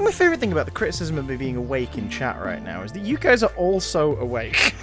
my favourite thing about the criticism of me being awake in chat right now is that you guys are also awake.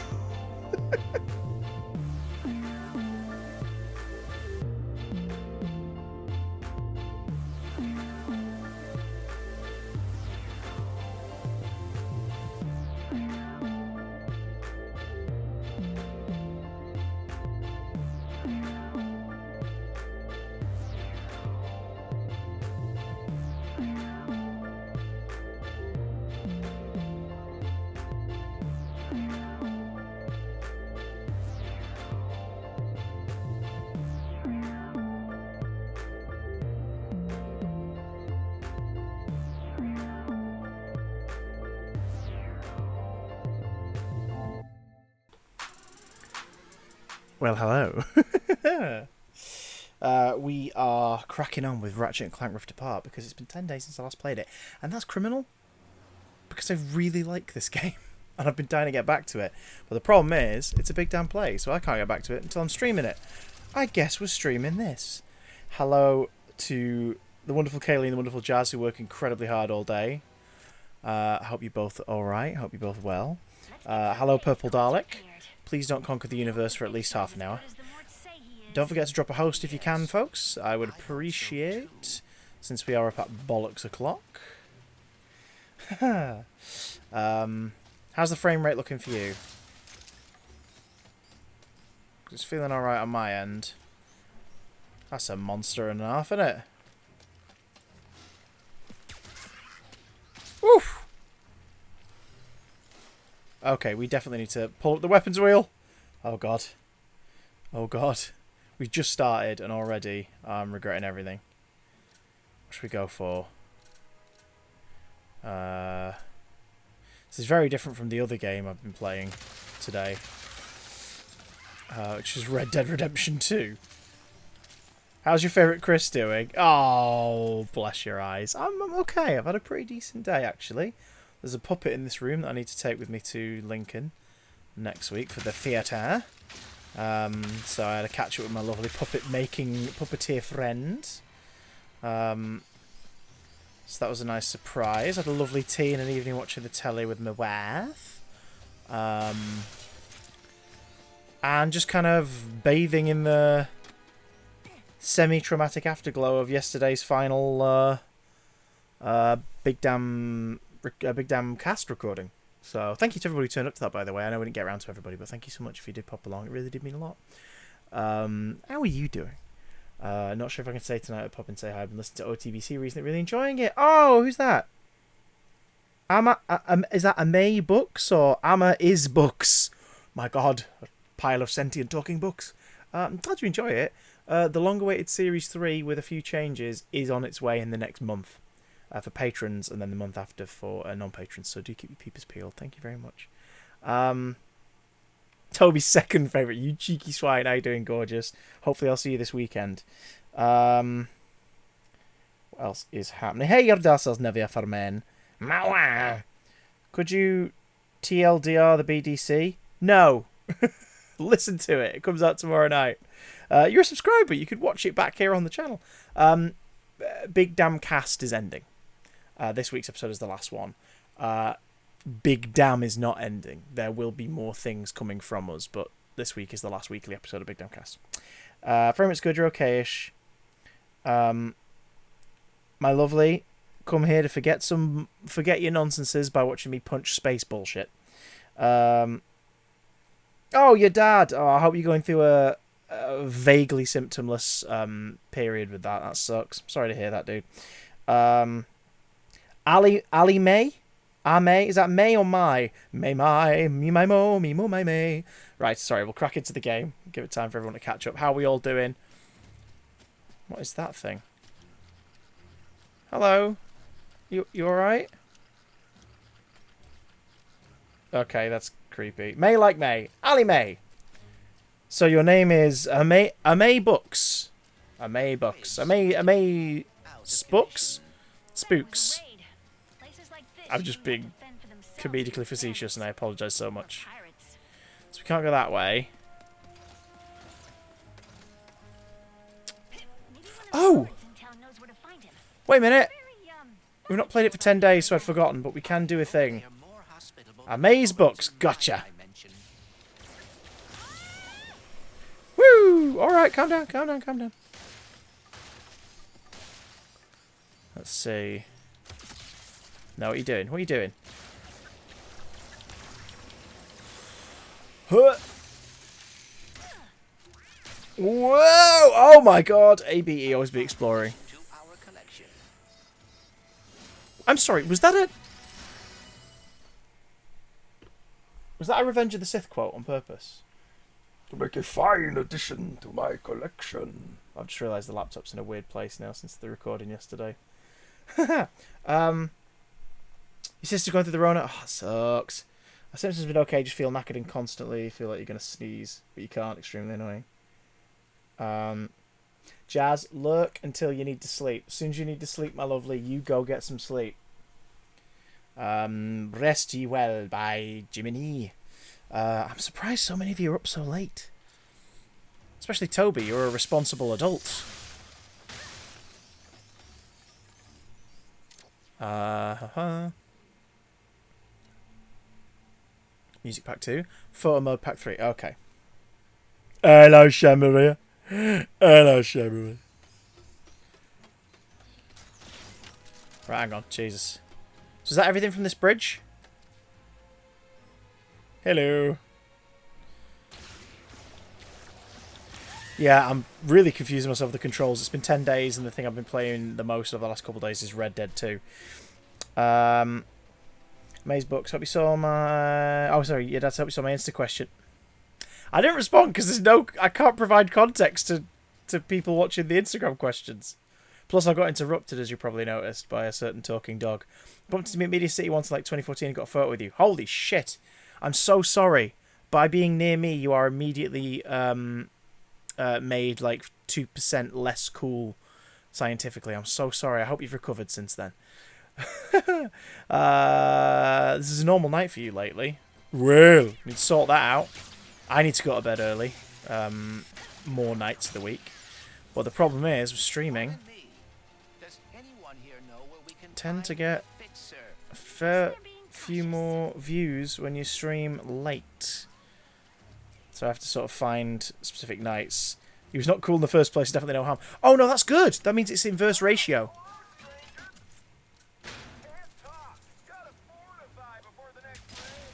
Well, hello. We are cracking on with Ratchet Clank Rift Apart because it's been 10 days since I last played it. And that's criminal, because I really like this game. And I've been dying to get back to it. But the problem is, it's a big damn play, so I can't get back to it until I'm streaming it. I guess we're streaming this. Hello to the wonderful Kaylee and the wonderful Jazz, who work incredibly hard all day. I hope you're both alright. Hope you're both well. Hello, Purple Dalek. Please don't conquer the universe for at least half an hour. Don't forget to drop a host if you can, folks. I would appreciate, since we are up at bollocks o'clock. How's the frame rate looking for you? It's feeling alright on my end. That's a monster and a half, isn't it? Woof! Okay, we definitely need to pull up the weapons wheel. Oh god. Oh god. We've just started and already I'm regretting everything. What should we go for? This is very different from the other game I've been playing today. Which is Red Dead Redemption 2. How's your favourite Chris doing? Oh, bless your eyes. I'm okay. I've had a pretty decent day, actually. There's a puppet in this room that I need to take with me to Lincoln next week for the theatre. So I had a catch up with my lovely puppeteer friend. So that was a nice surprise. I had a lovely tea and an evening watching the telly with my wife. And just kind of bathing in the semi-traumatic afterglow of yesterday's final Big Damn cast recording. So thank you to everybody who turned up to that, by the way. I know we didn't get around to everybody, but thank you so much if you did pop along. It really did mean a lot. How are you doing? Not sure if I can say tonight, I'd pop and say hi. I've been listening to OTBC recently, really enjoying it. Oh, who's that? Is that May Books or Amma Is Books? My god, a pile of sentient talking books. I'm glad you enjoy it. The long-awaited Series 3 with a few changes is on its way in the next month. For patrons, and then the month after for non-patrons. So do keep your peepers peeled. Thank you very much. Toby's second favourite. You cheeky swine. How you doing, gorgeous? Hopefully I'll see you this weekend. What else is happening? Hey, Yordasels Nevia for men. Could you TLDR the BDC? No. Listen to it. It comes out tomorrow night. You're a subscriber. You could watch it back here on the channel. Big Damn Cast is ending. This week's episode is the last one. Big Damn is not ending. There will be more things coming from us, but this week is the last weekly episode of Big Damn Cast. Frame it's good, you're okay-ish. My lovely, come here to forget your nonsenses by watching me punch space bullshit. Oh, your dad. Oh, I hope you're going through a vaguely symptomless period with that. That sucks. Sorry to hear that, dude. Ali May? May? Is that May or my? May my, me my mo, me mo my May. Right, sorry, we'll crack into the game. Give it time for everyone to catch up. How are we all doing? What is that thing? Hello? You alright? Okay, that's creepy. May like May. Ali May. So your name is May Books. May Books. May Spooks? Spooks. I'm just being comedically facetious and I apologise so much. So we can't go that way. Oh! Wait a minute. We've not played it for 10 days, so I'd forgotten, but we can do a thing. Amaze books. Gotcha. Woo! Alright, calm down, calm down, calm down. Let's see. No, what are you doing? What are you doing? Huh. Whoa! Oh my god! ABE always be exploring. I'm sorry, was that a Revenge of the Sith quote on purpose? To make a fine addition to my collection. I've just realised the laptop's in a weird place now since the recording yesterday. Your sister going through the Rona? Oh, sucks. My symptoms have been okay, just feel knackered and constantly feel like you're going to sneeze, but you can't. Extremely annoying. Jazz, lurk until you need to sleep. As soon as you need to sleep, my lovely, you go get some sleep. Rest ye well by Jiminy. I'm surprised so many of you are up so late. Especially Toby, you're a responsible adult. Music pack 2. Photo mode pack 3. Okay. Hello, Shamaria. Hello, Shamaria. Right, hang on. Jesus. So is that everything from this bridge? Hello. Yeah, I'm really confusing myself with the controls. It's been 10 days, and the thing I've been playing the most over the last couple of days is Red Dead 2. Maze Books, hope you saw my... Oh, sorry, yeah, Dad, hope you saw my Insta question. I didn't respond because there's no... I can't provide context to people watching the Instagram questions. Plus, I got interrupted, as you probably noticed, by a certain talking dog. Bumped into me at Media City once in like 2014 and got a photo with you. Holy shit. I'm so sorry. By being near me, you are immediately made like 2% less cool scientifically. I'm so sorry. I hope you've recovered since then. This is a normal night for you lately. Well, you need to sort that out. I need to go to bed early. More nights of the week. But the problem is, with streaming, tend to get a fair few more views when you stream late. So I have to sort of find specific nights. He was not cool in the first place, definitely no harm. Oh no, that's good! That means it's inverse ratio.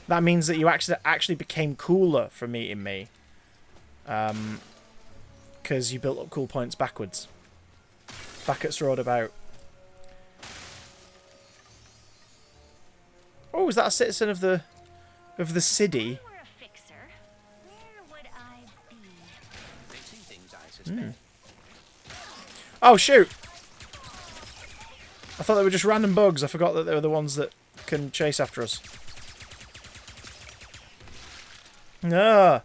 That means that you actually became cooler from meeting me. Because you built up cool points backwards. Back at Roundabout. Oh, is that a citizen of the city? Hmm. Oh shoot! I thought they were just random bugs. I forgot that they were the ones that can chase after us. Ah.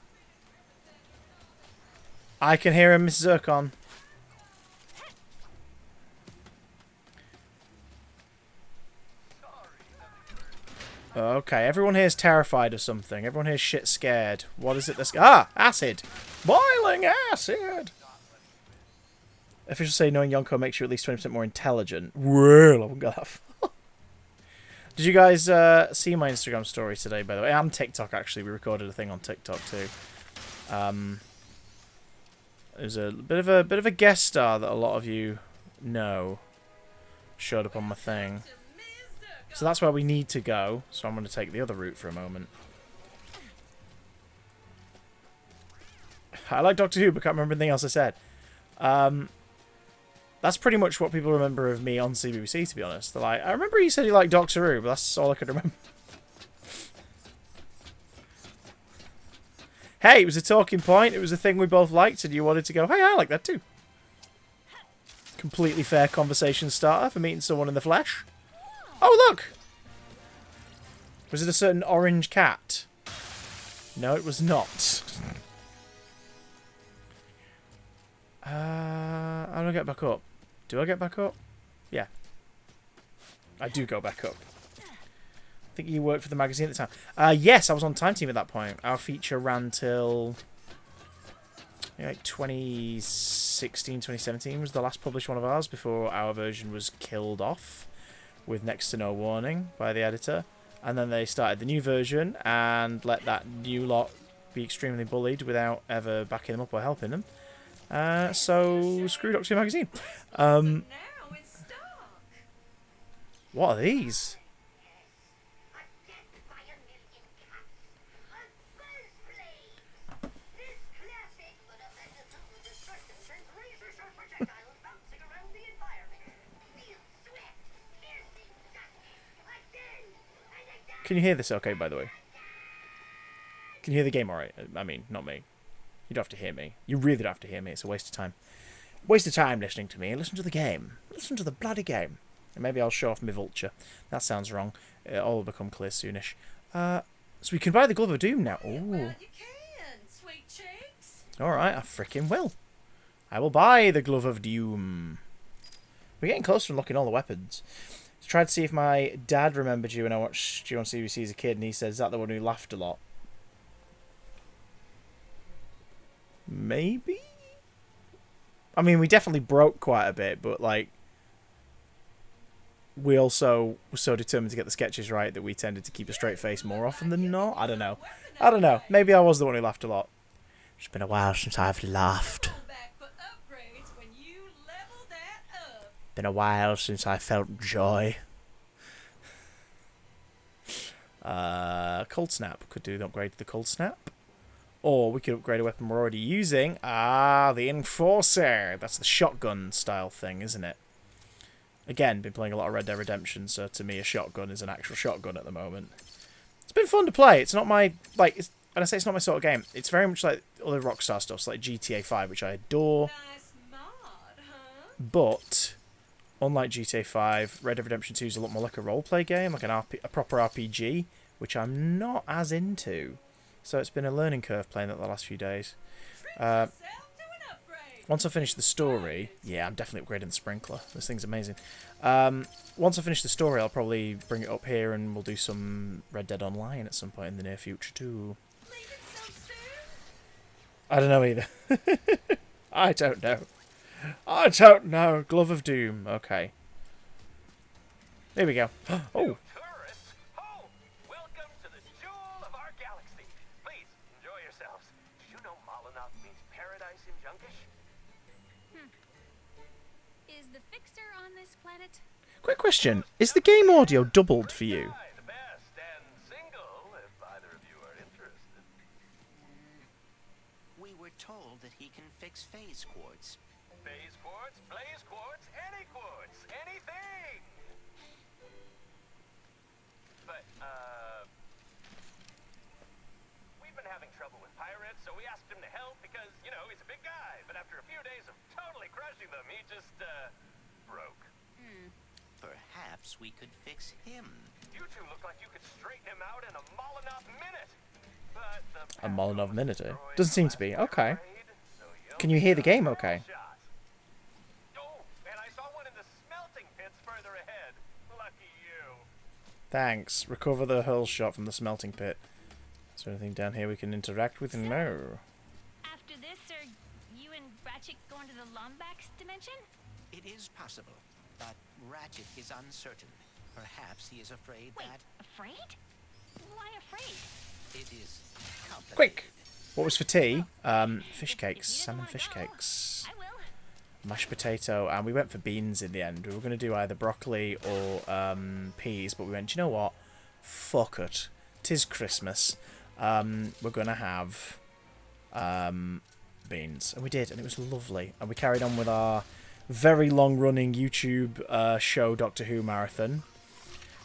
I can hear him, Miss Zircon. Okay, everyone here is terrified of something. Everyone here is shit scared. What is it that's... Ah! Acid! Boiling acid! Officials say knowing Yonko makes you at least 20% more intelligent. Well, I wouldn't go that far. Did you guys see my Instagram story today, by the way? And TikTok, actually. We recorded a thing on TikTok, too. It was a bit of a guest star that a lot of you know showed up on my thing. So that's where we need to go. So I'm going to take the other route for a moment. I like Doctor Who, but can't remember anything else I said. That's pretty much what people remember of me on CBBC, to be honest. They're like, I remember you said you liked Doctor Who, but that's all I could remember. Hey, it was a talking point. It was a thing we both liked, and you wanted to go, hey, I like that too. Completely fair conversation starter for meeting someone in the flesh. Oh, look! Was it a certain orange cat? No, it was not. How do I get back up? Do I get back up? Yeah. I do go back up. I think you worked for the magazine at the time. Yes, I was on Time Team at that point. Our feature ran till... like 2016, 2017 was the last published one of ours before our version was killed off with next to no warning by the editor. And then they started the new version and let that new lot be extremely bullied without ever backing them up or helping them. So, screw Doctor Who Magazine. What are these? Can you hear this okay, by the way? Can you hear the game alright? I mean, not me. You don't have to hear me. You really don't have to hear me. It's a waste of time. Waste of time listening to me. Listen to the game. Listen to the bloody game. And maybe I'll show off my vulture. That sounds wrong. It'll all become clear soonish. So we can buy the Glove of Doom now. Ooh. Well, you can, sweet cheeks. Alright, I frickin' will. I will buy the Glove of Doom. We're getting close to unlocking all the weapons. I tried to see if my dad remembered you when I watched you on CBBC as a kid, and he says, is that the one who laughed a lot? Maybe? I mean, we definitely broke quite a bit, but, like, we also were so determined to get the sketches right that we tended to keep a straight face more often than not. I don't know. I don't know. Maybe I was the one who laughed a lot. It's been a while since I've laughed. Been a while since I felt joy. Cold Snap. Could do the upgrade to the Cold Snap. Or we could upgrade a weapon we're already using. Ah, the Enforcer. That's the shotgun style thing, isn't it? Again, been playing a lot of Red Dead Redemption, so to me a shotgun is an actual shotgun at the moment. It's been fun to play. It's not my, like, when I say it's not my sort of game, it's very much like other Rockstar stuff, like GTA 5, which I adore. Nice mod, huh? But unlike GTA 5, Red Dead Redemption 2 is a lot more like a roleplay game, like a proper RPG, which I'm not as into. So it's been a learning curve playing that the last few days. Once I finish the story, yeah, I'm definitely upgrading the sprinkler. This thing's amazing. Once I finish the story, I'll probably bring it up here and we'll do some Red Dead Online at some point in the near future too. I don't know either. I don't know. I don't know. Glove of Doom. Okay. Here we go. Oh. Quick question. Is the game audio doubled for you? We were told that he can fix phase quartz. Phase quartz, blaze quartz, anything! But, we've been having trouble with pirates, so we asked him to help because, you know, he's a big guy. But after a few days of totally crushing them, he just, broke. Perhaps we could fix him. You two look like you could straighten him out in a Molotov minute. But A Molotov minute, eh? Doesn't seem to be. Okay. Can you hear the game okay? Oh, and I saw one in the smelting pits further ahead. Lucky you. Thanks. Recover the hurl shot from the smelting pit. Is there anything down here we can interact with? No. After this, are you and Ratchet going to the Lombax dimension? It is possible, but Ratchet is uncertain. Perhaps he is afraid Wait, that afraid? Why afraid? it is complicated. Quick! What was for tea? Fish cakes. Salmon fish cakes. I will. Mashed potato. And we went for beans in the end. We were going to do either broccoli or peas, but we went, do you know what? Fuck it. 'Tis Christmas. We're going to have beans. And we did, and it was lovely. And we carried on with our very long-running YouTube show, Doctor Who Marathon.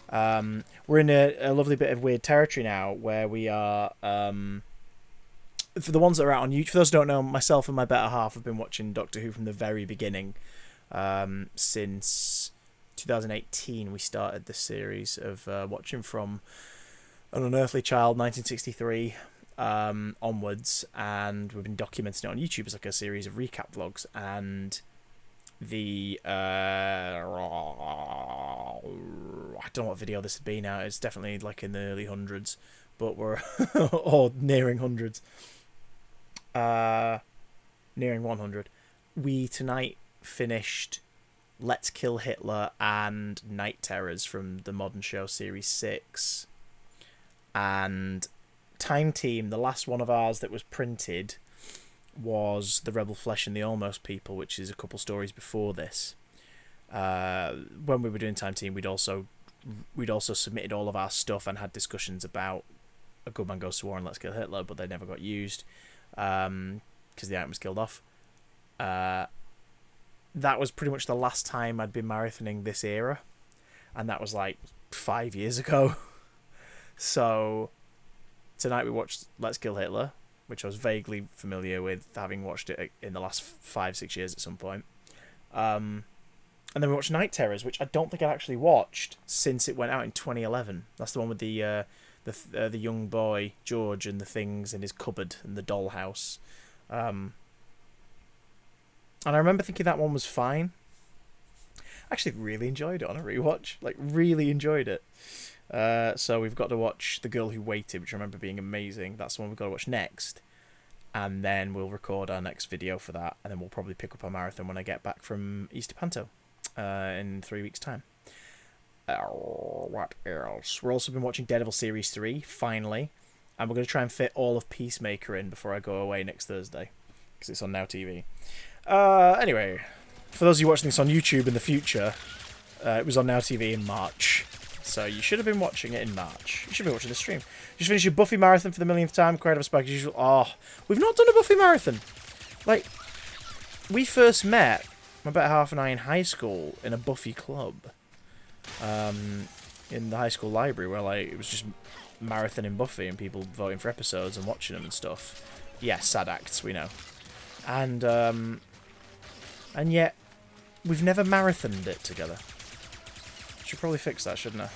We're in a lovely bit of weird territory now, where we are... for the ones that are out on YouTube, for those who don't know, myself and my better half have been watching Doctor Who from the very beginning. Since 2018, we started this series of watching from An Unearthly Child, 1963, onwards, and we've been documenting it on YouTube as like a series of recap vlogs. And the I don't know what video this would be now. It's definitely like in the early hundreds, but we're or nearing hundreds. Nearing 100. We tonight finished Let's Kill Hitler and Night Terrors from the Modern Show Series 6. And Time Team, the last one of ours that was printed, was The Rebel Flesh and the Almost People, which is a couple stories before this. When we were doing Time Team, we'd also submitted all of our stuff and had discussions about A Good Man Goes to War and Let's Kill Hitler, but they never got used because the item was killed off. That was pretty much the last time I'd been marathoning this era, and that was like 5 years ago. So tonight we watched Let's Kill Hitler, which I was vaguely familiar with, having watched it in the last 5-6 years at some point. And then we watched Night Terrors, which I don't think I'd actually watched since it went out in 2011. That's the one with the young boy George and the things in his cupboard and the dollhouse. And I remember thinking that one was fine. I actually really enjoyed it on a rewatch. Like, really enjoyed it. So we've got to watch The Girl Who Waited, which I remember being amazing. That's the one we've got to watch next. And then we'll record our next video for that. And then we'll probably pick up our marathon when I get back from Easter Panto in 3 weeks' time. What else? We're also been watching Daredevil Series 3, finally. And we're going to try and fit all of Peacemaker in before I go away next Thursday. Because it's on Now TV. Anyway, for those of you watching this on YouTube in the future, it was on Now TV in March. So you should have been watching it in March. You should be watching the stream. You just finished your Buffy marathon for the millionth time. Cried of a spike as usual. Oh, we've not done a Buffy marathon. Like, we first met, my better half and I, in high school in a Buffy club. In the high school library, where like it was just marathoning Buffy and people voting for episodes and watching them and stuff. Yeah, sad acts, we know. And yet we've never marathoned it together. Should probably fix that, shouldn't I?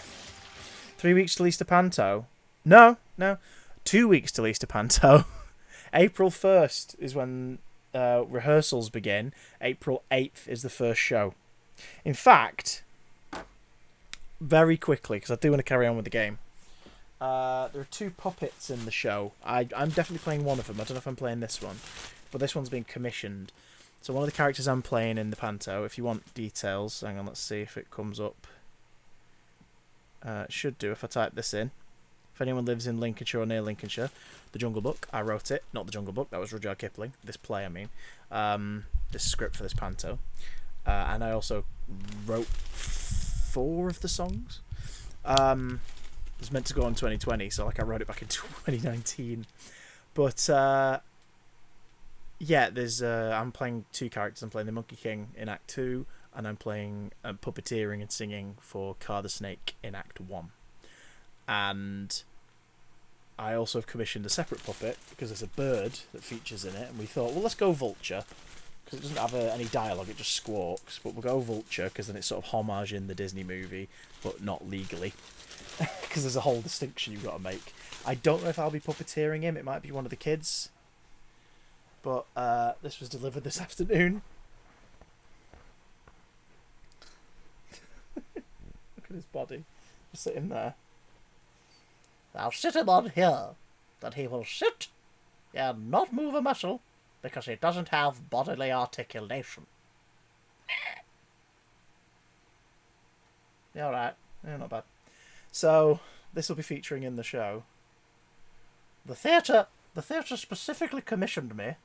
3 weeks till Easter Panto. No. 2 weeks till Easter Panto. April 1st is when rehearsals begin. April 8th is the first show. In fact, very quickly, because I do want to carry on with the game, there are 2 puppets in the show. I'm definitely playing one of them. I don't know if I'm playing this one, but this one's been commissioned. So one of the characters I'm playing in the Panto, if you want details, hang on, let's see if it comes up. It should do if I type this in. If anyone lives in Lincolnshire or near Lincolnshire, The Jungle Book, I wrote it. Not The Jungle Book, that was Rudyard Kipling. This play, I mean. This script for this Panto. And I also wrote 4 of the songs. It was meant to go on 2020, so like I wrote it back in 2019. But yeah, there's I'm playing 2 characters. I'm playing the Monkey King in Act 2, and I'm playing puppeteering and singing for Car the Snake in Act 1. And I also have commissioned a separate puppet because there's a bird that features in it, and we thought, well, let's go Vulture, because it doesn't have any dialogue, it just squawks, but we'll go Vulture because then it's sort of homaging the Disney movie, but not legally, because there's a whole distinction you've got to make. I don't know if I'll be puppeteering him, it might be one of the kids, but this was delivered this afternoon. Look at his body, just sitting there. I'll sit him on here, that he will sit and not move a muscle, because he doesn't have bodily articulation. Yeah, alright. Yeah, not bad. So, this will be featuring in the show. The theatre specifically commissioned me,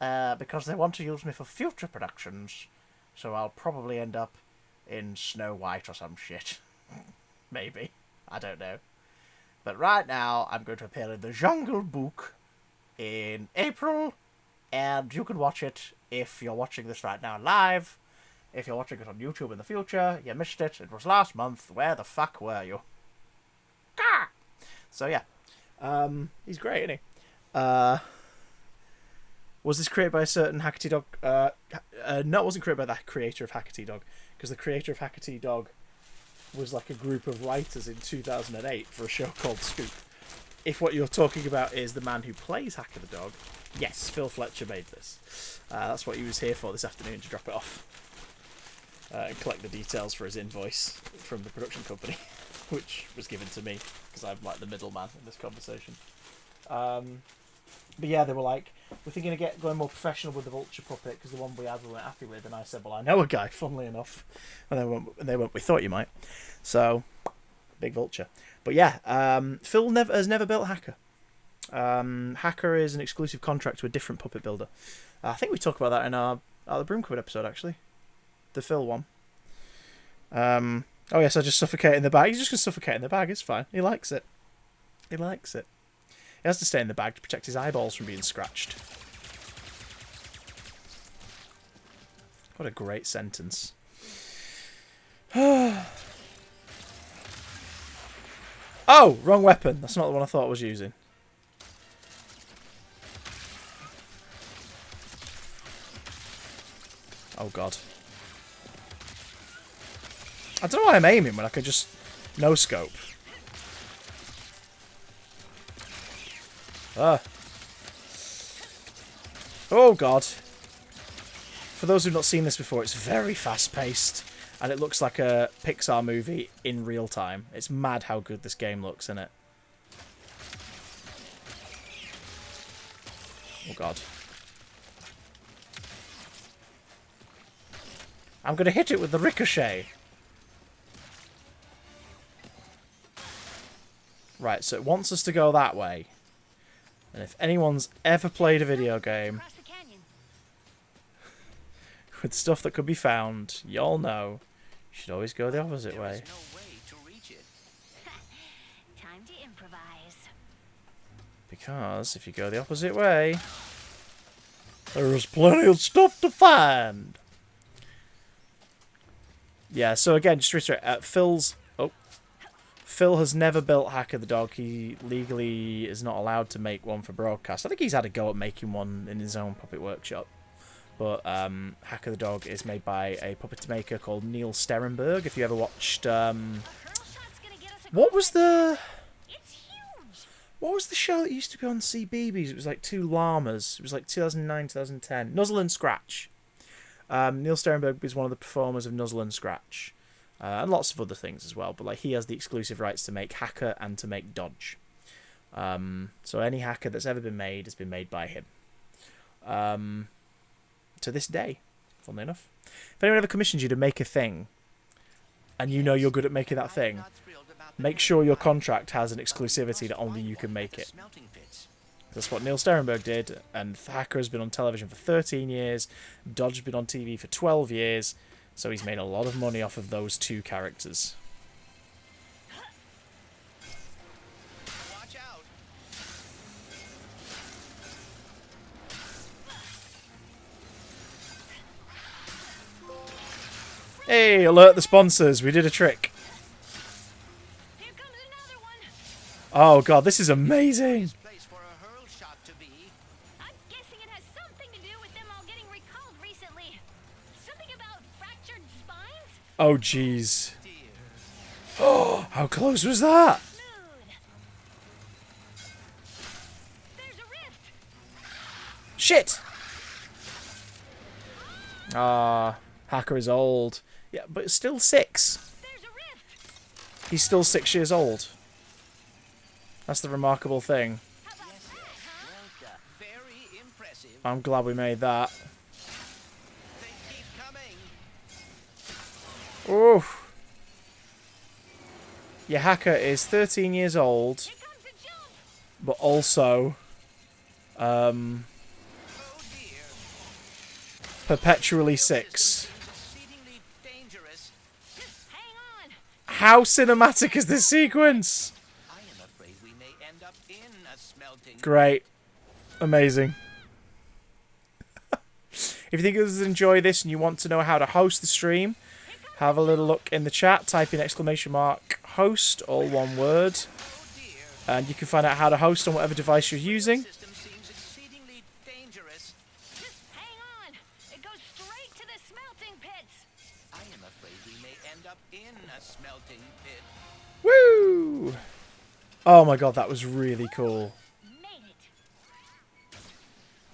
because they want to use me for future productions, so I'll probably end up in Snow White or some shit. Maybe. I don't know. But right now, I'm going to appear in The Jungle Book in April, and you can watch it if you're watching this right now live. If you're watching it on YouTube in the future, you missed it. It was last month. Where the fuck were you? Gah! So yeah, he's great, isn't he? Was this created by a certain Hackety Dog? No, it wasn't created by the creator of Hackety Dog, because the creator of Hackety Dog was like a group of writers in 2008 for a show called Scoop. If what you're talking about is the man who plays Hacker the Dog, yes, Phil Fletcher made this. That's what he was here for this afternoon, to drop it off and collect the details for his invoice from the production company, which was given to me because I'm like the middleman in this conversation. But yeah, they were like, we're thinking of going more professional with the vulture puppet because the one we had we weren't happy with. And I said, well, I know a guy, funnily enough. And they went, we thought you might. So, big vulture. But yeah, Phil has never built Hacker. Hacker is an exclusive contract to a different puppet builder. I think we talked about that in our the Broom Cupboard episode, actually. The Phil one. Oh yes, I just suffocate in the bag. He's just going to suffocate in the bag. It's fine. He likes it. He likes it. He has to stay in the bag to protect his eyeballs from being scratched. What a great sentence. Oh, wrong weapon. That's not the one I thought I was using. Oh god. I don't know why I'm aiming when I could just no scope. Oh god. For those who've not seen this before, it's very fast paced and it looks like a Pixar movie in real time. It's mad how good this game looks, isn't it? Oh god. I'm gonna hit it with the ricochet. Right, so it wants us to go that way. And if anyone's ever played a video game with stuff that could be found, y'all know you should always go the opposite way. No way to reach it. Time to improvise. Because if you go the opposite way, there's plenty of stuff to find. Yeah, so again, just to reiterate, Phil has never built Hacker the dog. He legally is not allowed to make one for broadcast. I think he's had a go at making one in his own puppet workshop. But Hacker the dog is made by a puppet maker called Neil Sterenberg. If you ever watched... what was the show that used to be on CBBC? It was like two llamas. It was like 2009, 2010. Nuzzle and Scratch. Neil Sterenberg is one of the performers of Nuzzle and Scratch. And lots of other things as well. But like he has the exclusive rights to make Hacker and to make Dodge. So any Hacker that's ever been made has been made by him. To this day, funnily enough. If anyone ever commissions you to make a thing, and you know you're good at making that thing, make sure your contract has an exclusivity that only you can make it. That's what Neil Sterenberg did, and Hacker has been on television for 13 years, Dodge has been on TV for 12 years, so he's made a lot of money off of those two characters. Watch out. Hey, alert the sponsors, we did a trick. Here comes another one. Oh god, this is amazing. Place for a hurl shot to be. I'm guessing it has something to do with them all getting recalled recently. Something about fractured spines? Oh jeez. Dear. Oh, how close was that? Smooth. There's a rift. Shit! Ah, Hacker is old. Yeah, but it's still 6. There's a rift. He's still 6 years old. That's the remarkable thing. How about that, huh? Very impressive. I'm glad we made that. They keep coming. Oof. Your Hacker is 13 years old, Here comes the jump. but also Oh dear. perpetually 6. Exceedingly dangerous. Just hang on. How cinematic is this sequence? I am afraid we may end up in a smelting. Great. Amazing. If you think others enjoy this and you want to know how to host the stream, have a little look in the chat, type in !host, all one word, Oh dear. and you can find out how to host on whatever device you're using. System seems exceedingly dangerous. Just hang on. It goes straight to the smelting pits. I am afraid we may end up in a smelting pit. Woo! Oh my god, that was really cool. Made it.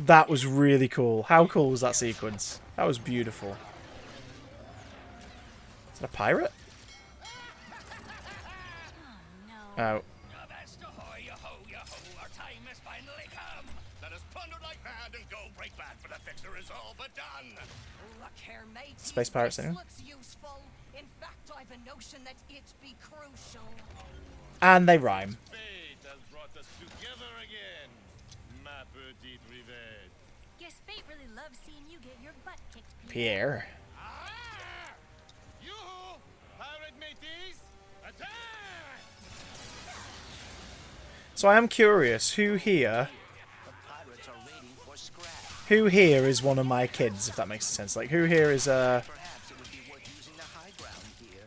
That was really cool. How cool was that sequence? That was beautiful. Is that a pirate? No. Oh. Avast ahoy, yo-ho, yo-ho, our time has finally come. had to go break bad for the fixer is all but done. Look here, mate. Space pirates, This anyway. looks useful. In fact, I've a notion that it be crucial. And they rhyme. Fate has brought us together again, ma petite rivette. Guess fate really loves seeing you get your butt kicked, Pierre. Ah! Yoo-hoo! Pirate mateys, attack! So I am curious, who here The pirates are waiting for scrap. is one of my kids, if that makes sense. Like, who here is Perhaps it would be worth using the high ground here.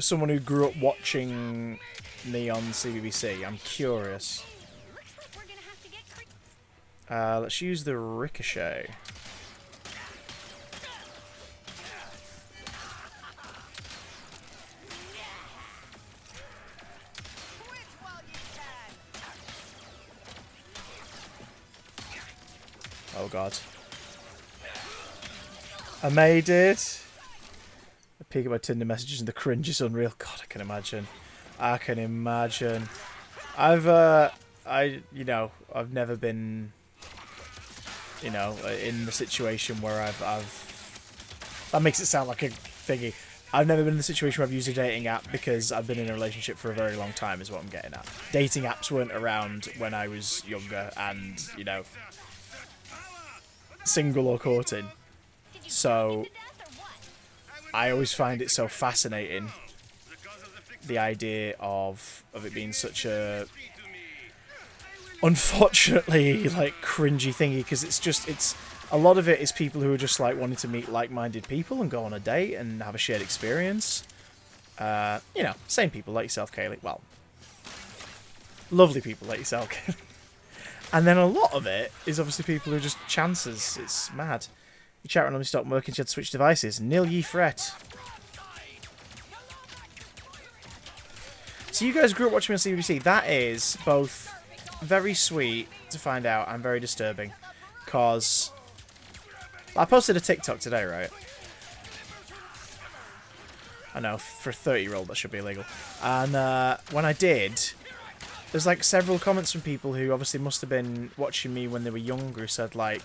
someone who grew up watching me on CBBC? I'm curious. Looks like we're gonna have to get Let's use the ricochet. Quit while you can. Oh god. I made it. A peek at my Tinder messages and the cringe is unreal. God, I can imagine. I can imagine. I've never been, in the situation where I've that makes it sound like a thingy. I've never been in the situation where I've used a dating app because I've been in a relationship for a very long time, is what I'm getting at. Dating apps weren't around when I was younger and, single or courting. So I always find it so fascinating, the idea of it being such a, unfortunately, like, cringy thingy, because it's a lot of it is people who are just like wanting to meet like-minded people and go on a date and have a shared experience. Same people like yourself, Kaylee. Well, lovely people like yourself, Kaylee. And then a lot of it is obviously people who are just chances. It's mad. You chat randomly stop working, you had to switch devices. Nil ye fret. So you guys grew up watching me on CBBC. That is both very sweet to find out and very disturbing. Because I posted a TikTok today, right? I know, for a 30-year-old that should be illegal. And when I did, there's like several comments from people who obviously must have been watching me when they were younger, who said like,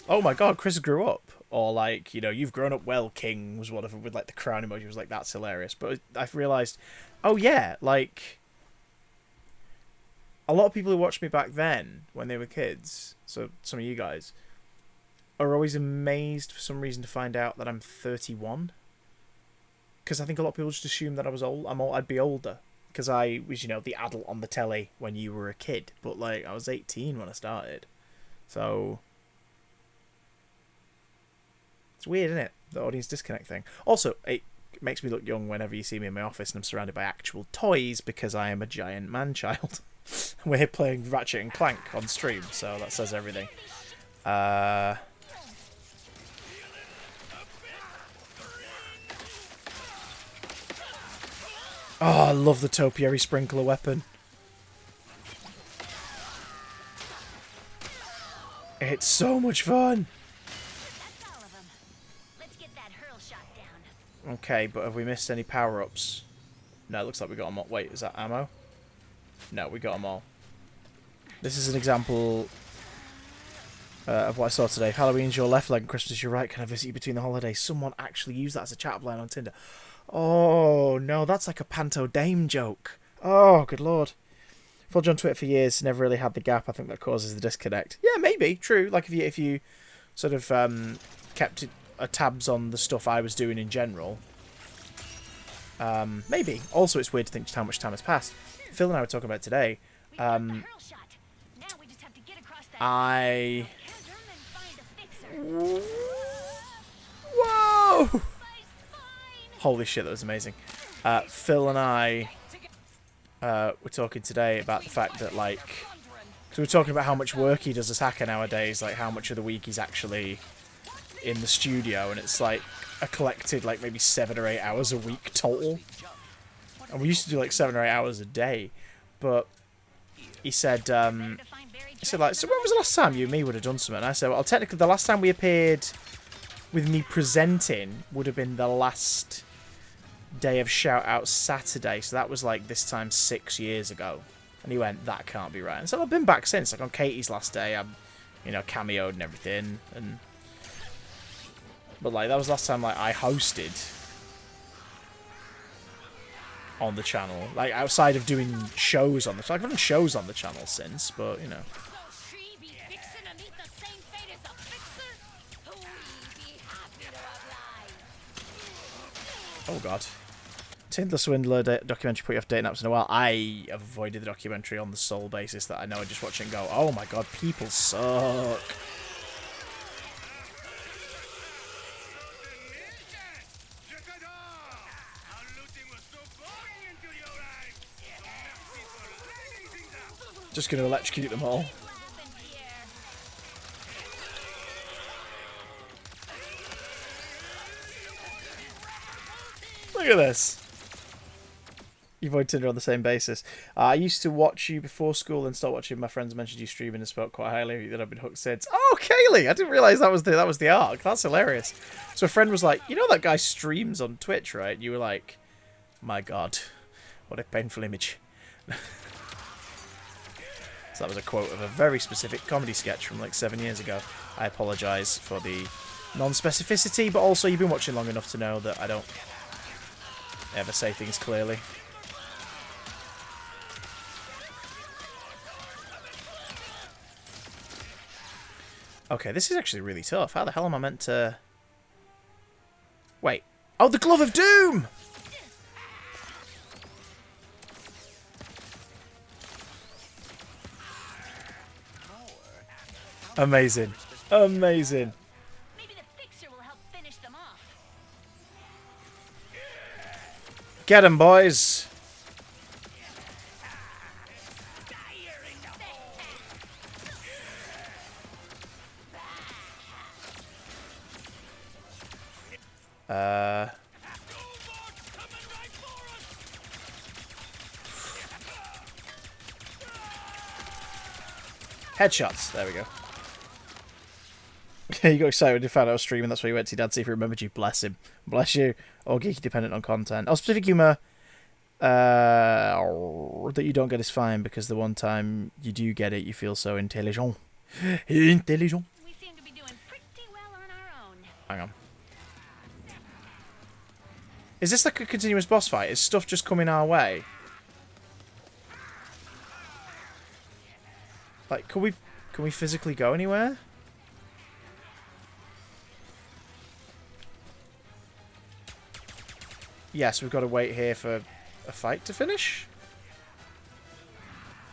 oh my god, Chris grew up. Or like, you've grown up well, King, was one of them with like the crown emoji. Was like, that's hilarious. But I've realised, oh yeah, like, a lot of people who watched me back then, when they were kids, so some of you guys, are always amazed for some reason to find out that I'm 31. Because I think a lot of people just assume that I was old. I'd be older. Because I was, the adult on the telly when you were a kid. But, like, I was 18 when I started. So it's weird, isn't it? The audience disconnect thing. Also, it makes me look young whenever you see me in my office and I'm surrounded by actual toys because I am a giant man-child. We're here playing Ratchet and Clank on stream, so that says everything. Oh, I love the topiary sprinkler weapon. It's so much fun. That's all of them. Let's get that hurl shot down. Okay, but have we missed any power-ups? No, it looks like we got them all. Wait, is that ammo? No, we got them all. This is an example of what I saw today. Halloween's your left leg and Christmas is your right. Can I visit you between the holidays? Someone actually used that as a chat line on Tinder. Oh, no, that's like a Panto Dame joke. Oh, good lord. Followed you on Twitter for years, never really had the gap. I think that causes the disconnect. Yeah, maybe, true. Like, if you sort of kept tabs on the stuff I was doing in general. Maybe. Also, it's weird to think just how much time has passed. Phil and I were talking about today. We got the hurl shot. Now we just have to get across that I... chasm and find a fixer. Whoa! Fine. Holy shit, that was amazing. Phil and I were talking today about the fact that, like... So we're talking about how much work he does as hacker nowadays, like how much of the week he's actually in the studio, and it's like a collected, like, maybe 7 or 8 hours a week total. And we used to do, like, 7 or 8 hours a day. But he said, like, so when was the last time you and me would have done something? And I said, well, technically the last time we appeared with me presenting would have been the last day of Shout Out Saturday. So that was, like, this time 6 years ago. And he went, that can't be right. And so I've been back since, like, on Katie's last day. you know, cameoed and everything. But like that was last time like I hosted on the channel, like outside of doing shows on the channel. I've done shows on the channel since, but you know. So she be fixing to meet the same fate as a fixer? We be happy to oblige. Oh god. Tinder Swindler documentary put you off dating apps in a while. I have avoided the documentary on the sole basis that I know I just watch it and go, oh my god, people suck. Just gonna electrocute them all. Look at this. You avoid Tinder on the same basis. I used to watch you before school and start watching. My friends mentioned you streaming and spoke quite highly of you, that I've been hooked since. Oh, Kaylee! I didn't realise that was the arc. That's hilarious. So a friend was like, you know that guy streams on Twitch, right? And you were like, my god, what a painful image. So that was a quote of a very specific comedy sketch from like 7 years ago. I apologise for the non-specificity, but also you've been watching long enough to know that I don't ever say things clearly. Okay, this is actually really tough. How the hell am I meant to... Wait. Oh, the Glove of Doom! Amazing. Amazing. Maybe the fixer will help finish them off. Get 'em, boys. Headshots. There we go. You got excited when you found out I was streaming. That's why you went to your dad to see if he remembered you. Bless him. Bless you. Or geeky dependent on content. Oh, specific humour that you don't get is fine, because the one time you do get it, you feel so intelligent. Intelligent. We seem to be doing pretty well on our own. Hang on. Is this like a continuous boss fight? Is stuff just coming our way? Like, can we physically go anywhere? Yes, we've got to wait here for a fight to finish?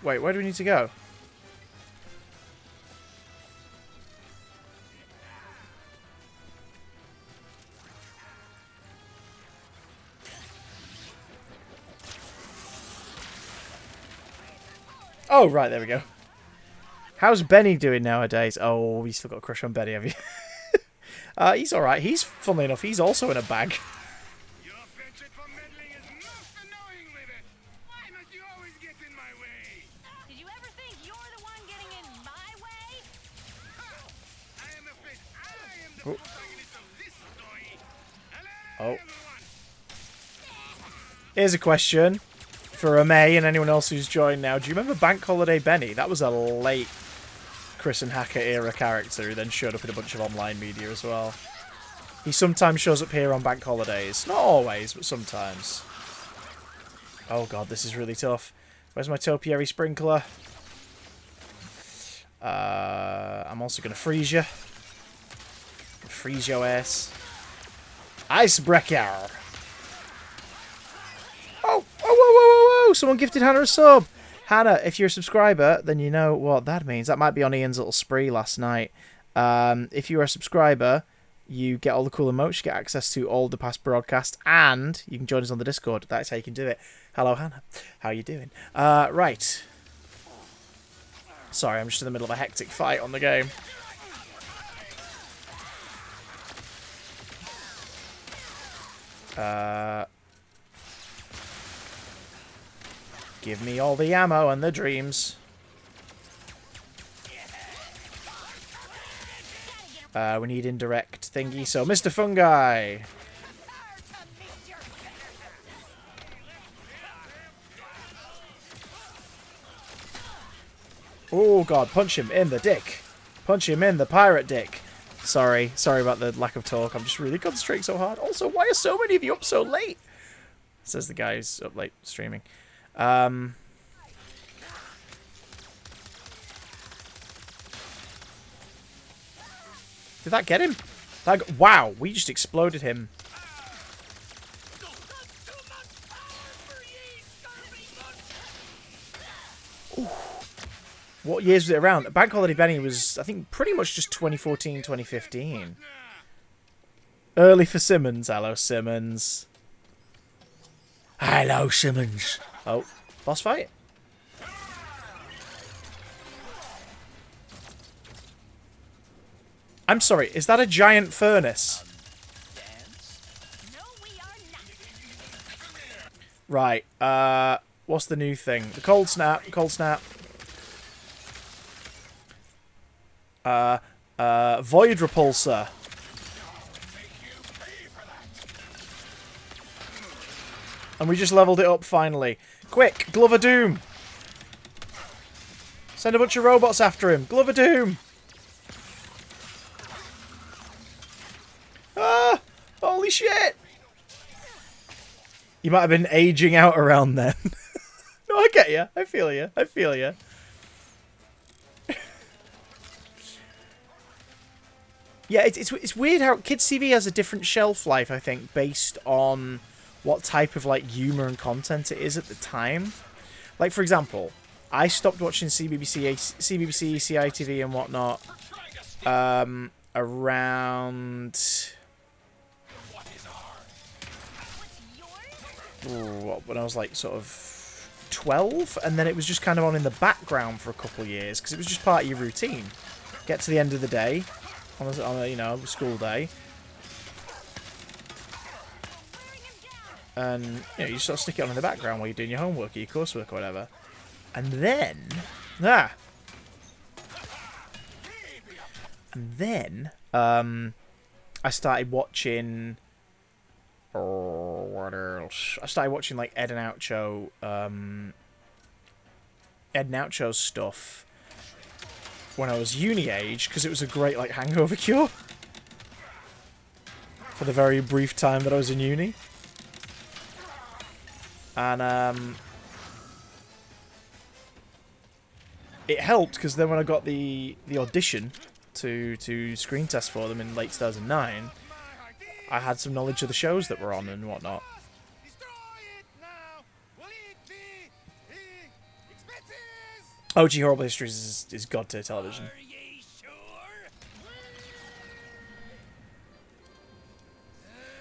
Wait, where do we need to go? Oh, right, there we go. How's Benny doing nowadays? Oh, you still got a crush on Benny, have you? He's alright. He's, funnily enough, he's also in a bag. Your penchant for meddling is most annoying with it. Why must you always get in my way? Did you ever think you're the one getting in my way? I am afraid I am the protagonist of this story. Oh. Hello, everyone. Here's a question for May and anyone else who's joined now. Do you remember Bank Holiday Benny? That was a late Chris and Hacker era character who then showed up in a bunch of online media as well. He sometimes shows up here on bank holidays. Not always, but sometimes. Oh god, this is really tough. Where's my topiary sprinkler? I'm also going to freeze you. Freeze your ass. Icebreaker! Oh! Oh, whoa, whoa, whoa, whoa! Someone gifted Hannah a sub! Hannah, if you're a subscriber, then you know what that means. That might be on Ian's little spree last night. If you're a subscriber, you get all the cool emotes, you get access to all the past broadcasts, and you can join us on the Discord. That's how you can do it. Hello, Hannah. How you doing? Right. Sorry, I'm just in the middle of a hectic fight on the game. Give me all the ammo and the dreams. We need indirect thingy. So, Mr. Fungi. Oh, God. Punch him in the dick. Punch him in the pirate dick. Sorry about the lack of talk. I'm just really concentrating so hard. Also, why are so many of you up so late? Says the guy who's up late streaming. Did that get him? Wow, we just exploded him. Ooh. What years was it around? Bank Holiday Benny was, I think, pretty much just 2014, 2015. Early for Simmons. Hello, Simmons. Hello, Simmons. Oh, boss fight? I'm sorry, is that a giant furnace? No, we are not. Right, what's the new thing? The cold snap, Void Repulsor. And we just leveled it up finally. Quick, Glove of Doom! Send a bunch of robots after him. Glove of Doom! Ah! Holy shit! You might have been aging out around then. No, I get you. I feel you. Yeah, it's weird how Kids TV has a different shelf life, I think, based on what type of, like, humour and content it is at the time. Like, for example, I stopped watching CBBC, CITV and whatnot around... when I was, like, sort of 12, and then it was just kind of on in the background for a couple of years, because it was just part of your routine. Get to the end of the day, on a you know, school day, and you know, you sort of stick it on in the background while you're doing your homework or your coursework or whatever. And then I started watching, what else? I started watching like Ed and Oucho's stuff when I was uni age, because it was a great like hangover cure for the very brief time that I was in uni. And it helped because then when I got the audition to screen test for them in late 2009, I had some knowledge of the shows that were on and whatnot. OG Horrible Histories is god tier television.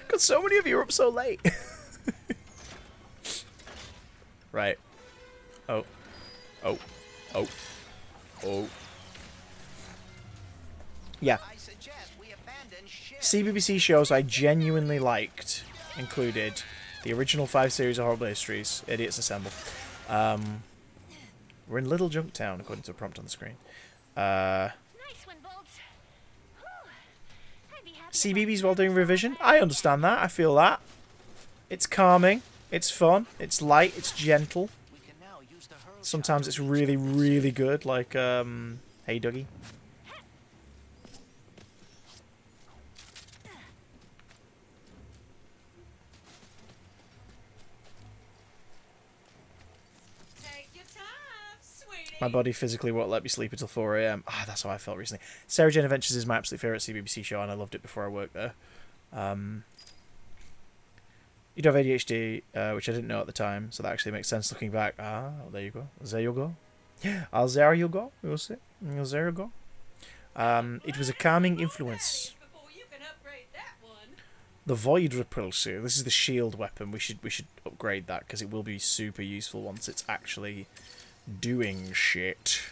God, so many of you are up so late. Right. Oh. Yeah. CBBC shows I genuinely liked included the original 5 series of Horrible Histories, Idiots Assemble. We're in Little Junktown, according to a prompt on the screen. Nice one, Bolts. I'd be happy CBBS while doing revision? I understand that. I feel that. It's calming. It's fun. It's light. It's gentle. Sometimes it's really, really good, like, Hey Dougie. My body physically won't let me sleep until 4 AM. Ah, that's how I felt recently. Sarah Jane Adventures is my absolute favourite CBBC show, and I loved it before I worked there. You do have ADHD, which I didn't know at the time, so that actually makes sense looking back. Ah, well, there you go. There you go. There you go. You'll see. There you go. It was a calming influence. The Void Repulsor. This is the shield weapon. We should upgrade that, because it will be super useful once it's actually doing shit.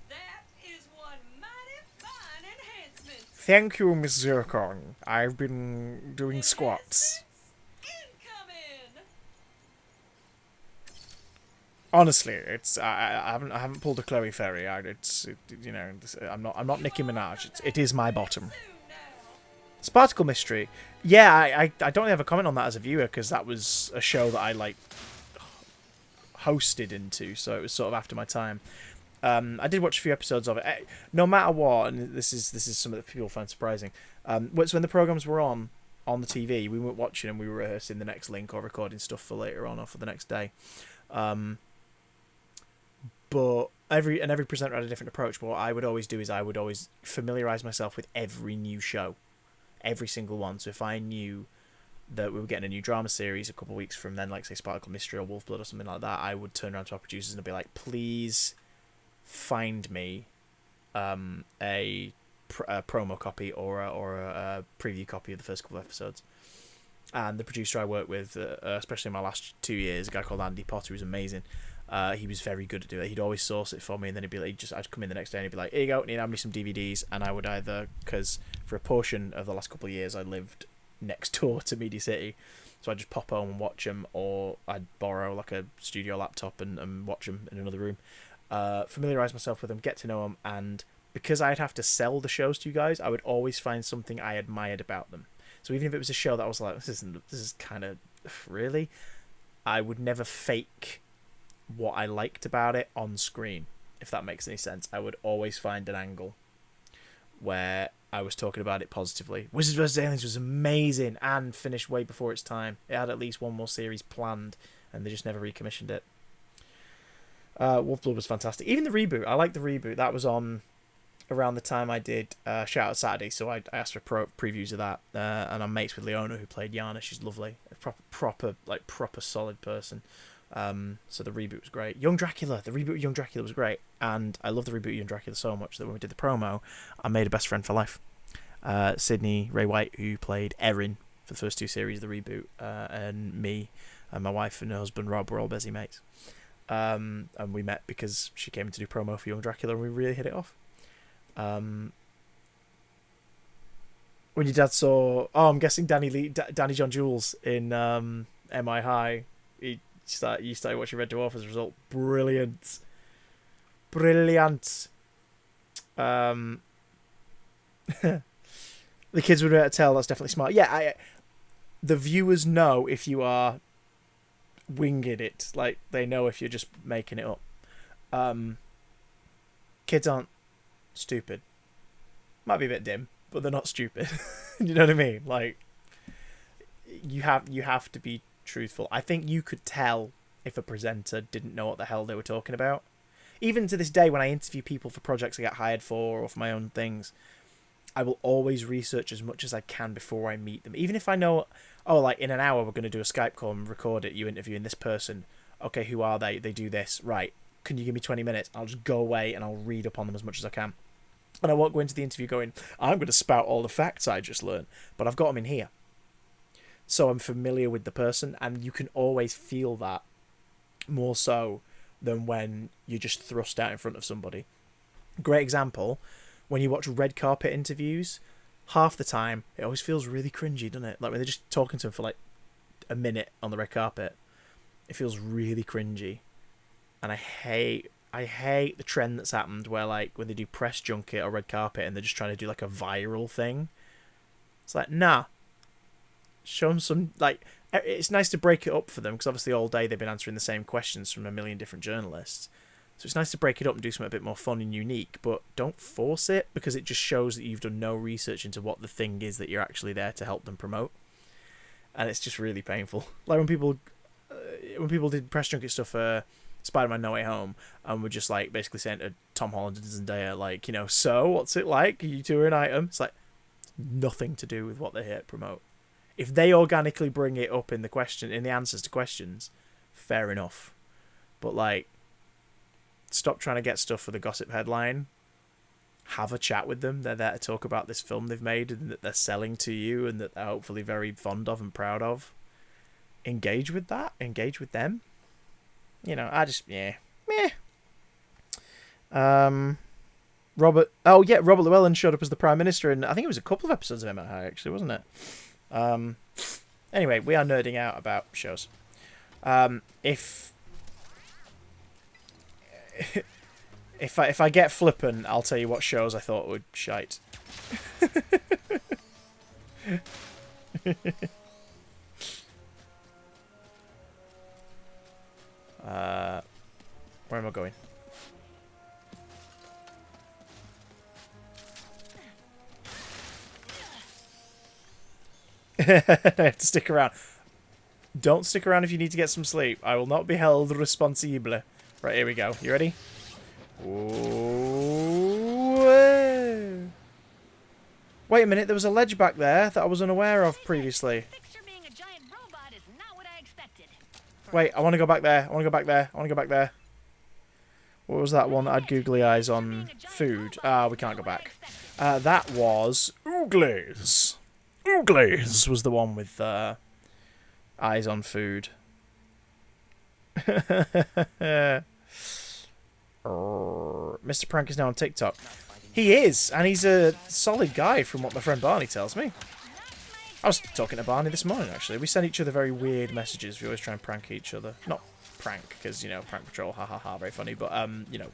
That is one mighty fine enhancement. Thank you, Miss Zircon. I've been doing squats. Incoming. Honestly, it's I haven't pulled a Chloe Ferry. You know, I'm not Nicki Minaj. It is my bottom. Sparticle Mystery. Yeah, I don't really have a comment on that as a viewer, because that was a show that I like hosted into, so it was sort of after my time. I did watch a few episodes of it. No matter what, and this is something that people find surprising. When the programs were on the TV, we weren't watching and we were rehearsing the next link or recording stuff for later on or for the next day. But every presenter had a different approach. But what I would always do is I would always familiarise myself with every new show, every single one. So if I knew that we were getting a new drama series a couple of weeks from then, like say Sparkle Mystery or Wolf Blood or something like that, I would turn around to our producers and be like, please find me a promo copy or a preview copy of the first couple of episodes. And the producer I worked with, especially in my last 2 years, a guy called Andy Potter, who was amazing. He was very good at doing it. He'd always source it for me, and then he'd be like, I'd come in the next day and he'd be like, here you go, need to have me some DVDs. And I would either, because for a portion of the last couple of years I lived next door to Media City, so I'd just pop home and watch them, or I'd borrow like a studio laptop and watch them in another room. Familiarise myself with them, get to know them, and because I'd have to sell the shows to you guys, I would always find something I admired about them. So even if it was a show that I was like, this is kind of really, I would never fake what I liked about it on screen, if that makes any sense. I would always find an angle where I was talking about it positively. Wizards vs. Aliens was amazing and finished way before its time. It had at least one more series planned, and they just never recommissioned it. Wolf Blood was fantastic. Even the reboot, I like the reboot. That was on around the time I did Shout Out Saturday, so I asked for previews of that. And I'm mates with Leona, who played Yana. She's lovely, a proper solid person. So the reboot was great. Young Dracula, the reboot of Young Dracula was great, and I love the reboot of Young Dracula so much that when we did the promo, I made a best friend for life. Sydney Ray White, who played Erin for the first 2 series of the reboot, and me and my wife and her husband Rob were all busy mates. And we met because she came to do promo for Young Dracula, and we really hit it off. When your dad saw, I'm guessing Danny John Jules in MI High, you started watching Red Dwarf as a result. Brilliant. The kids would be able to tell. That's definitely smart. Yeah, the viewers know if you are winging it. Like, they know if you're just making it up. Kids aren't stupid. Might be a bit dim, but they're not stupid. You know what I mean? Like, you have to be truthful. I think you could tell if a presenter didn't know what the hell they were talking about. Even to this day, when I interview people for projects I get hired for or for my own things, I will always research as much as I can before I meet them. Even if I know, like in an hour we're going to do a Skype call and record it, you interviewing this person. Okay, who are they? They do this. Right. Can you give me 20 minutes? I'll just go away and I'll read up on them as much as I can. And I won't go into the interview going, I'm going to spout all the facts I just learned. But I've got them in here. So I'm familiar with the person, and you can always feel that more so than when you're just thrust out in front of somebody. Great example, when you watch red carpet interviews, half the time it always feels really cringy, doesn't it? Like when they're just talking to them for like a minute on the red carpet, it feels really cringy. And I hate the trend that's happened where, like, when they do press junket or red carpet and they're just trying to do like a viral thing. It's like, nah. Show them some, like, it's nice to break it up for them, because obviously all day they've been answering the same questions from a million different journalists. So it's nice to break it up and do something a bit more fun and unique, but don't force it, because it just shows that you've done no research into what the thing is that you're actually there to help them promote. And it's just really painful. Like when people did press junket stuff for Spider-Man No Way Home, and were just like basically saying to Tom Holland and Zendaya, like, you know, so what's it like? You two are an item. It's like nothing to do with what they're here to promote. If they organically bring it up in the answers to questions, fair enough. But like, stop trying to get stuff for the gossip headline. Have a chat with them. They're there to talk about this film they've made and that they're selling to you and that they're hopefully very fond of and proud of. Engage with that. Engage with them. You know, meh. Robert Llewellyn showed up as the Prime Minister, and I think it was a couple of episodes of MI, actually, wasn't it? Anyway, we are nerding out about shows. If I get flippant, I'll tell you what shows I thought were shite. Where am I going? I have to stick around. Don't stick around if you need to get some sleep. I will not be held responsible. Right, here we go. You ready? Ooh. Wait a minute, there was a ledge back there that I was unaware of previously. Fixture being a giant robot is not what I expected. Wait, I want to go back there. I want to go back there. I want to go back there. What was that one that had googly eyes on food? Ah, we can't go back. That was Ooglies. Ooglies was the one with eyes on food. Mr. Prank is now on TikTok. He is, and he's a solid guy from what my friend Barney tells me. I was talking to Barney this morning, actually. We send each other very weird messages. We always try and prank each other. Not prank, because, you know, prank patrol, ha ha ha, very funny. But, you know,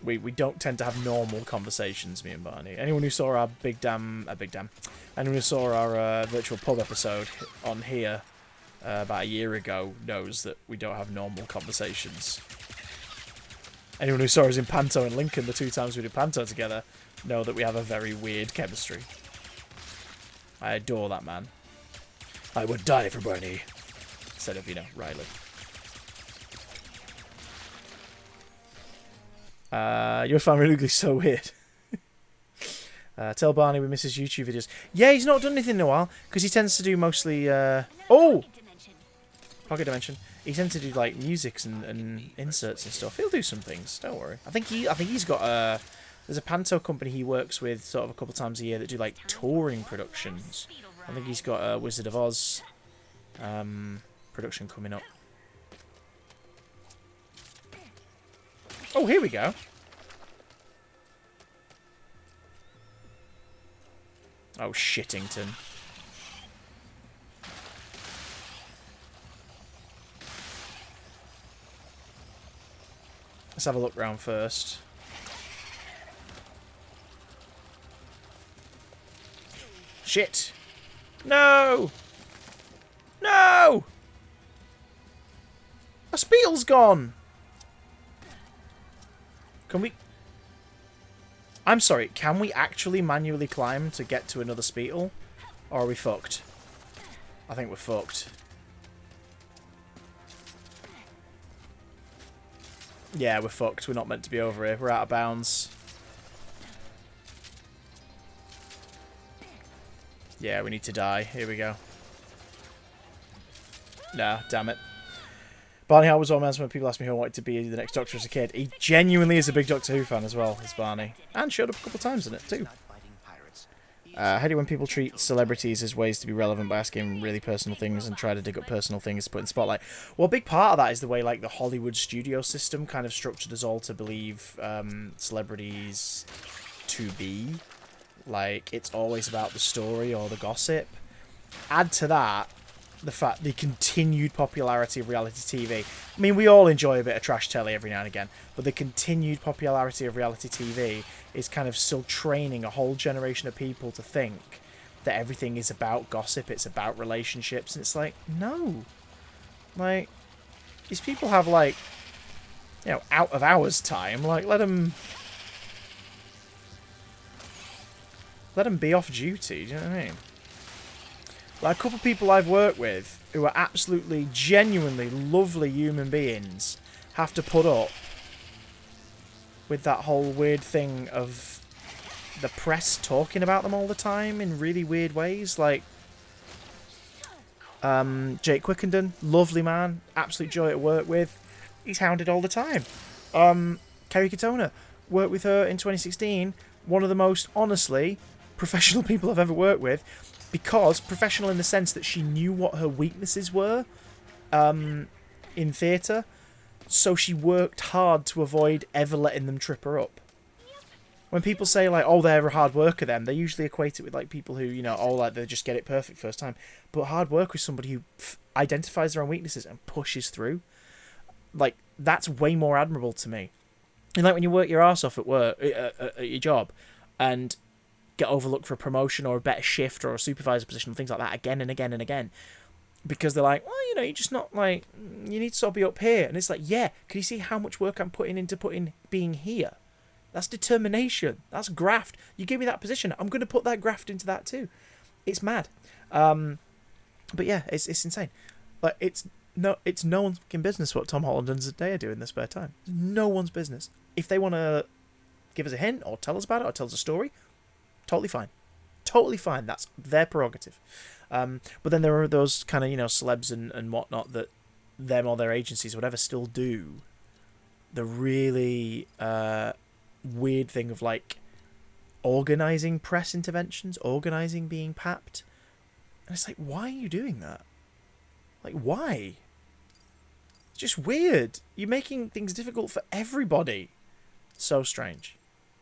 we don't tend to have normal conversations, me and Barney. Anyone who saw our anyone who saw our virtual pub episode on here about a year ago knows that we don't have normal conversations. Anyone who saw us in Panto in Lincoln the 2 times we did Panto together know that we have a very weird chemistry. I adore that man. I would die for Barney. Instead of, you know, Riley. Your family ugly so weird. Tell Barney we miss his YouTube videos. Yeah, he's not done anything in a while because he tends to do mostly. Pocket Dimension. He tends to do like musics and inserts and stuff. He'll do some things. Don't worry. I think he's got there's a Panto company he works with sort of a couple times a year that do like touring productions. I think he's got a Wizard of Oz production coming up. Oh, here we go. Oh, Shittington. Let's have a look round first. Shit! No! No! A Speedle's gone! Can we... I'm sorry, can we actually manually climb to get to another Speedle? Or are we fucked? I think we're fucked. Yeah, we're fucked. We're not meant to be over here. We're out of bounds. Yeah, we need to die. Here we go. Nah, damn it. Barney Howard was almost when people ask me who I wanted to be the next Doctor as a kid. He genuinely is a big Doctor Who fan as well, as Barney. And showed up a couple of times in it, too. How do you when people treat celebrities as ways to be relevant by asking really personal things and try to dig up personal things to put in the spotlight? Well, a big part of that is the way like the Hollywood studio system kind of structured us all to believe celebrities to be. Like, it's always about the story or the gossip. Add to that the continued popularity of reality TV. I mean, we all enjoy a bit of trash telly every now and again, but the continued popularity of reality TV is kind of still training a whole generation of people to think that everything is about gossip, it's about relationships, and it's like, no. Like, these people have, like, you know, out of hours time. Like, let them be off duty, do you know what I mean? Like, a couple of people I've worked with who are absolutely, genuinely lovely human beings have to put up with that whole weird thing of the press talking about them all the time in really weird ways. Like, Jake Quickenden, lovely man, absolute joy to work with. He's hounded all the time. Kerry Katona, worked with her in 2016. One of the most, honestly, professional people I've ever worked with. Because professional in the sense that she knew what her weaknesses were in theatre, so she worked hard to avoid ever letting them trip her up. When people say, like, oh, they're a hard worker then, they usually equate it with, like, people who, you know, oh, like, they just get it perfect first time. But hard worker is somebody who identifies their own weaknesses and pushes through. Like, that's way more admirable to me. And, like, when you work your arse off at work, at your job, and get overlooked for a promotion or a better shift or a supervisor position and things like that again and again and again, because they're like, well, you know, you're just not, like, you need to sort of be up here. And it's like, yeah, can you see how much work I'm putting into being here? That's determination. That's graft. You give me that position, I'm going to put that graft into that too. It's mad. But yeah, it's insane. Like it's no one's fucking business what Tom Holland and Zendaya do in their spare time. No one's business. If they want to give us a hint or tell us about it or tell us a story, totally fine. Totally fine. That's their prerogative. But then there are those kind of, celebs and whatnot that them or their agencies or whatever still do the really weird thing of like organising press interventions, organising being papped. And it's like, why are you doing that? Like, why? It's just weird. You're making things difficult for everybody. So strange.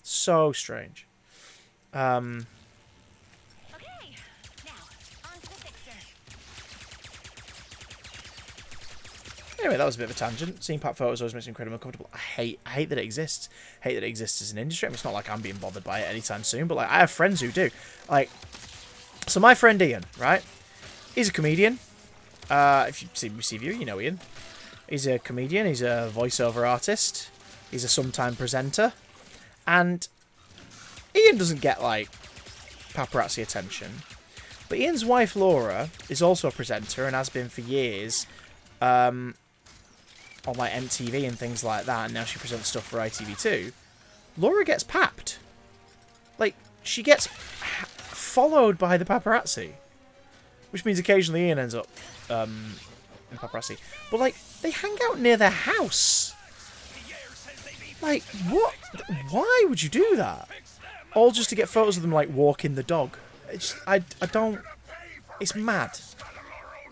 So strange. Okay, now on to the fixer. Anyway, that was a bit of a tangent. Seeing pack photos always makes me incredibly uncomfortable. I hate that it exists. Hate that it exists as an industry. I mean, it's not like I'm being bothered by it anytime soon, but like I have friends who do. Like, so my friend Ian, right? He's a comedian. If you see CBBC View, you know Ian. He's a comedian. He's a voiceover artist. He's a sometime presenter. And Ian doesn't get, like, paparazzi attention. But Ian's wife, Laura, is also a presenter and has been for years on, like, MTV and things like that. And now she presents stuff for ITV2. Laura gets papped. Like, she gets followed by the paparazzi. Which means occasionally Ian ends up in paparazzi. But, like, they hang out near their house. Like, what? Why would you do that? All just to get photos of them, like, walking the dog. It's, I don't... It's mad.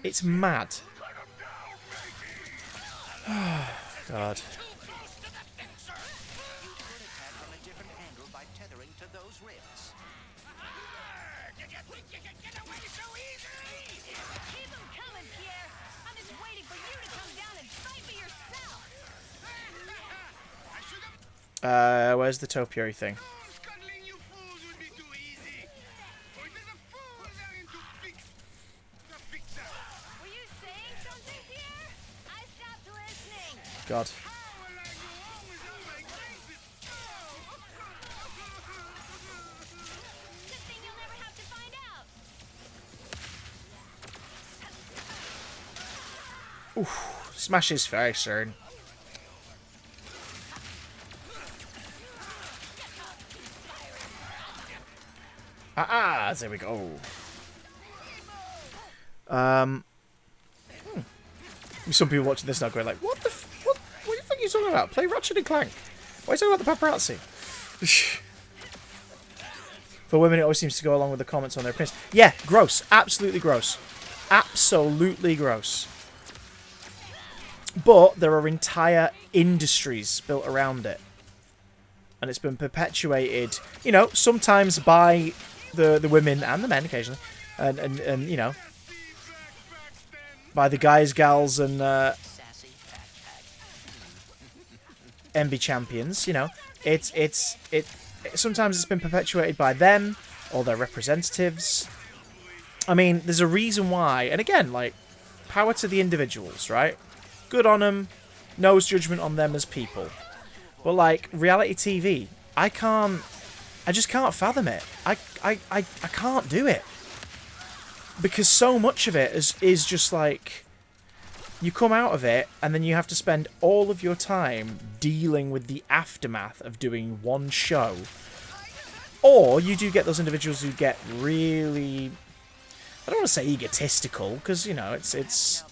It's mad. Oh, God. Keep them coming, Pierre. I'm just waiting for you to come down and fight for yourself. Where's the topiary thing? Scuttling you fools would be too easy. Or there's a fool there to fix the fixer. Were you saying something, Pierre? I stopped listening. God. How will I go on without my glasses? Good thing you'll never have to find out. Smash his face, Ern. There we go. Some people watching this now going like, what do you think you're talking about? Play Ratchet and Clank. Why are you talking about the paparazzi? For women, it always seems to go along with the comments on their opinions. Yeah, gross. Absolutely gross. Absolutely gross. But there are entire industries built around it. And it's been perpetuated, sometimes by the women and the men occasionally. And by the guys, gals, and MB champions, It's sometimes it's been perpetuated by them or their representatives. I mean, there's a reason why. And again, like, power to the individuals, right? Good on them. No judgment on them as people. But, like, reality TV, I just can't fathom it. I can't do it. Because so much of it is just like, you come out of it and then you have to spend all of your time dealing with the aftermath of doing one show. Or you do get those individuals who get really, I don't want to say egotistical, because, it's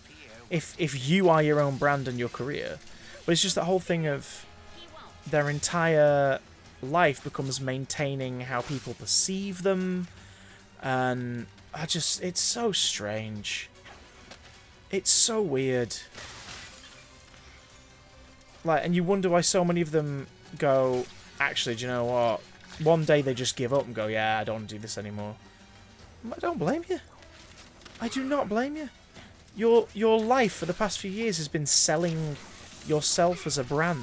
if you are your own brand and your career. But it's just that whole thing of their entire life becomes maintaining how people perceive them. And it's so strange. It's so weird. Like, and you wonder why so many of them go, actually, do you know what? One day they just give up and go, yeah, I don't want to do this anymore. I don't blame you. I do not blame you. Your life for the past few years has been selling yourself as a brand.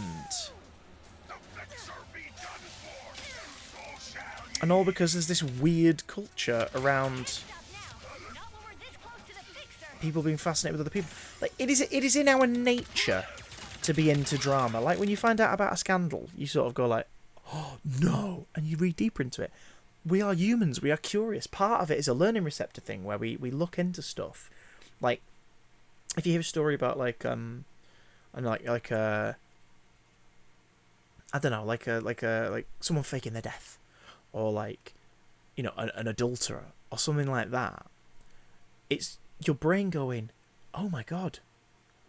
And all because there's this weird culture around people being fascinated with other people. Like, it is in our nature to be into drama. Like, when you find out about a scandal, you sort of go like, oh, no, and you read deeper into it. we are humans. We are curious. Part of it is a learning receptor thing where we look into stuff. Like, if you hear a story about like and like I don't know, like someone faking their death, or like, you know, an adulterer or something like that. It's your brain going, oh my god,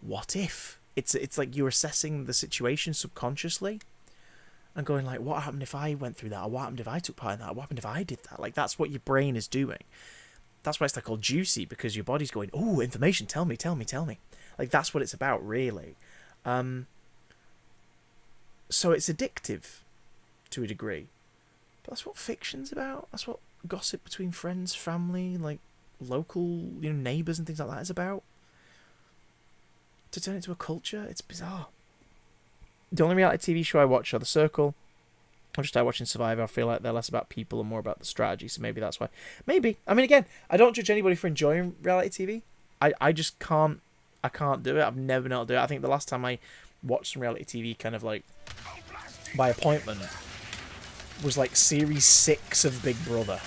what if? It's like you're assessing the situation subconsciously and going like, what happened if I went through that? Or what happened if I took part in that? What happened if I did that? Like, that's what your brain is doing. That's why it's like called juicy, because your body's going, oh, information, tell me. Like, that's what it's about, really. So it's addictive to a degree. But that's what fiction's about. That's what gossip between friends, family, like local, you know, neighbours and things like that is about. To turn it into a culture, it's bizarre. The only reality TV show I watch are The Circle. I've just started watching Survivor. I feel like they're less about people and more about the strategy, so maybe that's why. Maybe. I mean, again, I don't judge anybody for enjoying reality TV. I just can't. I can't do it. I've never been able to do it. I think the last time I watched some reality TV kind of like by appointment was like series 6 of Big Brother.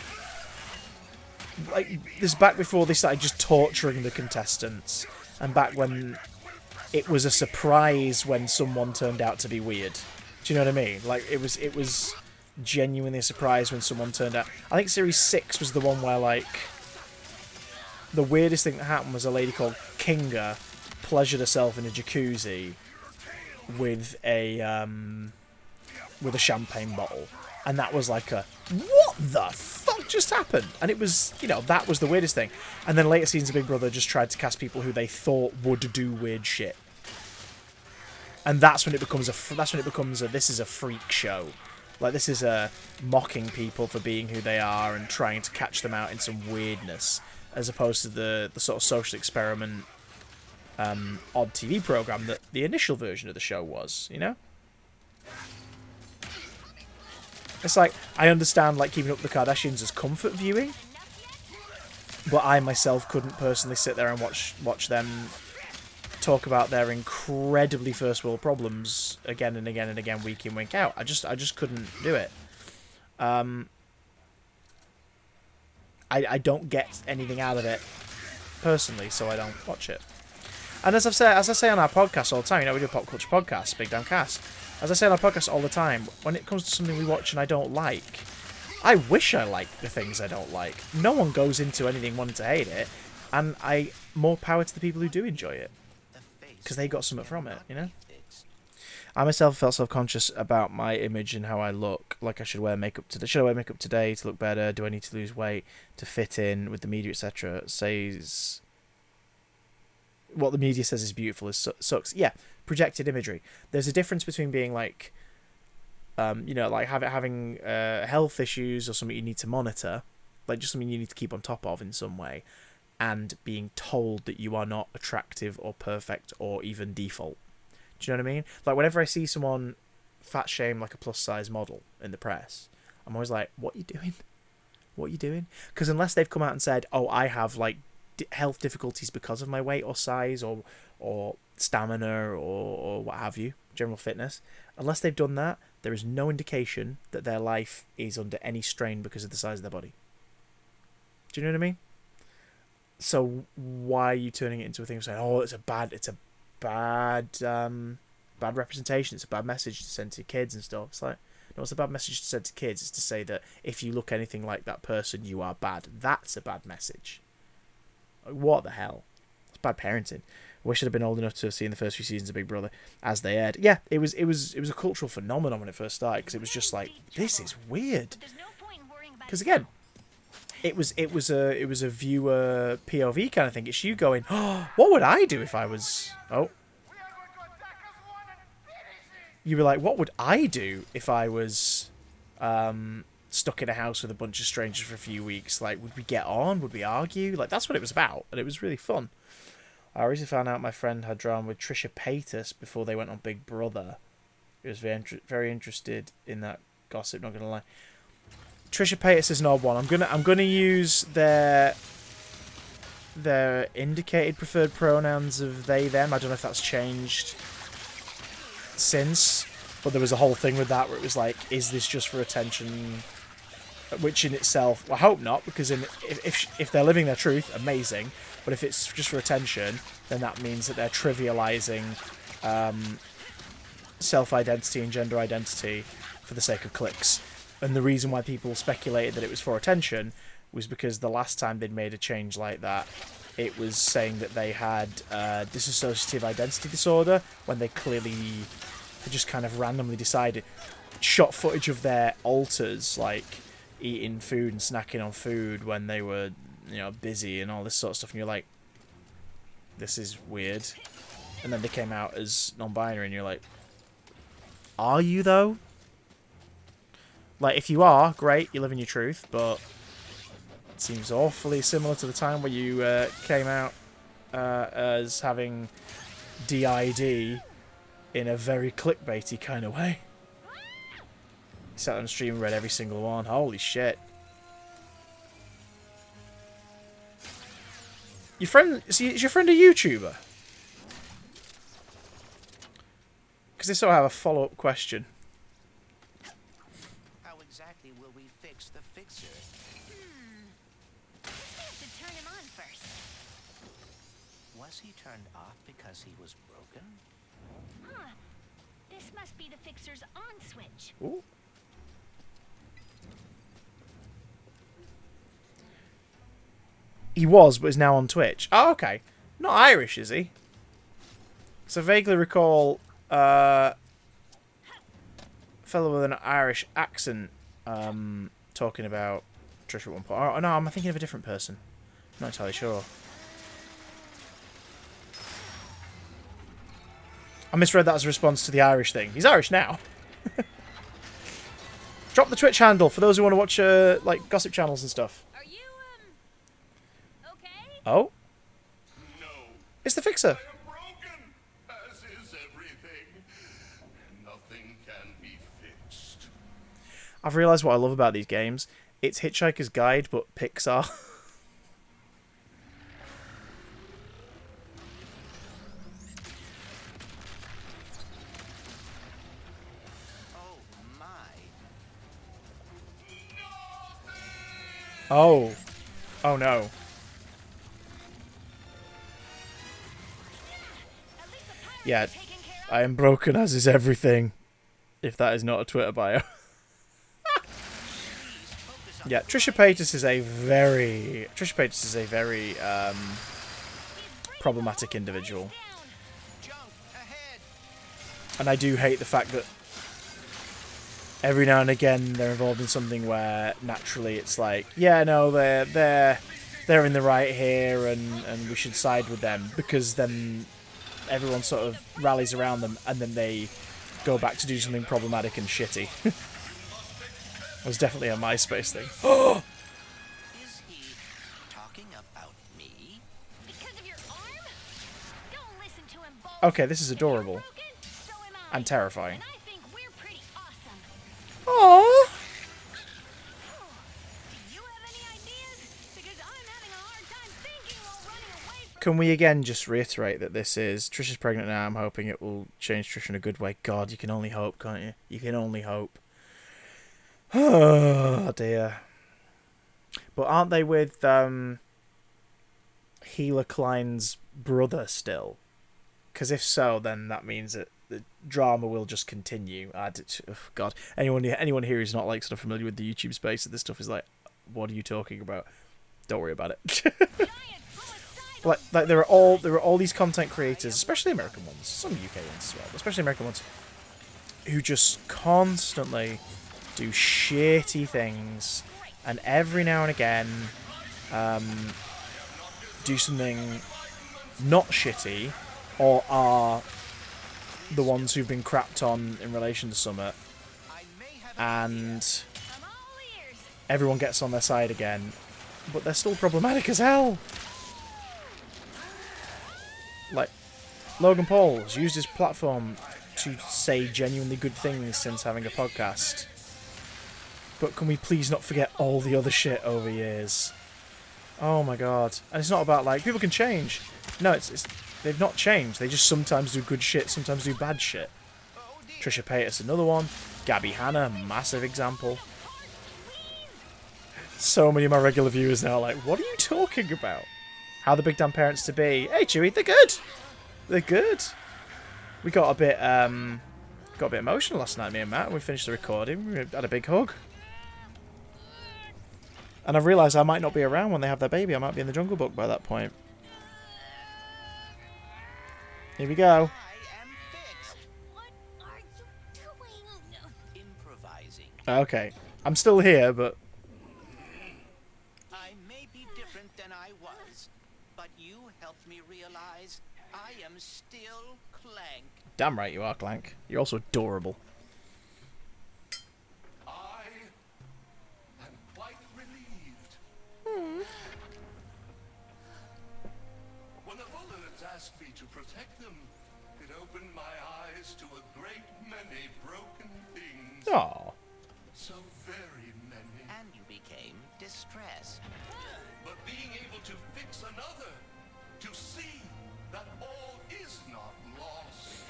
Like, this back before they started just torturing the contestants, and back when it was a surprise when someone turned out to be weird. Do you know what I mean? Like, it was genuinely a surprise when someone turned out. I think series 6 was the one where, like, the weirdest thing that happened was a lady called Kinga pleasured herself in a jacuzzi with a champagne bottle, and that was like a, what the fuck just happened? And it was, you know, that was the weirdest thing. And then later seasons of Big Brother just tried to cast people who they thought would do weird shit. And that's when it becomes this is a freak show. Like, this is mocking people for being who they are and trying to catch them out in some weirdness, as opposed to the sort of social experiment odd TV program that the initial version of the show was, you know? It's like, I understand, like, Keeping Up with the Kardashians as comfort viewing, but I myself couldn't personally sit there and watch them talk about their incredibly first world problems again and again and again, week in, week out. I just couldn't do it. I don't get anything out of it personally, so I don't watch it. And as I say on our podcast all the time, you know, we do a pop culture podcast, Big Damn Cast. As I say on our podcast all the time, when it comes to something we watch and I don't like, I wish I liked the things I don't like. No one goes into anything wanting to hate it, and more power to the people who do enjoy it, because they got something from it, you know? I myself felt self-conscious about my image and how I look. Like, I should wear makeup today. Should I wear makeup today to look better? Do I need to lose weight to fit in with the media, etc.? Says what the media says is beautiful is sucks. Yeah, projected imagery. There's a difference between being like, you know, like having health issues or something you need to monitor, like just something you need to keep on top of in some way, and being told that you are not attractive or perfect or even default. Do you know what I mean? Like, whenever I see someone fat shame like a plus size model in the press, I'm always like, what are you doing? What are you doing? Because unless they've come out and said, oh, I have like health difficulties because of my weight or size or stamina or what have you, general fitness, unless they've done that, there is no indication that their life is under any strain because of the size of their body. Do you know what I mean? So why are you turning it into a thing of saying, oh, it's a bad representation, it's a bad message to send to kids and stuff? It's like, no, it's a bad message to send to kids. It's to say that if you look anything like that person, you are bad. That's a bad message. Like, what the hell? It's bad parenting. I wish I'd have been old enough to have seen the first few seasons of Big Brother as they aired. Yeah, it was a cultural phenomenon when it first started, because it was just like, this is weird. Because again, it was a viewer POV kind of thing. It's you going, oh, what would I do if I was? Oh, you were like, what would I do if I was stuck in a house with a bunch of strangers for a few weeks? Like, would we get on? Would we argue? Like, that's what it was about, and it was really fun. I recently found out my friend had drama with Trisha Paytas before they went on Big Brother. He was very interested in that gossip, not gonna lie. Trisha Paytas is an odd one. I'm gonna use their indicated preferred pronouns of they them. I don't know if that's changed since, but there was a whole thing with that where it was like, is this just for attention which in itself, I hope not, because if they're living their truth, amazing. But if it's just for attention, then that means that they're trivializing self-identity and gender identity for the sake of clicks. And the reason why people speculated that it was for attention was because the last time they'd made a change like that, it was saying that they had dissociative identity disorder, when they clearly had just kind of randomly decided, shot footage of their alters, like eating food and snacking on food when they were, you know, busy and all this sort of stuff, and you're like, this is weird. And then they came out as non-binary, and you're like, are you though? Like, if you are, great, you're living your truth, but it seems awfully similar to the time where you came out as having DID in a very clickbaity kind of way. You sat on the stream and read every single one. Holy shit. Your friend, is your friend a YouTuber? Because they sort of have a follow-up question. How exactly will we fix the fixer? We have to turn him on first. Was he turned off because he was broken? Huh. This must be the fixer's on switch. Ooh. He was, but is now on Twitch. Oh, okay. Not Irish, is he? So vaguely recall a fellow with an Irish accent talking about Trish at one point. Oh, no, I'm thinking of a different person. Not entirely sure. I misread that as a response to the Irish thing. He's Irish now. Drop the Twitch handle for those who want to watch like gossip channels and stuff. Are you, okay? Oh? No. It's the Fixer. I am broken, as is everything. Nothing can be fixed. I've realised what I love about these games. It's Hitchhiker's Guide, but Pixar. Oh my. Oh. Oh no. At least the pirates Yeah, are taken care of. I am broken as is everything. If that is not a Twitter bio. Yeah, Trisha Paytas is a very problematic individual. Junk ahead. And I do hate the fact that every now and again they're involved in something where naturally it's like, yeah, no, they're in the right here, and we should side with them, because then everyone sort of rallies around them, and then they go back to do something problematic and shitty. It was definitely a MySpace thing. Oh! Is he talking about me? Because of your arm? Don't listen to him, Bolt. Okay, this is If you're adorable. broken, so am I. And terrifying. And I think we're pretty awesome. Aww! Do you have any ideas? Because I'm having a hard time thinking while running away from... Can we again just reiterate that this is... Trisha's pregnant now, I'm hoping it will change Trisha in a good way. God, you can only hope, can't you? You can only hope. Oh, dear. But aren't they with Healer Klein's brother still? Because if so, then that means that the drama will just continue. Oh, God, anyone here who's not like sort of familiar with the YouTube space, this stuff is like, what are you talking about? Don't worry about it. like there are all these content creators, especially American ones, some UK ones as well, but especially American ones, who just constantly do shitty things, and every now and again do something not shitty, or are the ones who've been crapped on in relation to Summit, and I'm all ears. everyone gets on their side again, but they're still problematic as hell. Like, Logan Paul has used his platform to say genuinely good things since having a podcast. But can we please not forget all the other shit over years? Oh my god. And it's not about, like, people can change. No, it's they've not changed. They just sometimes do good shit, sometimes do bad shit. Trisha Paytas, another one. Gabby Hanna, massive example. So many of my regular viewers now are like, what are you talking about? How the big damn parents to be? Hey Chewie, they're good. They're good. We got a bit emotional last night, me and Matt, when we finished the recording. We had a big hug. And I've realised I might not be around when they have their baby. I might be in the Jungle Book by that point. Here we go. I am fixed. What are you doing? Improvising. Okay. I'm still here, but... I may be different than I was, but you helped me realize I am still Clank. Damn right you are, Clank. You're also adorable. I am quite relieved. When the Bullards asked me to protect them, it opened my eyes to a great many broken things. Aww. So very many. And you became distressed. But being able to fix another, to see that all is not lost.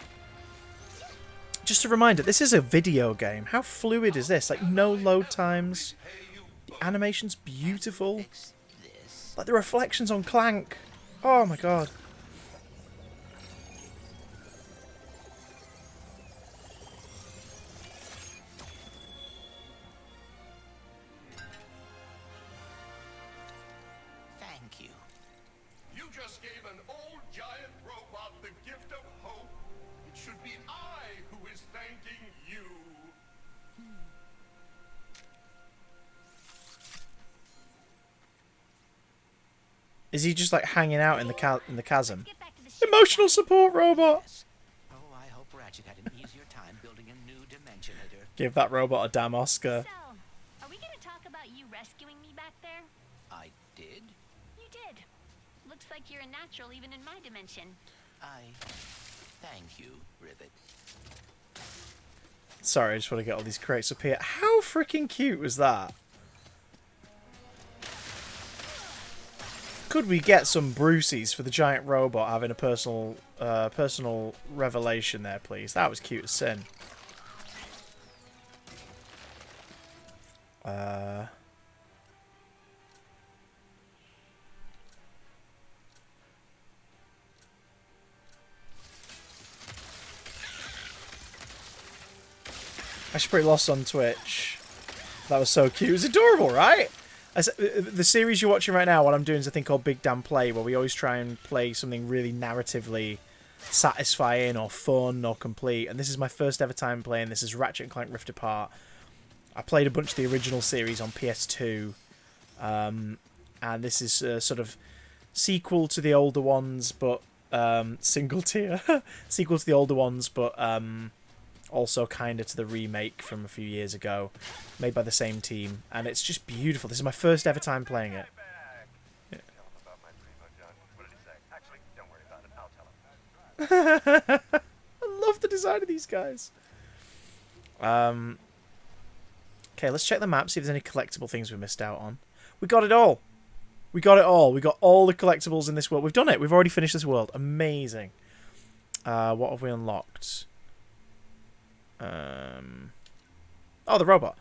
Just a reminder, this is a video game. How fluid is this? Like, no load times. The animation's beautiful. Fix this. Like, the reflections on Clank. Oh my god. Thank you. You just gave an old giant robot the gift of hope. It should be I who is thanking you. Is he just like hanging out in the chasm? Get back to the ship. Emotional support robot. Yes. Oh, I hope Ratchet had an easier time building a new dimensionator. Give that robot a damn Oscar. So, are we gonna talk about you rescuing me back there? I did? You did. Looks like you're a natural even in my dimension. I thank you, Rivet. Sorry, I just want to get all these crates up here. How freaking cute was that? Could we get some Bruceys for the giant robot having a personal revelation there, please? That was cute as sin. Actually pretty lost on Twitch. That was so cute. It was adorable, right? The series you're watching right now, what I'm doing is a thing called Big Damn Play, where we always try and play something really narratively satisfying or fun or complete. And this is my first ever time playing. This is Ratchet Clank Rift Apart. I played a bunch of the original series on PS2. And this is a sort of sequel to the older ones, but single tier. Sequel to the older ones, but also kind of to the remake from a few years ago, made by the same team, and it's just beautiful. This is my first ever time playing it. Tell him about my primo, John. What did he say? Actually, don't worry about it. I'll tell him. I love the design of these guys. Okay, let's check the map, see if there's any collectible things we missed out on. We got it all. We got it all. We got all the collectibles in this world. We've done it. We've already finished this world. Amazing. What have we unlocked? Oh, the robot.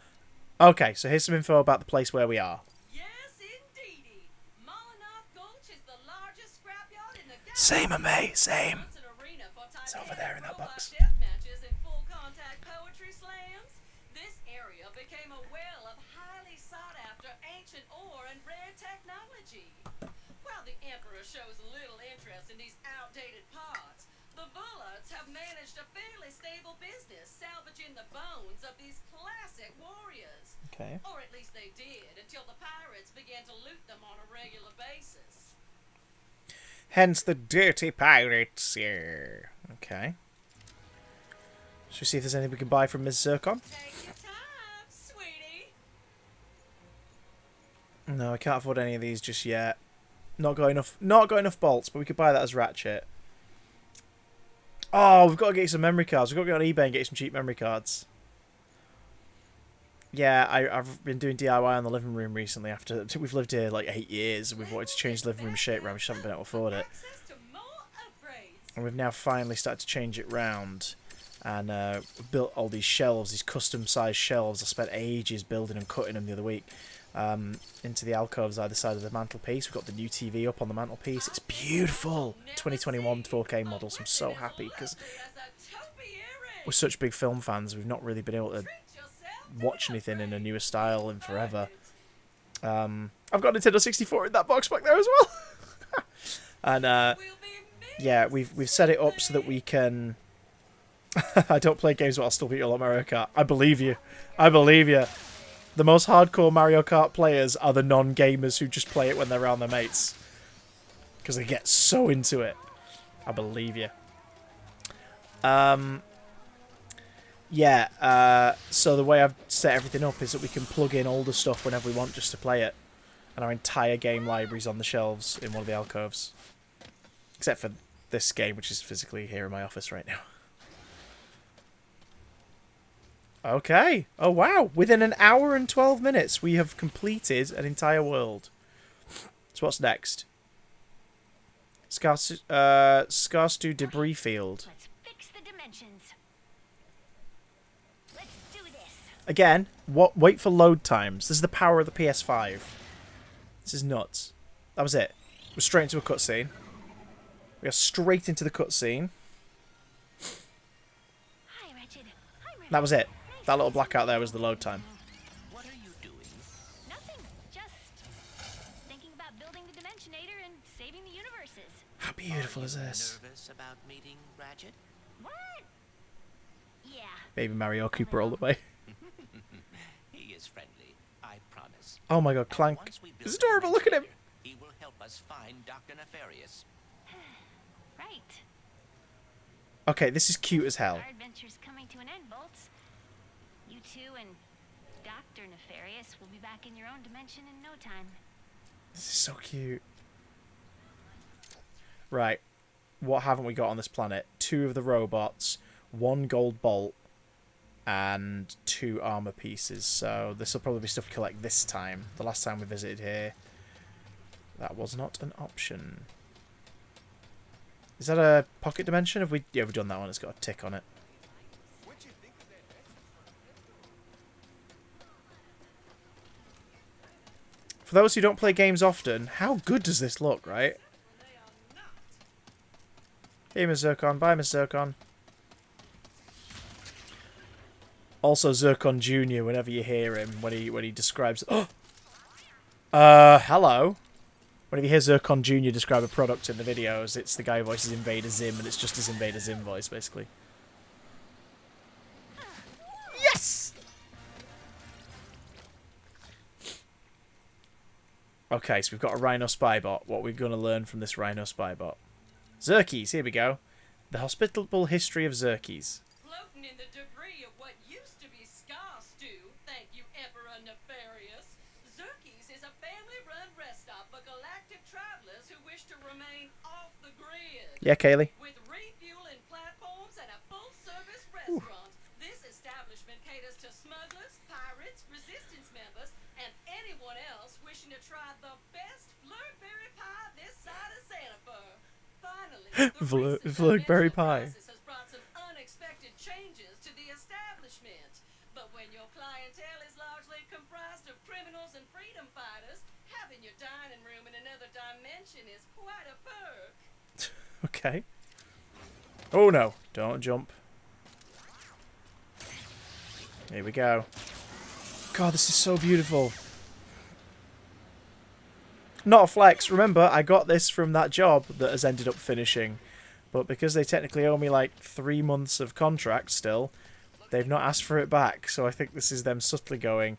Okay, so here's some info about the place where we are. Yes, indeedy. Molinoff Gulch is the largest scrapyard in the galaxy. Same, May. Same. It's an arena for It's over there in that robot box. death matches and full contact poetry slams. This area became a well of highly sought after ancient ore and rare technology. While the Emperor shows little interest in these outdated parts, the Bullards have managed a fairly stable business salvaging the bones of these classic warriors. Okay. Or at least they did, until the pirates began to loot them on a regular basis. Hence the dirty pirates here. Okay. Should we see if there's anything we can buy from Ms. Zircon? Take your time, sweetie. No, I can't afford any of these just yet. Not got enough bolts, but we could buy that as Ratchet. Oh, we've got to get some memory cards. We've got to go on eBay and get some cheap memory cards. Yeah, I've been doing DIY on the living room recently. After we've lived here like 8 years, and we've wanted to change the living room shape around. We just haven't been able to afford it, Access to more upgrades. and we've now finally started to change it round. And built all these shelves, these custom-sized shelves. I spent ages building and cutting them the other week. Into the alcoves either side of the mantelpiece. We've got the new TV up on the mantelpiece. It's beautiful. 2021 4K models. I'm so happy because we're such big film fans. We've not really been able to watch anything in a newer style in forever. I've got Nintendo 64 in that box back there as well. And yeah, we've set it up so that we can. I don't play games, but I'll still beat you a lot Mario Kart. I believe you. I believe you. The most hardcore Mario Kart players are the non-gamers who just play it when they're around their mates. Because they get so into it. I believe you. Yeah, so the way I've set everything up is that we can plug in older stuff whenever we want just to play it. And our entire game library's on the shelves in one of the alcoves. Except for this game, which is physically here in my office right now. Okay. Oh, wow. Within an hour and 12 minutes, we have completed an entire world. So what's next? Scarstu Debris Field. Let's fix the dimensions. Let's do this. Again, wait for load times. This is the power of the PS5. This is nuts. That was it. We're straight into a cutscene. We are straight into the cutscene. Hi, Ratchet. Hi, Ratchet. That was it. That little blackout there was the load time. What are you doing? Nothing. Just thinking about building the Dimensionator and saving the universes. How beautiful is this? Nervous about meeting Ratchet? What? Yeah. Baby Mario Cooper all the way. He is friendly, I promise. Oh my god, Clank. Once we build It's the adorable, look at him. Dimensionator, he will help us find Dr. Nefarious. Right. Okay, this is cute as hell. Our adventure's coming to an end, Bolts. You two and Dr. Nefarious will be back in your own dimension in no time. This is so cute. Right. What haven't we got on this planet? 2 of the robots, 1 gold bolt, and 2 armor pieces. So this will probably be stuff we collect this time. The last time we visited here, that was not an option. Is that a pocket dimension? Have we ever done that one? It's got a tick on it. For those who don't play games often, how good does this look, right? Hey, Miss Zircon. Bye, Miss Zircon. Also, Zircon Jr., whenever you hear him, when he describes... Oh! Hello? Whenever you hear Zircon Jr. describe a product in the videos, it's the guy who voices Invader Zim, and it's just his Invader Zim voice, basically. Yes! Okay, so we've got a Rhino Spybot. What are we going to learn from this Rhino Spybot? Zerkies, here we go. The hospitable history of Zerkies. Floating in the debris of what used to be Scarstu, thank you, Emperor Nefarious. Zerkies is a family-run rest stop for galactic travelers who wish to remain off the grid. Yeah, Kaylee. With refueling platforms and a full-service restaurant, this establishment caters to smugglers, pirates, resistance members, and anyone else wishing to try the best flurberry pie this side of Santa Fe. Finally, the Flurberry pie. has brought some unexpected changes to the establishment. But when your clientele is largely comprised of criminals and freedom fighters, having your dining room in another dimension is quite a perk. Okay. Oh no, don't jump. Here we go. God, this is so beautiful. Not a flex. Remember, I got this from that job that has ended up finishing. But because they technically owe me like 3 months of contract still, they've not asked for it back. So I think this is them subtly going,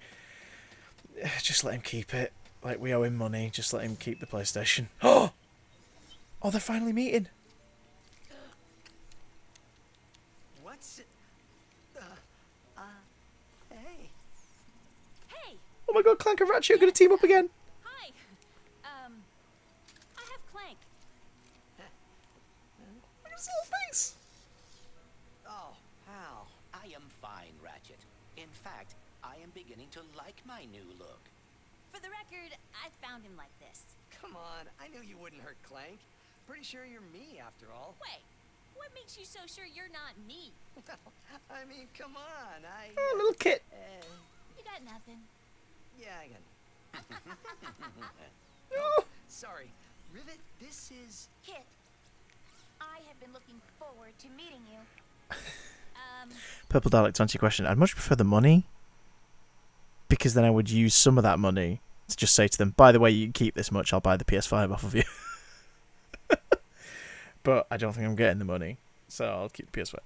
just let him keep it. Like, we owe him money. Just let him keep the PlayStation. Oh, they're finally meeting. What's it? Hey. Hey! Oh my god, Clank and Ratchet are going to team up again. Hi! I have Clank. Look at his little face. Oh, pal. I am fine, Ratchet. In fact, I am beginning to like my new look. For the record, I found him like this. Come on, I knew you wouldn't hurt Clank. Pretty sure you're me, after all. Wait, What makes you so sure you're not me? I mean, come on. Oh, little kit. You got nothing. Yeah, I got Oh. Sorry. Rivet, this is... Kit, I have been looking forward to meeting you. Purple Dalek, to answer your question, I'd much prefer the money. Because then I would use some of that money to just say to them, by the way, you can keep this much, I'll buy the PS5 off of you. But I don't think I'm getting the money, so I'll keep the PS5.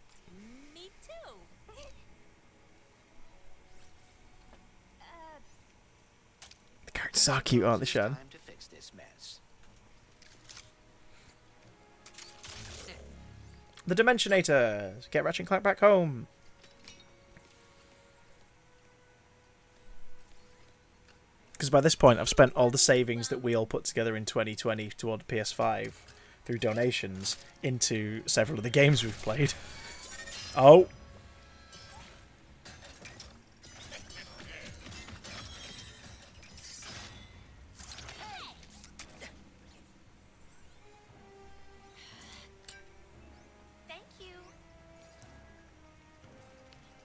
Me too. The characters are cute, aren't they, Sean? Time to fix this mess. The Dimensionators! Get Ratchet Clank back home! Because by this point, I've spent all the savings that we all put together in 2020 toward the PS5 through donations into several of the games we've played. Oh! Thank you.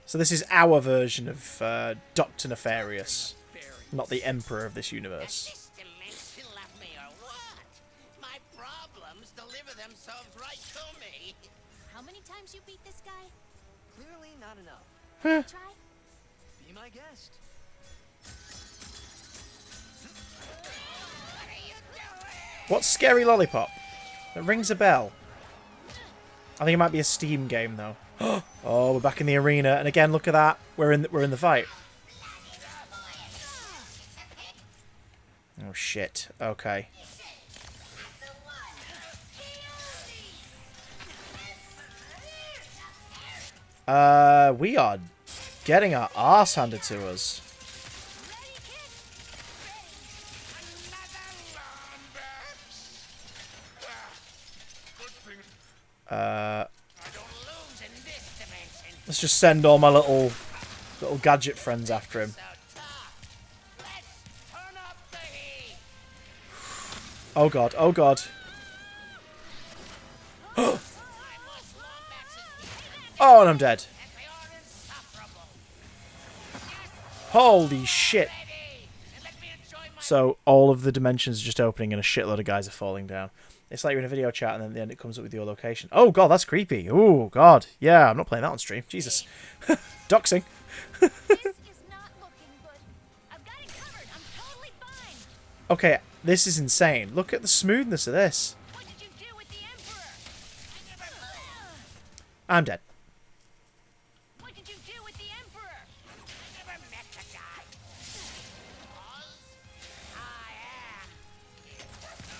So this is our version of Dr. Nefarious, not the Emperor of this universe. This dimension left me or what? My problems deliver themselves right to me. How many times you beat this guy? Clearly not enough. Try. Be my guest. What's Scary Lollipop? That rings a bell. I think it might be a Steam game though. Oh, we're back in the arena, and again, look at that. We're in the fight. Oh shit. Okay. We are getting our arse handed to us. Let's just send all my little gadget friends after him. Oh god, oh god. Oh, and I'm dead. Holy shit. So all of the dimensions are just opening and a shitload of guys are falling down. It's like you're in a video chat and then at the end it comes up with your location. Oh god, that's creepy. Oh god. Yeah, I'm not playing that on stream. Jesus. Doxing. This is not looking good. I've got it covered. I'm totally fine. Okay, this is insane. Look at the smoothness of this. What did you do with the Emperor? I'm dead. What did you do with the Emperor? I never met the guy.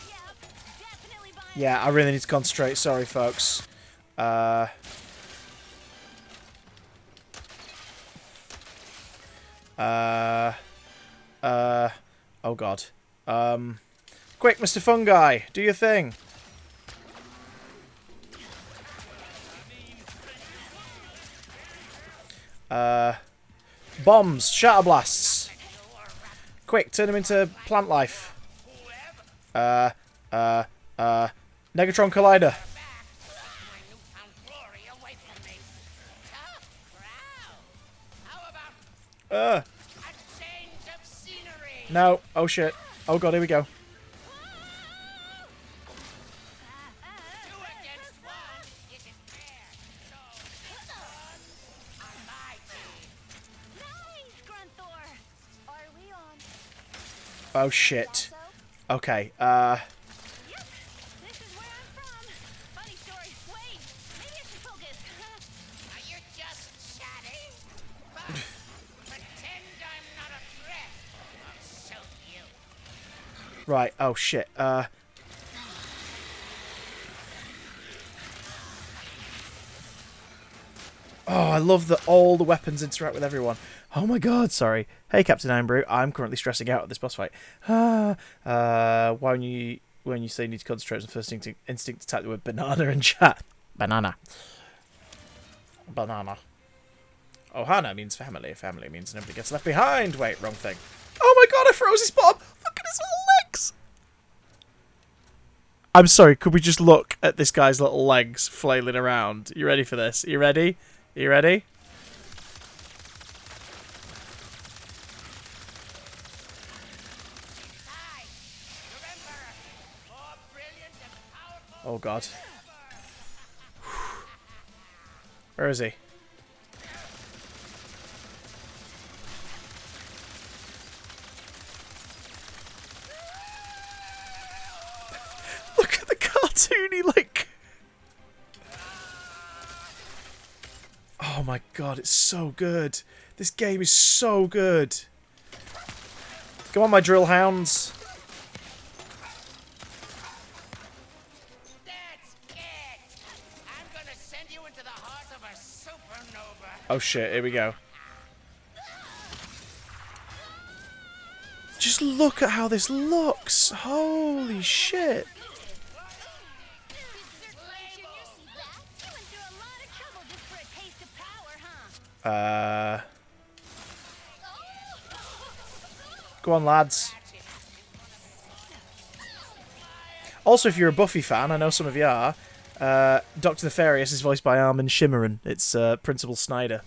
Yep, definitely buying. Yeah, I really need to concentrate. Sorry, folks. Oh god. Quick, Mr. Fungi, do your thing. Bombs, shatter blasts. Quick, turn them into plant life. Negatron Collider. No. Oh shit. Oh god, here we go. Nice, Grunthor. Are we on? Oh shit. Okay, Yep, this is where I'm from. Funny story. Wait, maybe I should focus. Are you just chatting? Pretend I'm not a threat. I'll show you. right. Oh shit. Oh, I love that all the weapons interact with everyone. Oh my god, sorry. Hey, Captain Ironbrew, I'm currently stressing out at this boss fight. When you say you need to concentrate on the first instinct to type the word banana in chat. Banana. Banana. Ohana means family. Family means nobody gets left behind. Wait, wrong thing. Oh my god, I froze his bottom. Look at his little legs. I'm sorry, could we just look at this guy's little legs flailing around? You ready for this? You ready? You ready? Oh god. Where is he? Look at the cartoony, like... Oh my god, it's so good. This game is so good. Come on, my drill hounds. That's it! I'm gonna send you into the heart of a supernova. Oh shit, here we go. Just look at how this looks. Holy shit. Go on, lads. Also, if you're a Buffy fan, I know some of you are, Dr. Nefarious is voiced by Armin Shimmerin. It's Principal Snyder.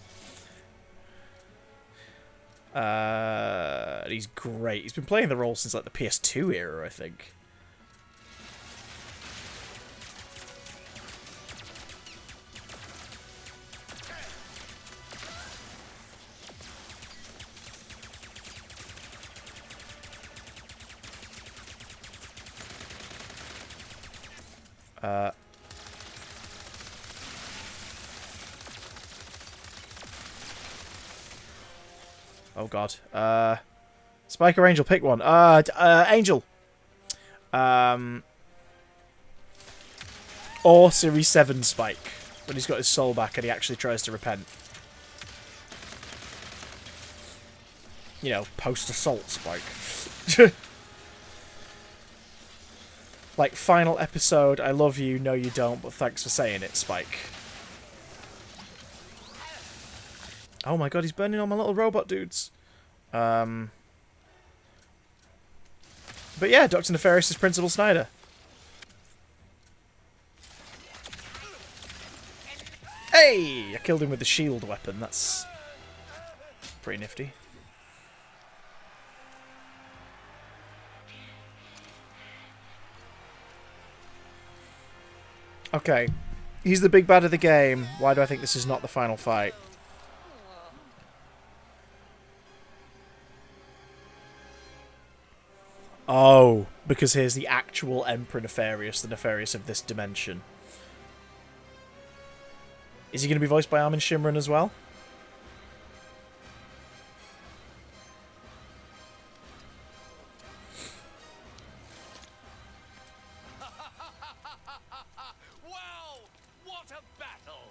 And he's great. He's been playing the role since like the PS2 era, I think. Oh god. Spike or Angel, pick one. Angel. Or Series 7 Spike, when he's got his soul back and he actually tries to repent. You know, post-assault Spike. Like, final episode, I love you, no you don't, but thanks for saying it, Spike. Oh my god, he's burning all my little robot dudes. But yeah, Dr. Nefarious is Principal Snyder. Hey! I killed him with the shield weapon. That's pretty nifty. Okay. He's the big bad of the game. Why do I think this is not the final fight? Oh, because here's the actual Emperor Nefarious, the Nefarious of this dimension. Is he going to be voiced by Armin Shimmerin as well? Wow! What a battle!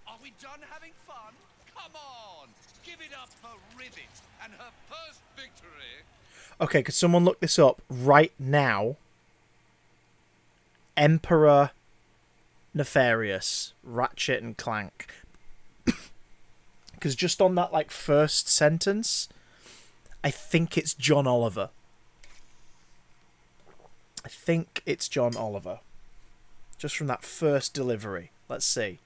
Are we done having fun? Come on! Give it up for Rivet and her first victory! Okay, could someone look this up right now? Emperor Nefarious, Ratchet and Clank. Because just on that, like, first sentence, I think it's John Oliver. I think it's John Oliver. Just from that first delivery. Let's see.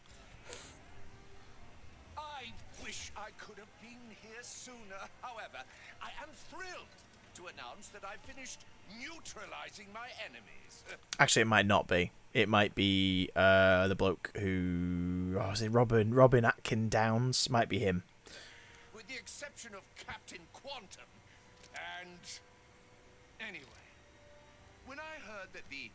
I wish I could have been here sooner. However, I am thrilled to announce that I finished neutralizing my enemies. Actually, it might not be. It might be the bloke who... Oh, is it Robin Atkin Downs? Might be him. With the exception of Captain Quantum. And... Anyway, when I heard that the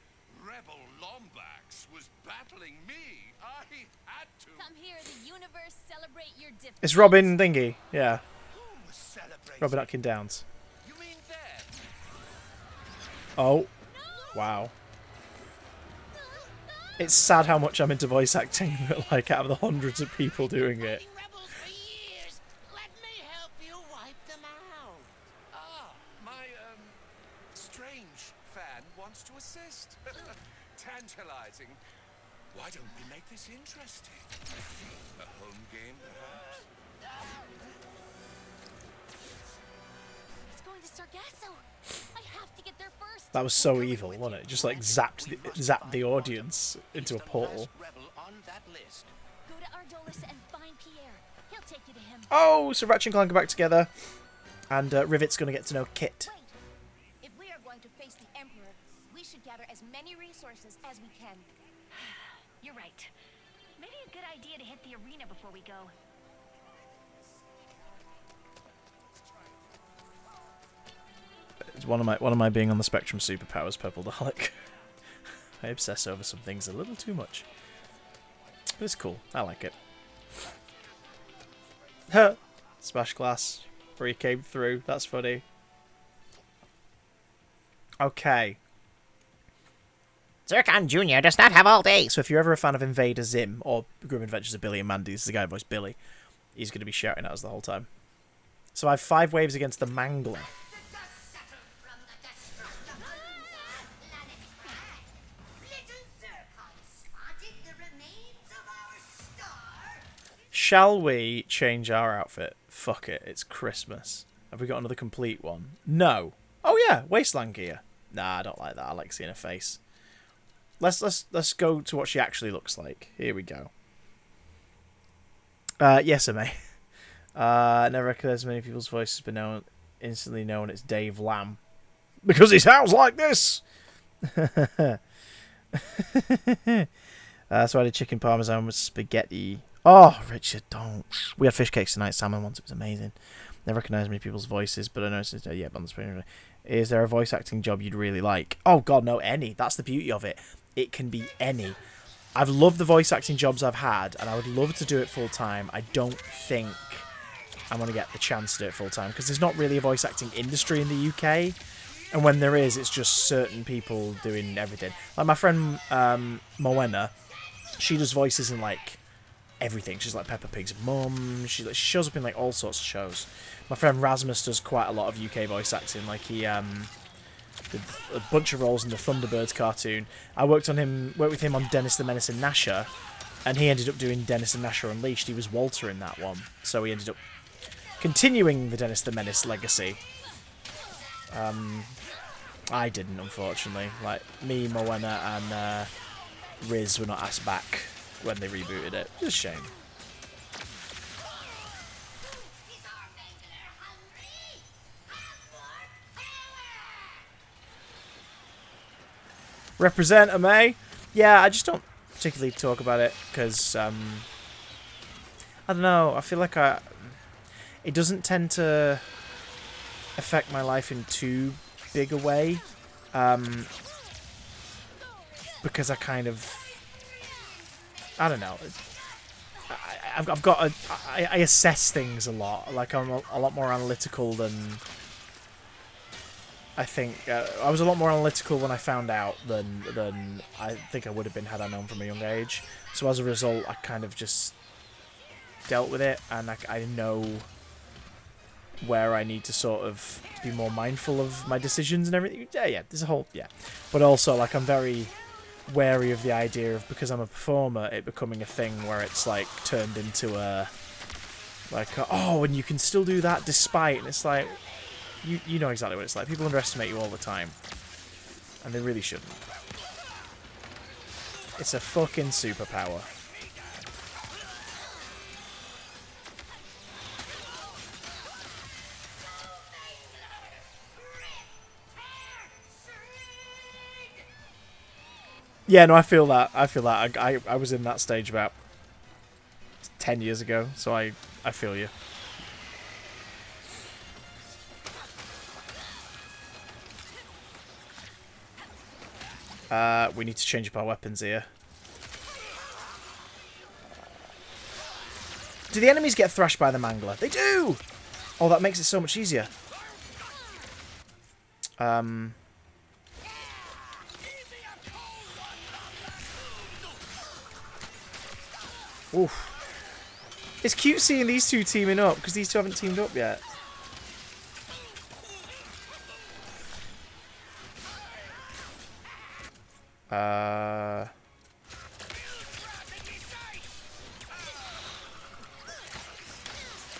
Rebel Lombax was battling me, I had to... Come here, the universe, celebrate your difference. It's Robin Thingy. Yeah. Who was celebrating? Robin Atkin Downs. You mean them? Oh. Wow. It's sad how much I'm into voice acting, but like out of the hundreds of people doing it. Rebels for years. Let me help you wipe them out. Ah, my strange fan wants to assist. Tantalizing. Why don't we make this interesting? A home game, perhaps? It's going to Sargasso. I have to get there first. That was so evil, wasn't it? Just like zapped the audience into a portal. Rebel on that list. Go to Ardolis and find Pierre. He'll take you to him. Oh, so Ratchet and Clank are back together. And Rivet's going to get to know Kit. Wait. If we are going to face the Emperor, we should gather as many resources as we can. You're right. Maybe a good idea to hit the arena before we go. It's one of my being on the spectrum superpowers, Purple Dalek. I obsess over some things a little too much. But it's cool. I like it. Huh. Smash glass. Where he came through. That's funny. Okay. Zircon Jr. does not have all day. So if you're ever a fan of Invader Zim or Grim Adventures of Billy and Mandy, this is the guy who voiced Billy. He's going to be shouting at us the whole time. So I have 5 waves against the Mangler. Shall we change our outfit? Fuck it, it's Christmas. Have we got another complete one? No. Oh yeah, wasteland gear. Nah, I don't like that. I like seeing her face. Let's go to what she actually looks like. Here we go. Yes, I may. Never recognised many people's voices, but instantly known it's Dave Lamb. Because he sounds like this! So I did chicken parmesan with spaghetti. Oh, Richard, don't. We had fish cakes tonight, salmon once. It was amazing. Never recognised many people's voices, but I noticed. Yeah, on the screen. Is there a voice acting job you'd really like? Oh God, no, any. That's the beauty of it. It can be any. I've loved the voice acting jobs I've had, and I would love to do it full time. I don't think I'm gonna get the chance to do it full time because there's not really a voice acting industry in the UK, and when there is, it's just certain people doing everything. Like my friend Moena, she does voices in like everything. She's like Peppa Pig's mum. She shows up in like all sorts of shows. My friend Rasmus does quite a lot of UK voice acting. Like he did a bunch of roles in the Thunderbirds cartoon. I worked with him on Dennis the Menace and Gnasher, and he ended up doing Dennis and Gnasher Unleashed. He was Walter in that one, so he ended up continuing the Dennis the Menace legacy. I didn't, unfortunately. Like me, Moena, and Riz were not asked back when they rebooted it. It's a shame. Represent a May? Yeah, I just don't particularly talk about it because I don't know. I feel like it doesn't tend to affect my life in too big a way because I kind of, I don't know. I've got I assess things a lot. Like I'm a lot more analytical than I think. I was a lot more analytical when I found out than I think I would have been had I known from a young age. So as a result, I kind of just dealt with it, and I know where I need to sort of be more mindful of my decisions and everything. Yeah, there's a whole, yeah. But also, like, I'm very wary of the idea of, because I'm a performer, it becoming a thing where it's, like, turned into oh, and you can still do that despite, and it's like, you know exactly what it's like. People underestimate you all the time. And they really shouldn't. It's a fucking superpower. Yeah, no, I feel that. I was in that stage about 10 years ago, so I feel you. We need to change up our weapons here. Do the enemies get thrashed by the Mangler? They do! Oh, that makes it so much easier. Oof. It's cute seeing these two teaming up, because these two haven't teamed up yet.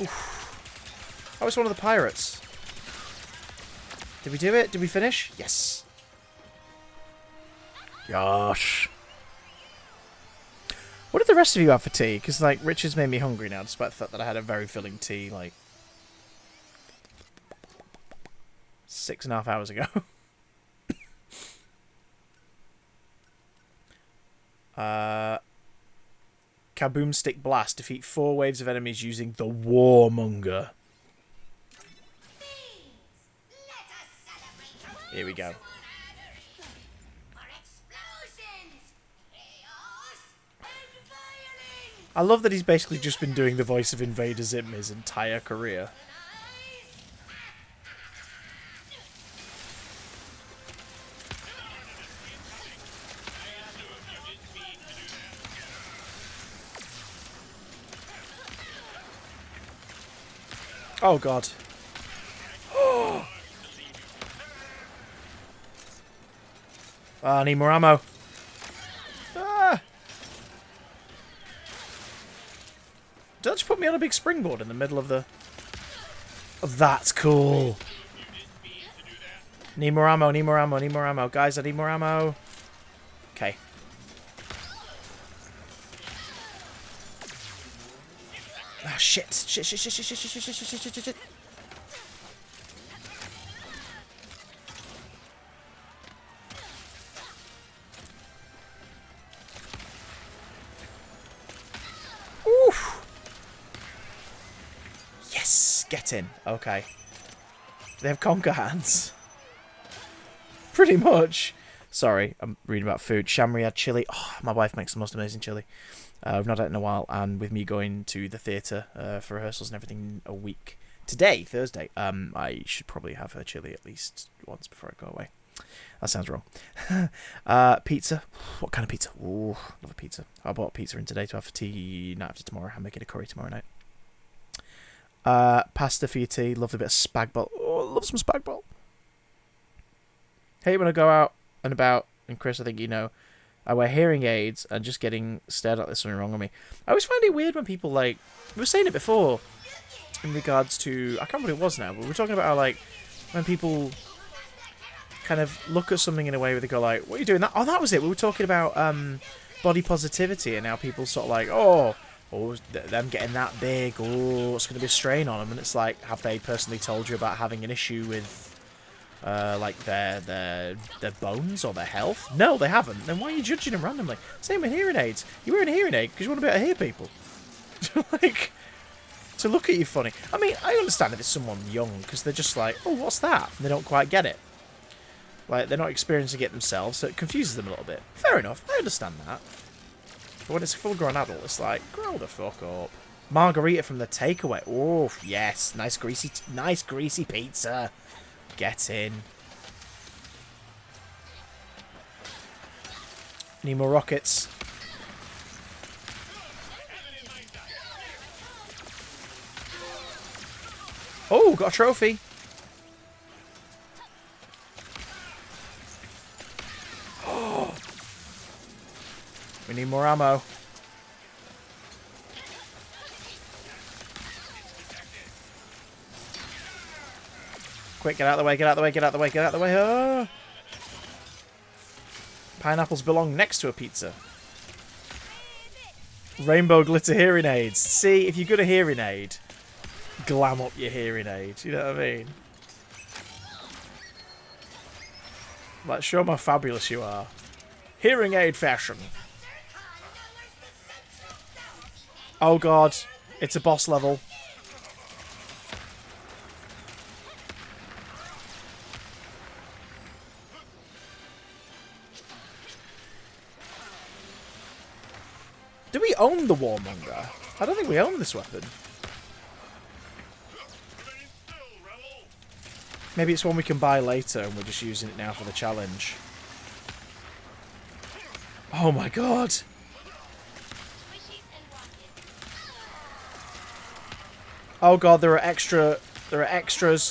Oof. I was one of the pirates. Did we do it? Did we finish? Yes. Gosh. What did the rest of you have for tea? Because, like, Richard's made me hungry now, despite the fact that I had a very filling tea, like, 6.5 hours ago. Kaboom Stick Blast. Defeat 4 waves of enemies using the Warmonger. Here we go. I love that he's basically just been doing the voice of Invader Zim his entire career. Oh god. I need more ammo. Ah! Did that just put me on a big springboard in the middle of the... Oh, that's cool. Need more ammo, need more ammo, need more ammo. Guys, I need more ammo. Okay. Ah, shit. Shit. Oof. Yes, get in. Okay. Do they have conker hands? Pretty much. Sorry, I'm reading about food. Shamri had chili. Oh, my wife makes the most amazing chili. I've not had it in a while, and with me going to the theatre for rehearsals and everything a week today, Thursday, I should probably have her chili at least once before I go away. That sounds wrong. Pizza. What kind of pizza? Ooh, love a pizza. I bought pizza in today to have for tea night after tomorrow. I'm making a curry tomorrow night. Pasta for your tea. Love a bit of spag bol. Oh, love some spag bol. Hate when I go out and about, and Chris, I think you know, I wear hearing aids and just getting stared at, there's something wrong with me. I always find it weird when people, like, we were saying it before in regards to, I can't remember what it was now, but we were talking about how, like, when people kind of look at something in a way where they go like, what are you doing? Oh, that was it. We were talking about body positivity and how people sort of like, oh, them getting that big, oh, it's going to be a strain on them. And it's like, have they personally told you about having an issue with like their bones or their health? No, they haven't. Then why are you judging them randomly? Same with hearing aids. You're wearing a hearing aid because you want to be able to hear people. Like, to look at you funny. I mean, I understand if it's someone young because they're just like, oh, what's that? And they don't quite get it. Like, they're not experiencing it themselves, so it confuses them a little bit. Fair enough, I understand that. But when it's a full-grown adult, it's like, grow the fuck up. Margarita from the takeaway. Oh, yes. Nice greasy pizza. Get in. Need more rockets. Oh, got a trophy. We need more ammo. Quick, get out of the way, get out of the way, get out of the way, get out of the way. Oh! Pineapples belong next to a pizza. Rainbow glitter hearing aids. See, if you've got a hearing aid, glam up your hearing aid. You know what I mean? Like, show them how fabulous you are. Hearing aid fashion. Oh god, it's a boss level. Do we own the Warmonger? I don't think we own this weapon. Maybe it's one we can buy later and we're just using it now for the challenge. Oh my god. Oh god, there are extras,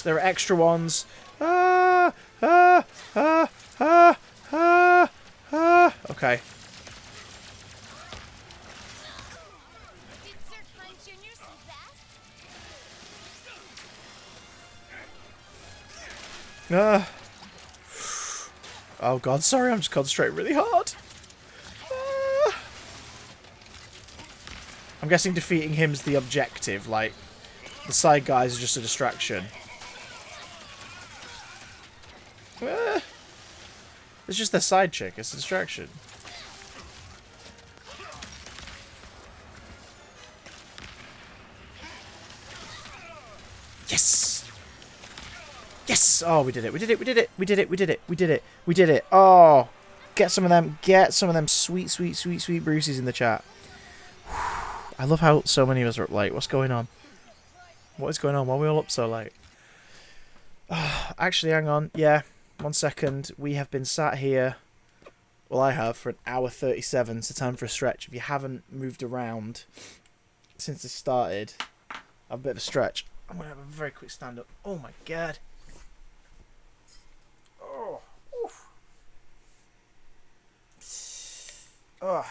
there are extra ones. Okay. Oh god, sorry, I'm just concentrating really hard. I'm guessing defeating him's the objective, like, the side guys are just a distraction. It's just their side chick, it's a distraction. Yes! Yes! Oh, we did it, we did it, we did it, we did it, we did it, we did it, we did it. Oh! Get some of them sweet, sweet, sweet, sweet Bruceys in the chat. I love how so many of us are up late. What's going on? What is going on? Why are we all up so late? Actually, hang on. Yeah, 1 second. We have been sat here, well, I have, for an hour 37. It's time for a stretch. If you haven't moved around since this started, I have a bit of a stretch. I'm going to have a very quick stand-up. Oh, my God. Oh. Oof. Oh.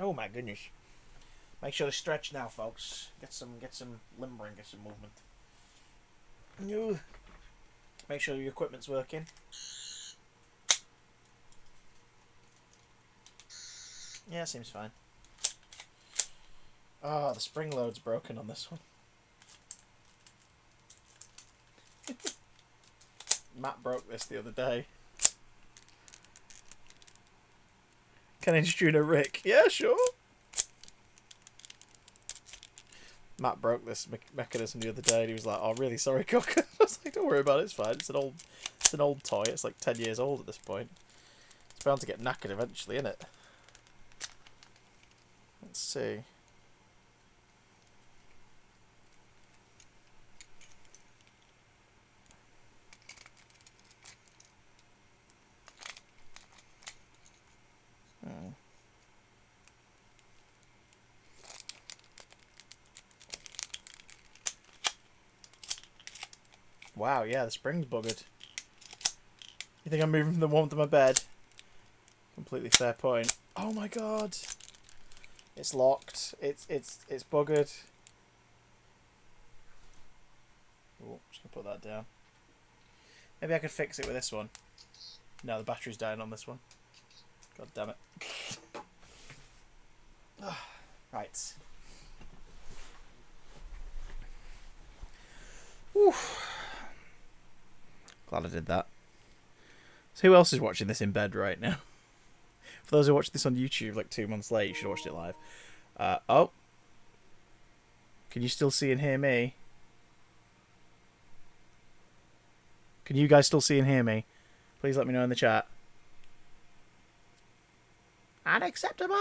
Oh my goodness. Make sure to stretch now, folks. Get some limbering, get some movement. Make sure your equipment's working. Yeah, seems fine. Oh, the spring load's broken on this one. Matt broke this the other day. Can I tune a Rick? Yeah, sure. Matt broke this mechanism the other day, and he was like, "Oh, really sorry, Cook." I was like, "Don't worry about it. It's fine. It's an old toy. It's like 10 years old at this point. It's bound to get knackered eventually, isn't it?" Let's see. Wow, yeah, the spring's buggered. You think I'm moving from the warmth of my bed? Completely fair point. Oh my god! It's locked. It's buggered. Oh, just gonna put that down. Maybe I could fix it with this one. No, the battery's dying on this one. God damn it. Right. Whew. Glad I did that. So who else is watching this in bed right now? For those who watch this on YouTube like 2 months late, you should have watched it live. Oh. Can you still see and hear me? Can you guys still see and hear me? Please let me know in the chat. Unacceptable!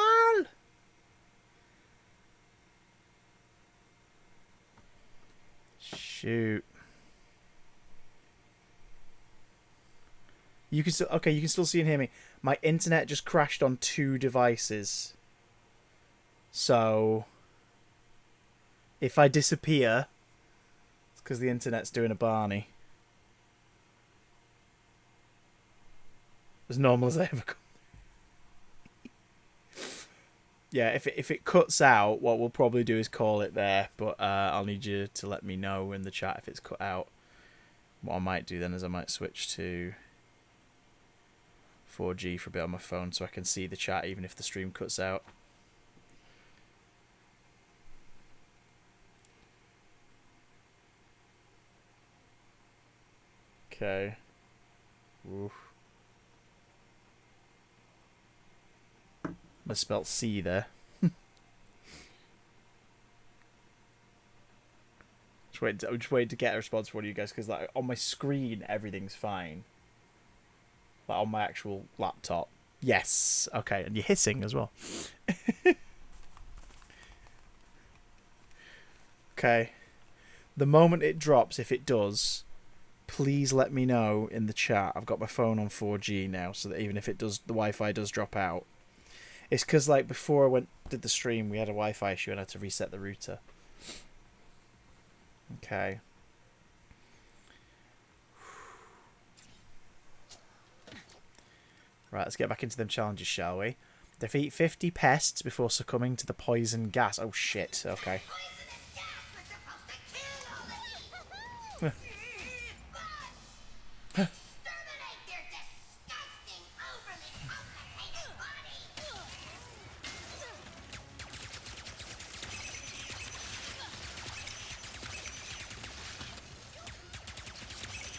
Shoot. You can still you can still see and hear me. My internet just crashed on 2 devices. So if I disappear, it's because the internet's doing a Barney. As normal as I ever come. Yeah, if it cuts out, what we'll probably do is call it there. But I'll need you to let me know in the chat if it's cut out. What I might do then is I might switch to 4G for a bit on my phone so I can see the chat even if the stream cuts out. Okay. Oof. I spelled C there. I'm just waiting to get a response from one of you guys because like on my screen everything's fine. Like on my actual laptop. Yes. Okay, and you're hissing as well. Okay. The moment it drops, if it does, please let me know in the chat. I've got my phone on 4G now, so that even if it does, the Wi-Fi does drop out. It's because like before I did the stream, we had a Wi-Fi issue and I had to reset the router. Okay. Right, let's get back into them challenges, shall we? Defeat 50 pests before succumbing to the poison gas. Oh shit, okay.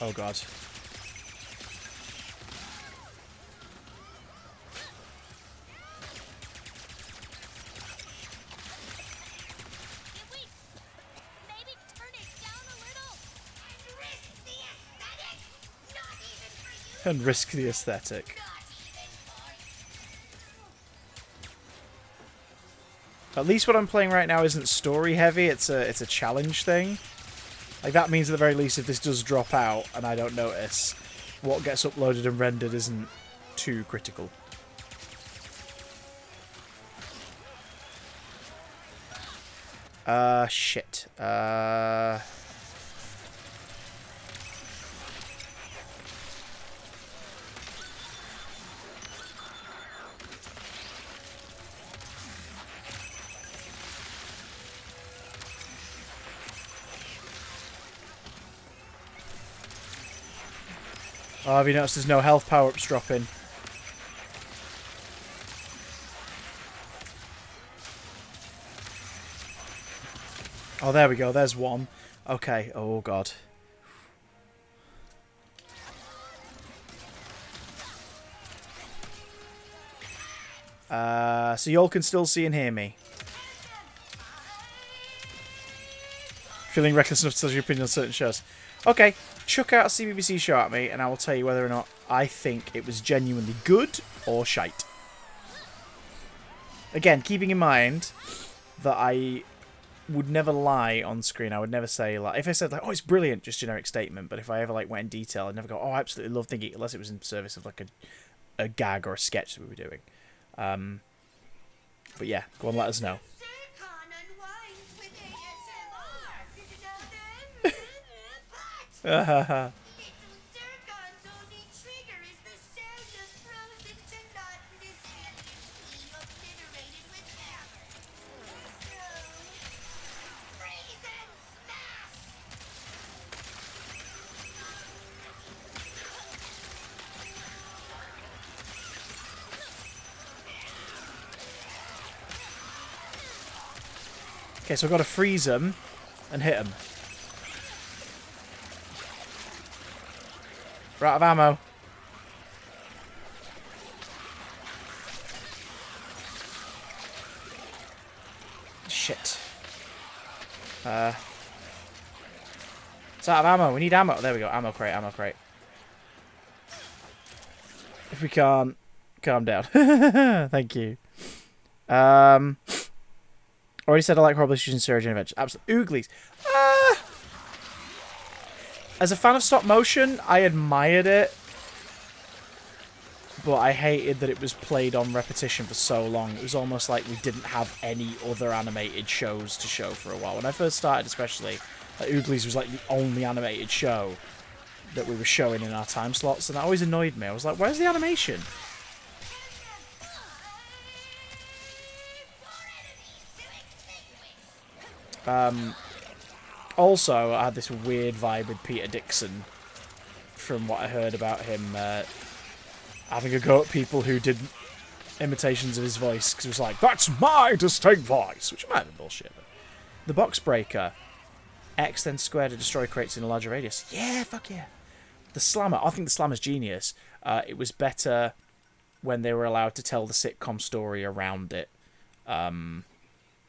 Oh god. If we maybe turn it down a little and risk the aesthetic, not even for you. And risk the aesthetic. Not even for At least what I'm playing right now isn't story heavy, it's a challenge thing. Like, that means at the very least if this does drop out and I don't notice, what gets uploaded and rendered isn't too critical. Shit. Oh, have you noticed there's no health power-ups dropping? Oh, there we go. There's one. Okay. Oh, God. So y'all can still see and hear me. Feeling reckless enough to tell your opinion on certain shows. Okay, chuck out a CBBC show at me and I will tell you whether or not I think it was genuinely good or shite. Again, keeping in mind that I would never lie on screen. I would never say, like, if I said, like, oh, it's brilliant, just generic statement. But if I ever, like, went in detail, I'd never go, oh, I absolutely love thinking, unless it was in service of, like, a gag or a sketch that we were doing. But yeah, go on, let us know. Zircon unwinds with ASMR. Did you know that? Little Zircon's only trigger is the sound of frozen gelatinous being obliterated with hammer. So, freeze and smash! Okay, so I've got to freeze them and hit them. We're out of ammo. Shit. It's out of ammo. We need ammo. There we go. Ammo crate, ammo crate. If we can't, calm down. Thank you. Already said I like horrible issues in Surge and Adventure. Absolutely. Ooglies. As a fan of stop motion, I admired it. But I hated that it was played on repetition for so long. It was almost like we didn't have any other animated shows to show for a while. When I first started, especially, like, Ooglies was like the only animated show that we were showing in our time slots. And that always annoyed me. I was like, where's the animation? Also, I had this weird vibe with Peter Dixon from what I heard about him having a go at people who did imitations of his voice, because it was like, that's my distinct voice, which might be bullshit. But the box breaker, X then square to destroy crates in a larger radius. Yeah, fuck yeah. The slammer, I think the slammer's genius. It was better when they were allowed to tell the sitcom story around it.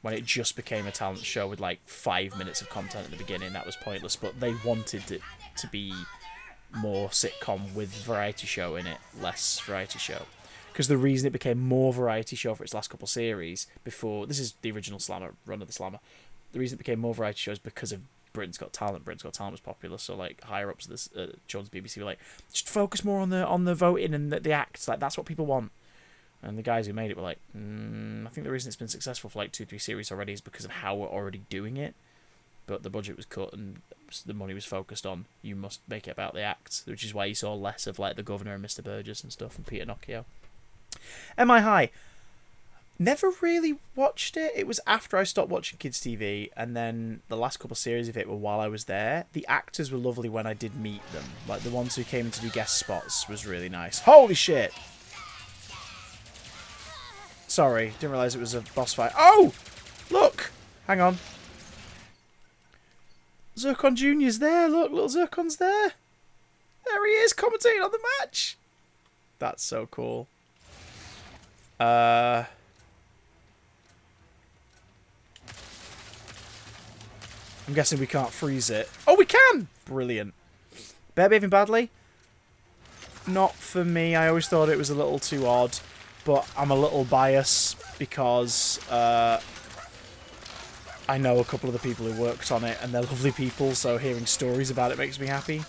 When it just became a talent show with like 5 minutes of content at the beginning, that was pointless. But they wanted it to be more sitcom with variety show in it, less variety show. Because the reason it became more variety show for its last couple series, before, this is the original Slammer, run of the Slammer, the reason it became more variety show is because of Britain's Got Talent. Britain's Got Talent was popular, so like higher ups of this Children's BBC were like, just focus more on the voting and the acts, like that's what people want. And the guys who made it were like, I think the reason it's been successful for like 2-3 series already is because of how we're already doing it. But the budget was cut and the money was focused on, you must make it about the acts, which is why you saw less of like the Governor and Mr. Burgess and stuff and Peter Nokia. Am I High? Never really watched it. It was after I stopped watching kids TV, and then the last couple of series of it were while I was there. The actors were lovely when I did meet them. Like the ones who came to do guest spots was really nice. Holy shit! Sorry, didn't realise it was a boss fight. Oh! Look! Hang on. Zircon Jr.'s there, look, little Zircon's there. There he is, commentating on the match. That's so cool. I'm guessing we can't freeze it. Oh, we can! Brilliant. Bear behaving badly? Not for me. I always thought it was a little too odd. But I'm a little biased because I know a couple of the people who worked on it and they're lovely people, so hearing stories about it makes me happy.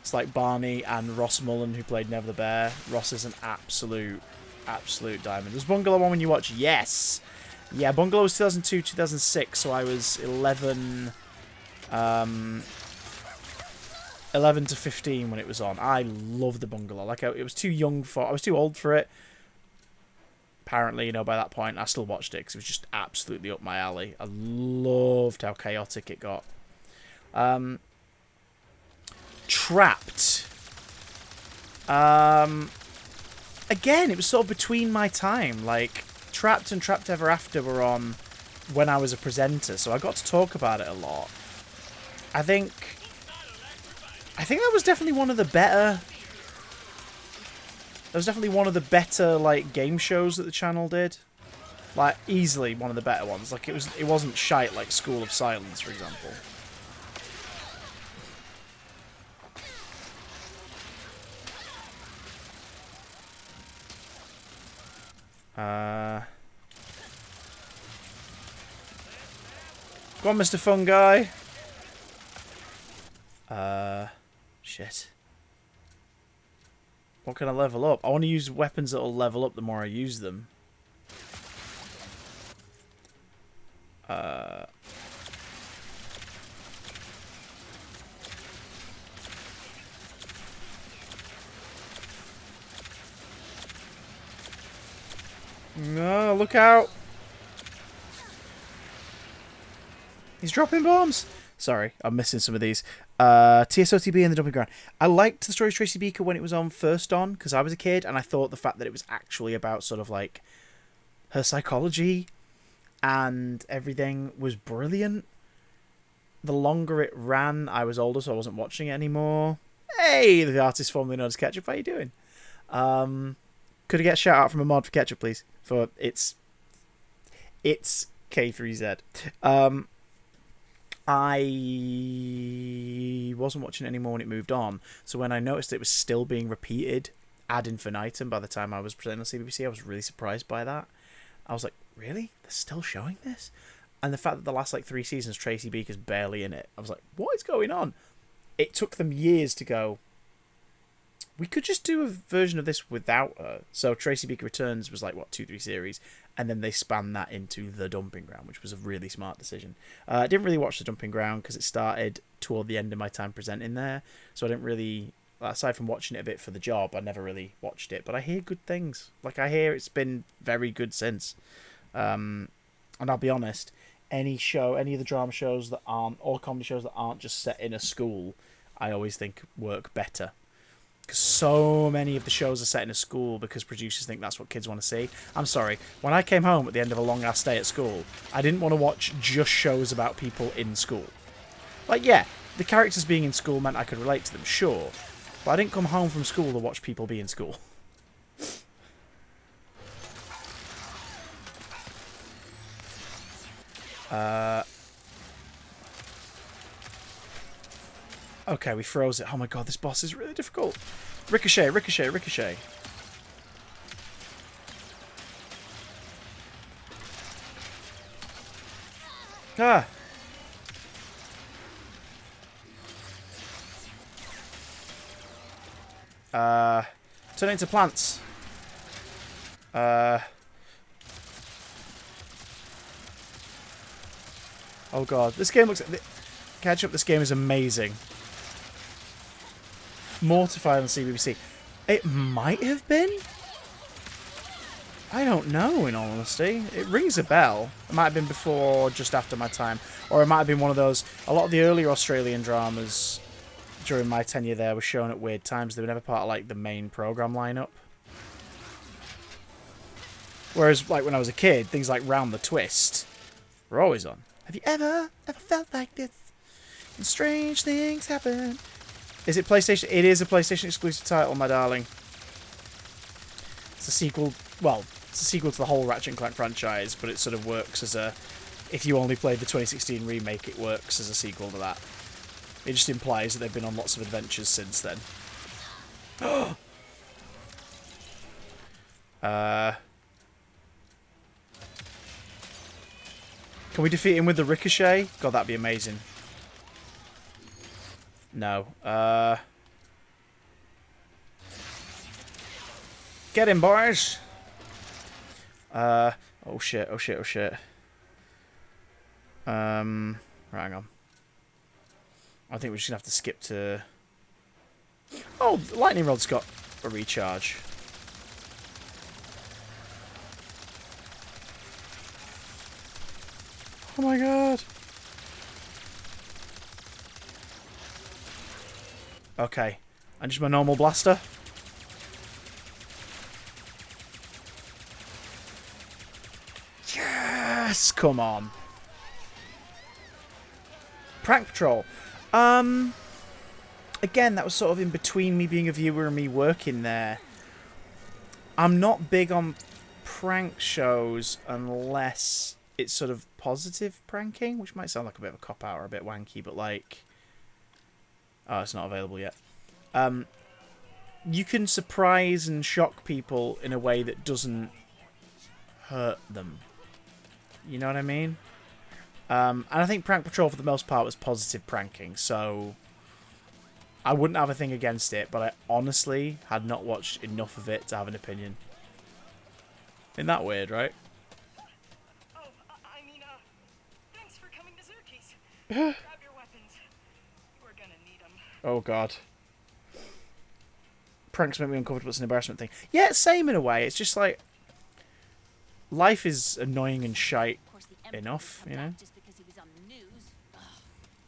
It's like Barney and Ross Mullen, who played Never the Bear. Ross is an absolute diamond. Was Bungalow on when you watched? Yes! Yeah, Bungalow was 2002, 2006, so I was 11 to 15 when it was on. I loved the Bungalow. Like, it was too young for... I was too old for it. Apparently, you know, by that point, I still watched it because it was just absolutely up my alley. I loved how chaotic it got. Trapped. Again, it was sort of between my time. Like, Trapped and Trapped Ever After were on when I was a presenter, so I got to talk about it a lot. I think that was definitely one of the better... That was definitely one of the better, like, game shows that the channel did. Like, easily one of the better ones. Like, it wasn't shite like School of Silence, for example. Go on, Mr. Fun Guy. Shit. What can I level up? I want to use weapons that will level up the more I use them. No, look out. He's dropping bombs. Sorry, I'm missing some of these. TSOTB and the Dumping Ground. I liked the story of Tracy Beaker when it was on first on, because I was a kid, and I thought the fact that it was actually about sort of like her psychology and everything was brilliant. The longer it ran, I was older, so I wasn't watching it anymore. Hey, the artist formerly known as Ketchup, how you doing? Could I get a shout out from a mod for Ketchup, please? For it's K3Z. I wasn't watching it anymore when it moved on, so when I noticed it was still being repeated ad infinitum by the time I was presenting on CBBC, I was really surprised by that. I was like, really? They're still showing this? And the fact that the last like 3 seasons Tracy Beaker's barely in it, I was like, what is going on? It took them years to go, we could just do a version of this without her. So Tracy Beaker Returns was like, what, 2-3 series, and then they spanned that into The Dumping Ground, which was a really smart decision. I didn't really watch The Dumping Ground because it started toward the end of my time presenting there, so I didn't really, aside from watching it a bit for the job, I never really watched it. But I hear good things. Like, I hear it's been very good since. And I'll be honest, any of the drama shows that aren't, or comedy shows that aren't just set in a school, I always think work better. Because so many of the shows are set in a school because producers think that's what kids want to see. I'm sorry, when I came home at the end of a long-ass stay at school, I didn't want to watch just shows about people in school. Like, yeah, the characters being in school meant I could relate to them, sure. But I didn't come home from school to watch people be in school. Okay, we froze it. Oh my god, this boss is really difficult. Ricochet, ricochet, ricochet. Ah. Turn it into plants. Oh god, this game looks... Catch up, this game is amazing. Mortified on CBBC. It might have been? I don't know, in all honesty. It rings a bell. It might have been before or just after my time. Or it might have been one of those... A lot of the earlier Australian dramas during my tenure there were shown at weird times. They were never part of, like, the main programme lineup. Whereas, like, when I was a kid, things like Round the Twist were always on. Have you ever felt like this? And strange things happen. Is it PlayStation? It is a PlayStation exclusive title, my darling. It's a sequel. Well, it's a sequel to the whole Ratchet Clank franchise, but it sort of works as a... If you only played the 2016 remake, it works as a sequel to that. It just implies that they've been on lots of adventures since then. Can we defeat him with the ricochet? God, that'd be amazing. No. Get him, boys! Oh shit, oh shit, oh shit. Right, hang on. I think we're just gonna have to skip to... Oh, the lightning rod's got a recharge. Oh my god. Okay. And just my normal blaster. Yes! Come on. Prank Patrol. Again, that was sort of in between me being a viewer and me working there. I'm not big on prank shows unless it's sort of positive pranking, which might sound like a bit of a cop-out or a bit wanky, but like... Oh, it's not available yet. You can surprise and shock people in a way that doesn't hurt them. You know what I mean? And I think Prank Patrol, for the most part, was positive pranking, so... I wouldn't have a thing against it, but I honestly had not watched enough of it to have an opinion. Isn't that weird, right? Oh, I mean, thanks for coming to Zerkie's. Grab your weapons. We're gonna need them. Oh, God. Pranks make me uncomfortable. It's an embarrassment thing. Yeah, same in a way. It's just like... Life is annoying and shite enough, you know? Just because he was on the news. Ugh.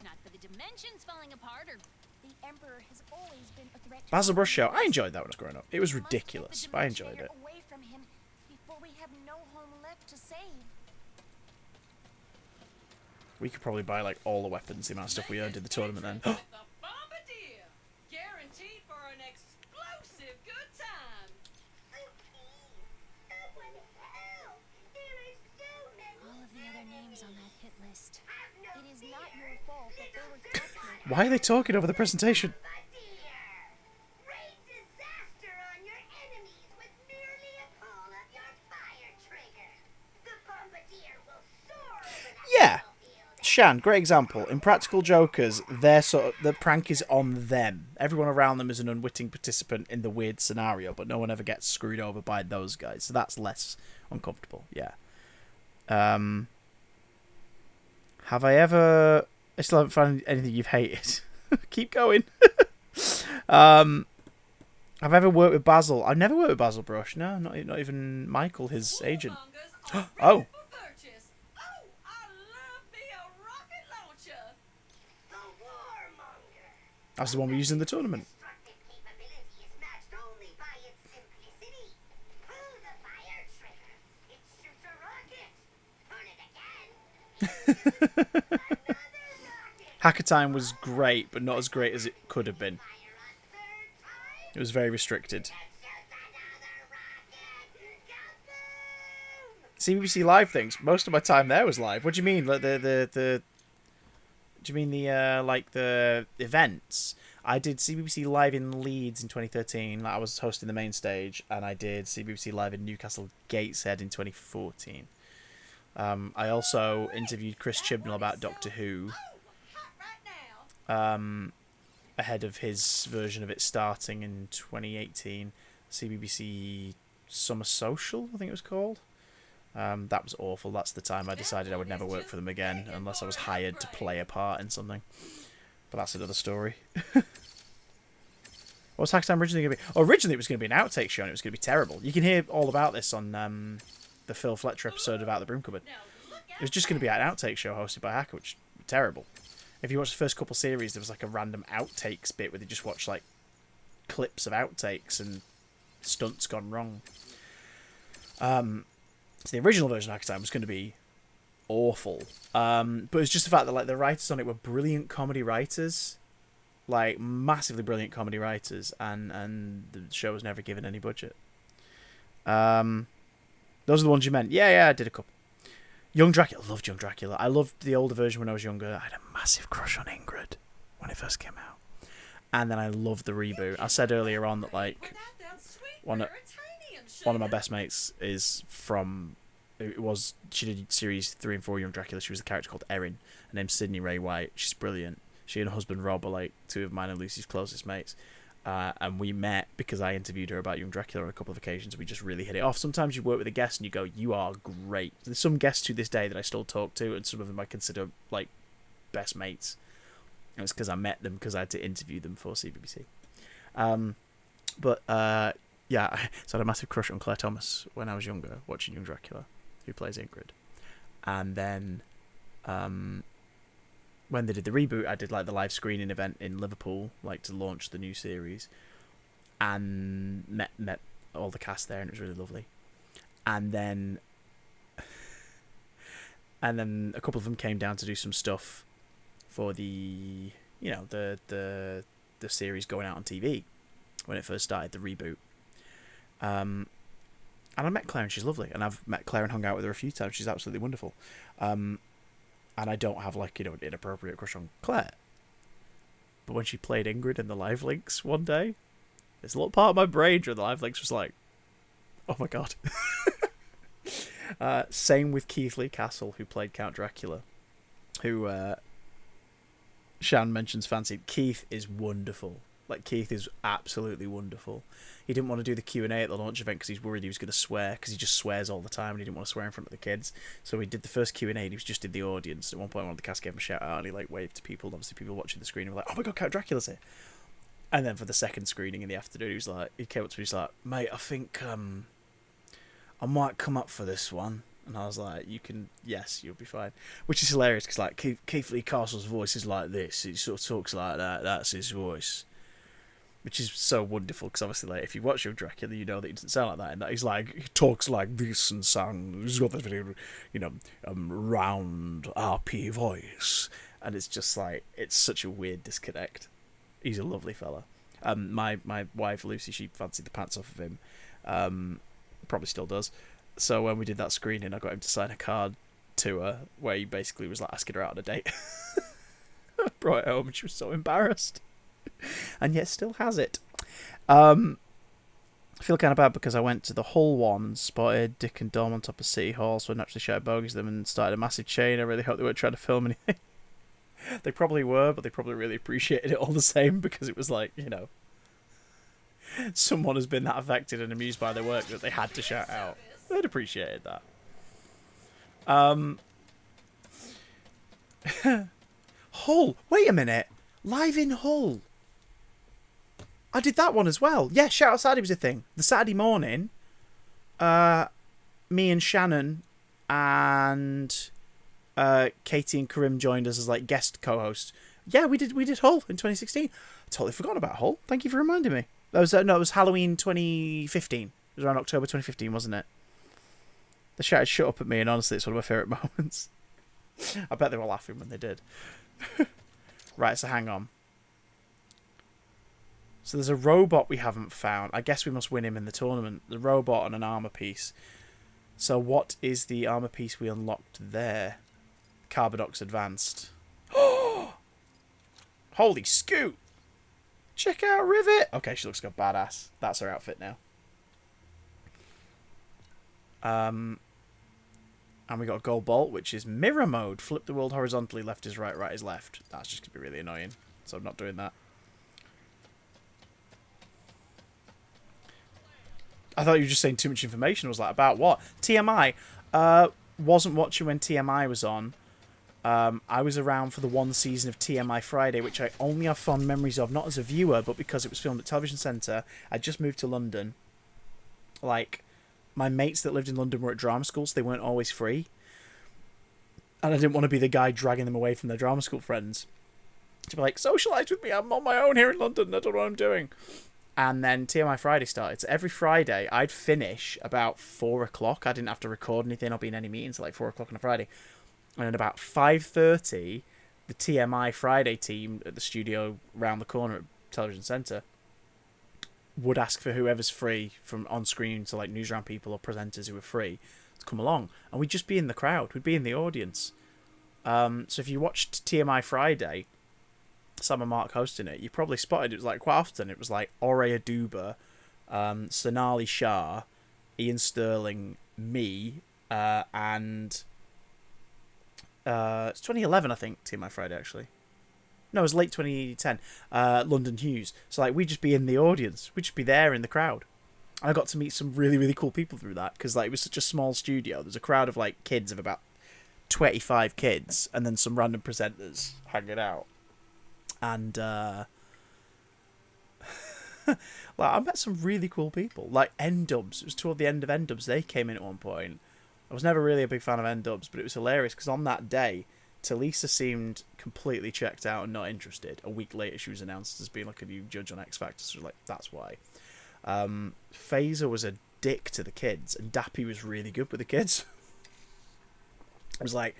Not for the dimensions falling apart or... The Emperor has always been a threat to Basil Brush Show. I humans. enjoyed that when I was growing up. It was We must get the ridiculous, but I enjoyed it. Dimensionator away from him before we have no home left to save. We could probably buy like all the weapons, the amount of stuff we earned in the tournament then. The Bombardier, guaranteed for an explosive good time. All of the other names on that hit list. It is not your fault that they were captured. Why are they talking over the presentation? Rain disaster on your enemies with merely a pull of your fire trigger. The Bombardier will soar over that Yeah. battlefield. Shan, great example. In Practical Jokers, they're sort of, the prank is on them. Everyone around them is an unwitting participant in the weird scenario, but no one ever gets screwed over by those guys. So that's less uncomfortable, yeah. Have I ever... I still haven't found anything you've hated. Keep going. Have I ever worked with Basil? I've never worked with Basil Brush. No, not even Michael, his agent. Warmongers are Oh. ready for purchase. Oh, I love me a rocket launcher. The Warmonger. That's the one we used in the tournament. Destructive capability is matched only by its simplicity. Pull the fire trigger. It shoots a rocket. Turn it again. Another rocket. Hacker Time was great, but not as great as it could have been. Fire a third time. It was very restricted. Shoots another rocket. Kaboom! CBBC Live things. Most of my time there was live. What do you mean? Like the do you mean the like the events? I did CBBC Live in Leeds in 2013. Like, I was hosting the main stage, and I did CBBC Live in Newcastle Gateshead in 2014. I also interviewed Chris Chibnall about Doctor Who Hot right now. ahead of his version of it starting in 2018. CBBC Summer Social, I think it was called. That was awful. That's the time I decided I would never work for them again unless I was hired to play a part in something. But that's another story. What was Hack Time originally going to be? Oh, originally it was going to be an outtake show and it was going to be terrible. You can hear all about this on the Phil Fletcher episode about the Broom Cupboard. It was just going to be an outtake show hosted by Hacker, which was terrible. If you watch the first couple series, there was like a random outtakes bit where they just watch like clips of outtakes and stunts gone wrong. So the original version of Hacker Time was going to be awful. But it was just the fact that like the writers on it were brilliant comedy writers. like massively brilliant comedy writers, and the show was never given any budget. Those are the ones you meant. Yeah, I did a couple. Young Dracula, I loved Young Dracula. I loved the older version when I was younger. I had a massive crush on Ingrid when it first came out, and then I loved the reboot. I said earlier on that like one of my best mates is from. She did series 3 and 4 Young Dracula. She was a character called Erin. Her name's Sydney Ray White. She's brilliant. She and her husband Rob are like 2 of mine and Lucy's closest mates. And we met because I interviewed her about Young Dracula on a couple of occasions. We just really hit it off. Sometimes you work with a guest and you go, you are great. There's some guests to this day that I still talk to, and some of them I consider like best mates. And it's because I met them because I had to interview them for CBBC. Yeah, so I had a massive crush on Claire Thomas when I was younger, watching Young Dracula, who plays Ingrid. And then when they did the reboot, I did like the live screening event in Liverpool, like to launch the new series, and met all the cast there, and it was really lovely. And then a couple of them came down to do some stuff for the the series going out on TV when it first started, the reboot. And I met Claire and she's lovely, and I've met Claire and hung out with her a few times. She's absolutely wonderful. And I don't have like an inappropriate crush on Claire. But when she played Ingrid in the live links one day, this little part of my brain during the live links was like, oh my god. Same with Keith Lee Castle, who played Count Dracula, who Shan mentions fancied. Keith is wonderful. Like, Keith is absolutely wonderful. He didn't want to do the Q&A at the launch event because he's worried he was going to swear, because he just swears all the time and he didn't want to swear in front of the kids. So he did the first Q&A and he was just in the audience. At one point, one of the cast gave him a shout out and he like waved to people. And obviously, people watching the screen were like, "Oh my god, Count Dracula's here!" And then for the second screening in the afternoon, he came up to me, he's like, "Mate, I think I might come up for this one." And I was like, yes, you'll be fine. Which is hilarious because like Keith Lee Castle's voice is like this. He sort of talks like that. That's his voice. Which is so wonderful, because obviously, like, if you watch Young Dracula, you know that he doesn't sound like that, and that he's like, he talks like this and he's got this very, round RP voice, and it's just like, it's such a weird disconnect. He's a lovely fella. My wife Lucy, she fancied the pants off of him, probably still does. So when we did that screening, I got him to sign a card to her where he basically was like asking her out on a date. I brought it home and she was so embarrassed. And yet still has it. I feel kind of bad because I went to the Hull one and spotted Dick and Dom on top of City Hall, so I naturally shouted bogies at them and started a massive chain. I really hope they weren't trying to film anything. They probably were, but they probably really appreciated it all the same, because it was like, someone has been that affected and amused by their work that they had to shout out. They'd appreciated that. Hull! Wait a minute! Live in Hull! I did that one as well. Yeah, Shout Out Saturday was a thing. The Saturday morning, me and Shannon and Katie and Karim joined us as like guest co-hosts. Yeah, we did Hull in 2016. I totally forgot about Hull. Thank you for reminding me. That was it was Halloween 2015. It was around October 2015, wasn't it? They shouted "shut up" at me, and honestly, it's one of my favourite moments. I bet they were laughing when they did. Right, so hang on. So there's a robot we haven't found. I guess we must win him in the tournament. The robot and an armor piece. So what is the armor piece we unlocked there? Carbodox Advanced. Holy scoot! Check out Rivet! Okay, she looks like a badass. That's her outfit now. And we got a gold bolt, which is mirror mode. Flip the world horizontally, left is right, right is left. That's just going to be really annoying. So I'm not doing that. I thought you were just saying too much information. I was like, about what? TMI. Wasn't watching when TMI was on. I was around for the one season of TMI Friday, which I only have fond memories of, not as a viewer, but because it was filmed at Television Centre. I just moved to London. Like, my mates that lived in London were at drama school, so they weren't always free. And I didn't want to be the guy dragging them away from their drama school friends. To be like, socialise with me, I'm on my own here in London, I don't know what I'm doing. And then TMI Friday started. So every Friday, I'd finish about 4 o'clock. I didn't have to record anything or be in any meetings at like 4 o'clock on a Friday. And at about 5:30, the TMI Friday team at the studio round the corner at Television Centre would ask for whoever's free from on screen, to like newsround people or presenters who were free, to come along, and we'd just be in the crowd, we'd be in the audience. So if you watched TMI Friday, Sam and Mark hosting it, you probably spotted it was like quite often it was like Ore Aduba, Sonali Shah, Ian Sterling, me, and it's 2011 I think, TMI Friday actually. No, it was late 2010. London Hughes. So like we'd just be in the audience, we'd just be there in the crowd. And I got to meet some really, really cool people through that, because like it was such a small studio. There's a crowd of like kids of about 25 kids, and then some random presenters hanging out. And like I met some really cool people, like N-Dubs. It was toward the end of N-Dubs. They came in at one point. I was never really a big fan of N-Dubs, but it was hilarious because on that day, Talisa seemed completely checked out and not interested. A week later, she was announced as being like a new judge on X Factor. So like, that's why. Phaser was a dick to the kids, and Dappy was really good with the kids. I was like,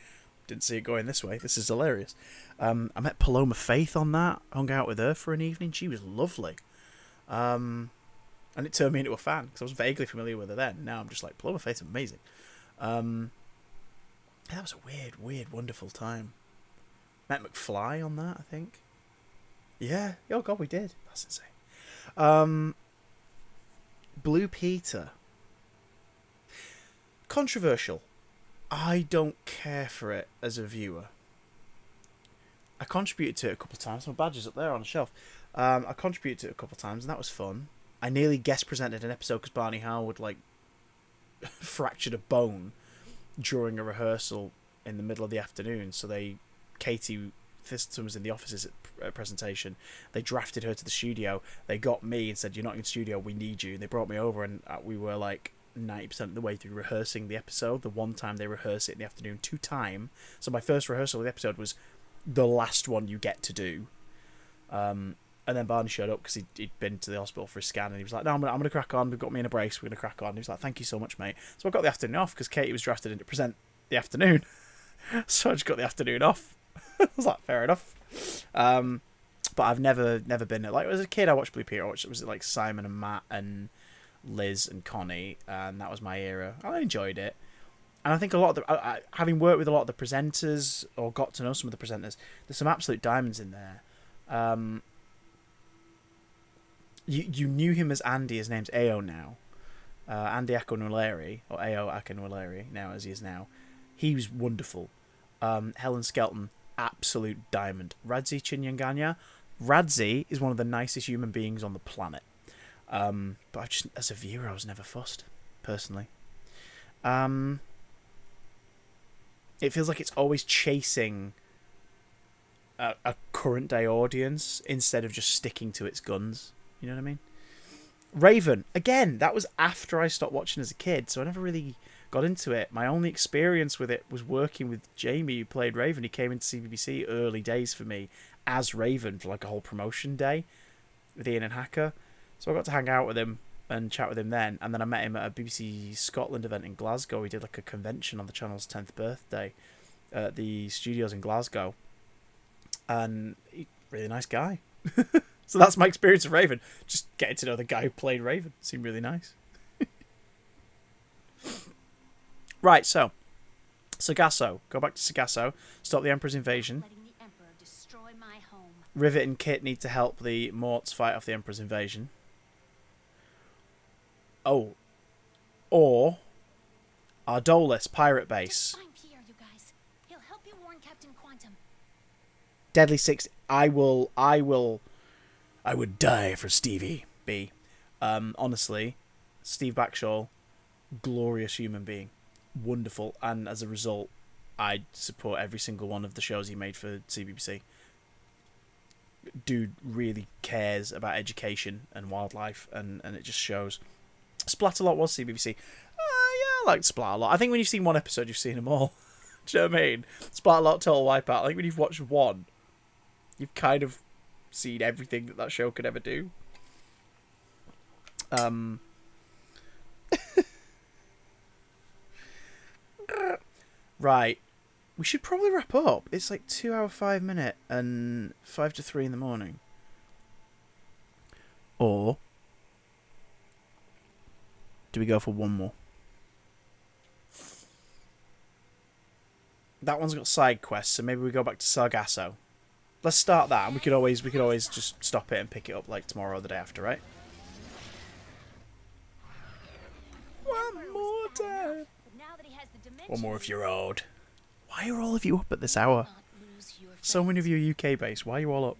didn't see it going this way. This is hilarious. I met Paloma Faith on that. Hung out with her for an evening. She was lovely. And it turned me into a fan, because I was vaguely familiar with her then. Now I'm just like, Paloma Faith's amazing. That was a weird, wonderful time. Met McFly on that, I think. Yeah. Oh, God, we did. That's insane. Blue Peter. Controversial. I don't care for it as a viewer. I contributed to it a couple of times. My badge is up there on the shelf. I contributed to it a couple of times, and that was fun. I nearly guest presented an episode because Barney Howard, like, fractured a bone during a rehearsal in the middle of the afternoon. So Katie Thiston was in the offices at presentation. They drafted her to the studio. They got me and said, "You're not in the studio. We need you." And they brought me over, and we were like 90% of the way through rehearsing the episode. The one time they rehearse it in the afternoon, 2 time. So my first rehearsal of the episode was the last one you get to do. And then Barney showed up because he'd been to the hospital for a scan, and he was like, "No, I'm gonna crack on. We've got me in a brace. We're gonna crack on." And he was like, "Thank you so much, mate." So I got the afternoon off because Katie was drafted in to present the afternoon. So I just got the afternoon off. I was like, fair enough. But I've never been like, as a kid I watched Blue Peter. Was it like Simon and Matt and Liz and Connie, and that was my era. I enjoyed it, and I think a lot of the having worked with a lot of the presenters or got to know some of the presenters, there's some absolute diamonds in there. You knew him as Andy. His name's Ao now. Andy Akinwolere, or Ao Akinwolere now, as he is now. He was wonderful. Helen Skelton, absolute diamond. Radzi Chinyanganya. Radzi is one of the nicest human beings on the planet. But I just, as a viewer, I was never fussed, personally. It feels like it's always chasing a current day audience instead of just sticking to its guns. You know what I mean? Raven, again, that was after I stopped watching as a kid, so I never really got into it. My only experience with it was working with Jamie, who played Raven. He came into CBBC early days for me as Raven for like a whole promotion day with Ian and Hacker. So I got to hang out with him and chat with him then, and then I met him at a BBC Scotland event in Glasgow. He did like a convention on the channel's 10th birthday at the studios in Glasgow, and really nice guy. So that's my experience of Raven. Just getting to know the guy who played Raven. Seemed really nice. Right, so Sagasso. Go back to Sagasso. Stop the Emperor's invasion. Letting the Emperor destroy my home. Rivet and Kit need to help the Morts fight off the Emperor's invasion. Oh. Or Ardolis pirate base. Just find Pierre, you guys. He'll help you warn Captain Quantum. Deadly Six. I would die for Stevie B. Honestly, Steve Backshall, glorious human being, wonderful, and as a result, I support every single one of the shows he made for CBBC. Dude really cares about education and wildlife, and it just shows. Splatterlot was CBBC. Yeah, I liked Splatterlot. I think when you've seen one episode, you've seen them all. Do you know what I mean? Splatterlot, Total Wipeout. I think when you've watched one, you've kind of seen everything that show could ever do. Right. we should probably wrap up. It's like 2 hour 5 minute and 5 to 3 in the morning. Or do we go for one more? That one's got side quests, so maybe we go back to Sargasso. Let's start that, and we could always just stop it and pick it up like tomorrow or the day after, right? One more time. One more if you're old. Why are all of you up at this hour? So many of you are UK based. Why are you all up?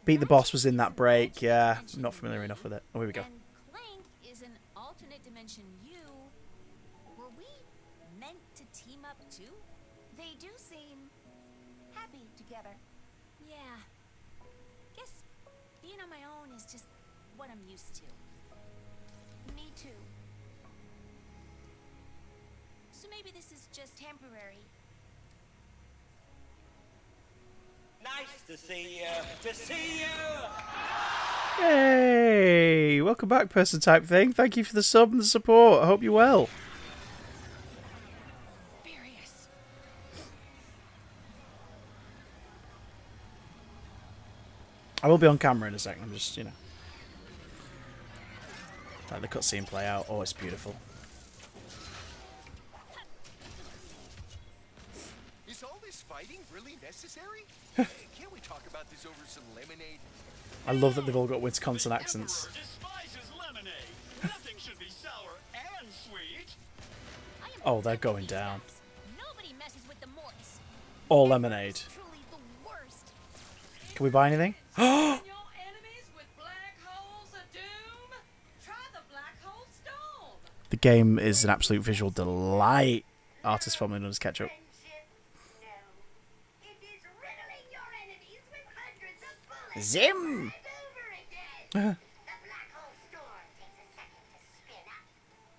Beat the Boss was in that break. Yeah, I'm not familiar enough with it. Oh, here we go. And Clank is an alternate dimension you. Were we meant to team up too? They do seem happy together. Yeah. Guess being on my own is just what I'm used to. Me too. So maybe this is just temporary. Nice to see you. To see you. Hey, welcome back, person type thing. Thank you for the sub and the support. I hope you're well. Furious. I will be on camera in a second. I'm just, let the cutscene play out. Oh, it's beautiful. Is all this fighting really necessary? Can't we talk about this over some lemonade? I love that they've all got Wisconsin accents. Despises lemonade. Nothing should be sour and sweet. Oh, they're going down. Nobody messes with the Morts. All lemonade. Truly the worst. Can we buy anything? Your enemies with black holes of doom? Try the black hole storm. The game is an absolute visual delight. Artist formerly known as Ketchup. Friendship? No. It is riddling your enemies with hundreds of bullets. Zim! Over and over again. The black hole storm takes a second to spin up.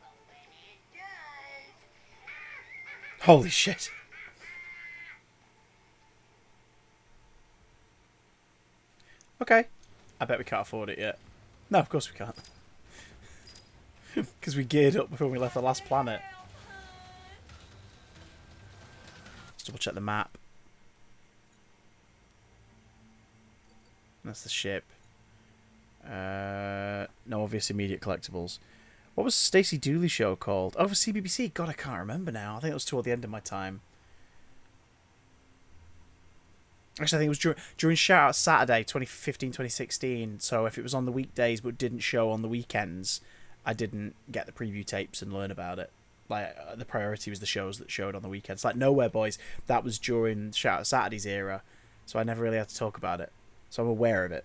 But when it does... Holy shit. Okay. I bet we can't afford it yet. No, of course we can't. Because we geared up before we left the last planet. Let's double check the map. That's the ship. No obvious immediate collectibles. What was Stacey Dooley show called? Oh, for CBBC? God, I can't remember now. I think it was toward the end of my time. Actually, I think it was during Shout Out Saturday 2015-2016. So if it was on the weekdays but didn't show on the weekends, I didn't get the preview tapes and learn about it. Like, the priority was the shows that showed on the weekends. Like Nowhere Boys, that was during Shout Out Saturday's era. So I never really had to talk about it. So I'm aware of it.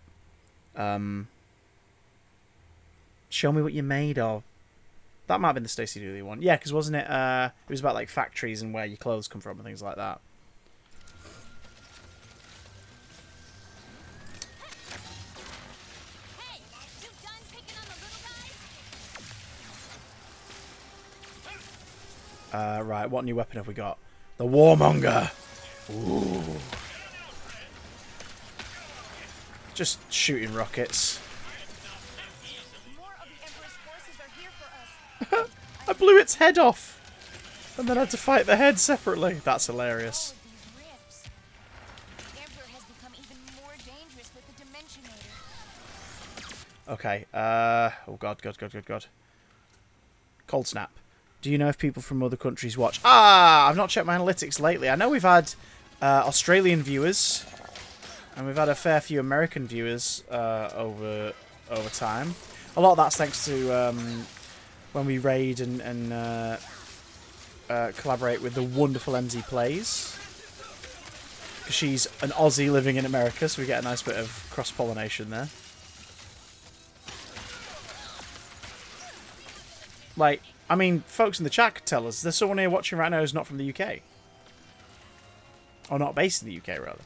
Show me what you're made of. That might have been the Stacey Dooley one. Yeah, because wasn't it... it was about like factories and where your clothes come from and things like that. Hey, you done picking on the little guys? Right, what new weapon have we got? The Warmonger! Ooh. Just shooting rockets. More of the Emperor's forces are here for us. I blew its head off! And then had to fight the head separately. That's hilarious. All of these rifts. The Emperor has become even more dangerous with the Dimensionator. Okay, oh god. Cold Snap. Do you know if people from other countries watch? I've not checked my analytics lately. I know we've had Australian viewers, and we've had a fair few American viewers over time. A lot of that's thanks to when we raid and collaborate with the wonderful MZ Plays. Because she's an Aussie living in America, so we get a nice bit of cross-pollination there. Like, I mean, folks in the chat could tell us. There's someone here watching right now who's not from the UK. Or not based in the UK, rather.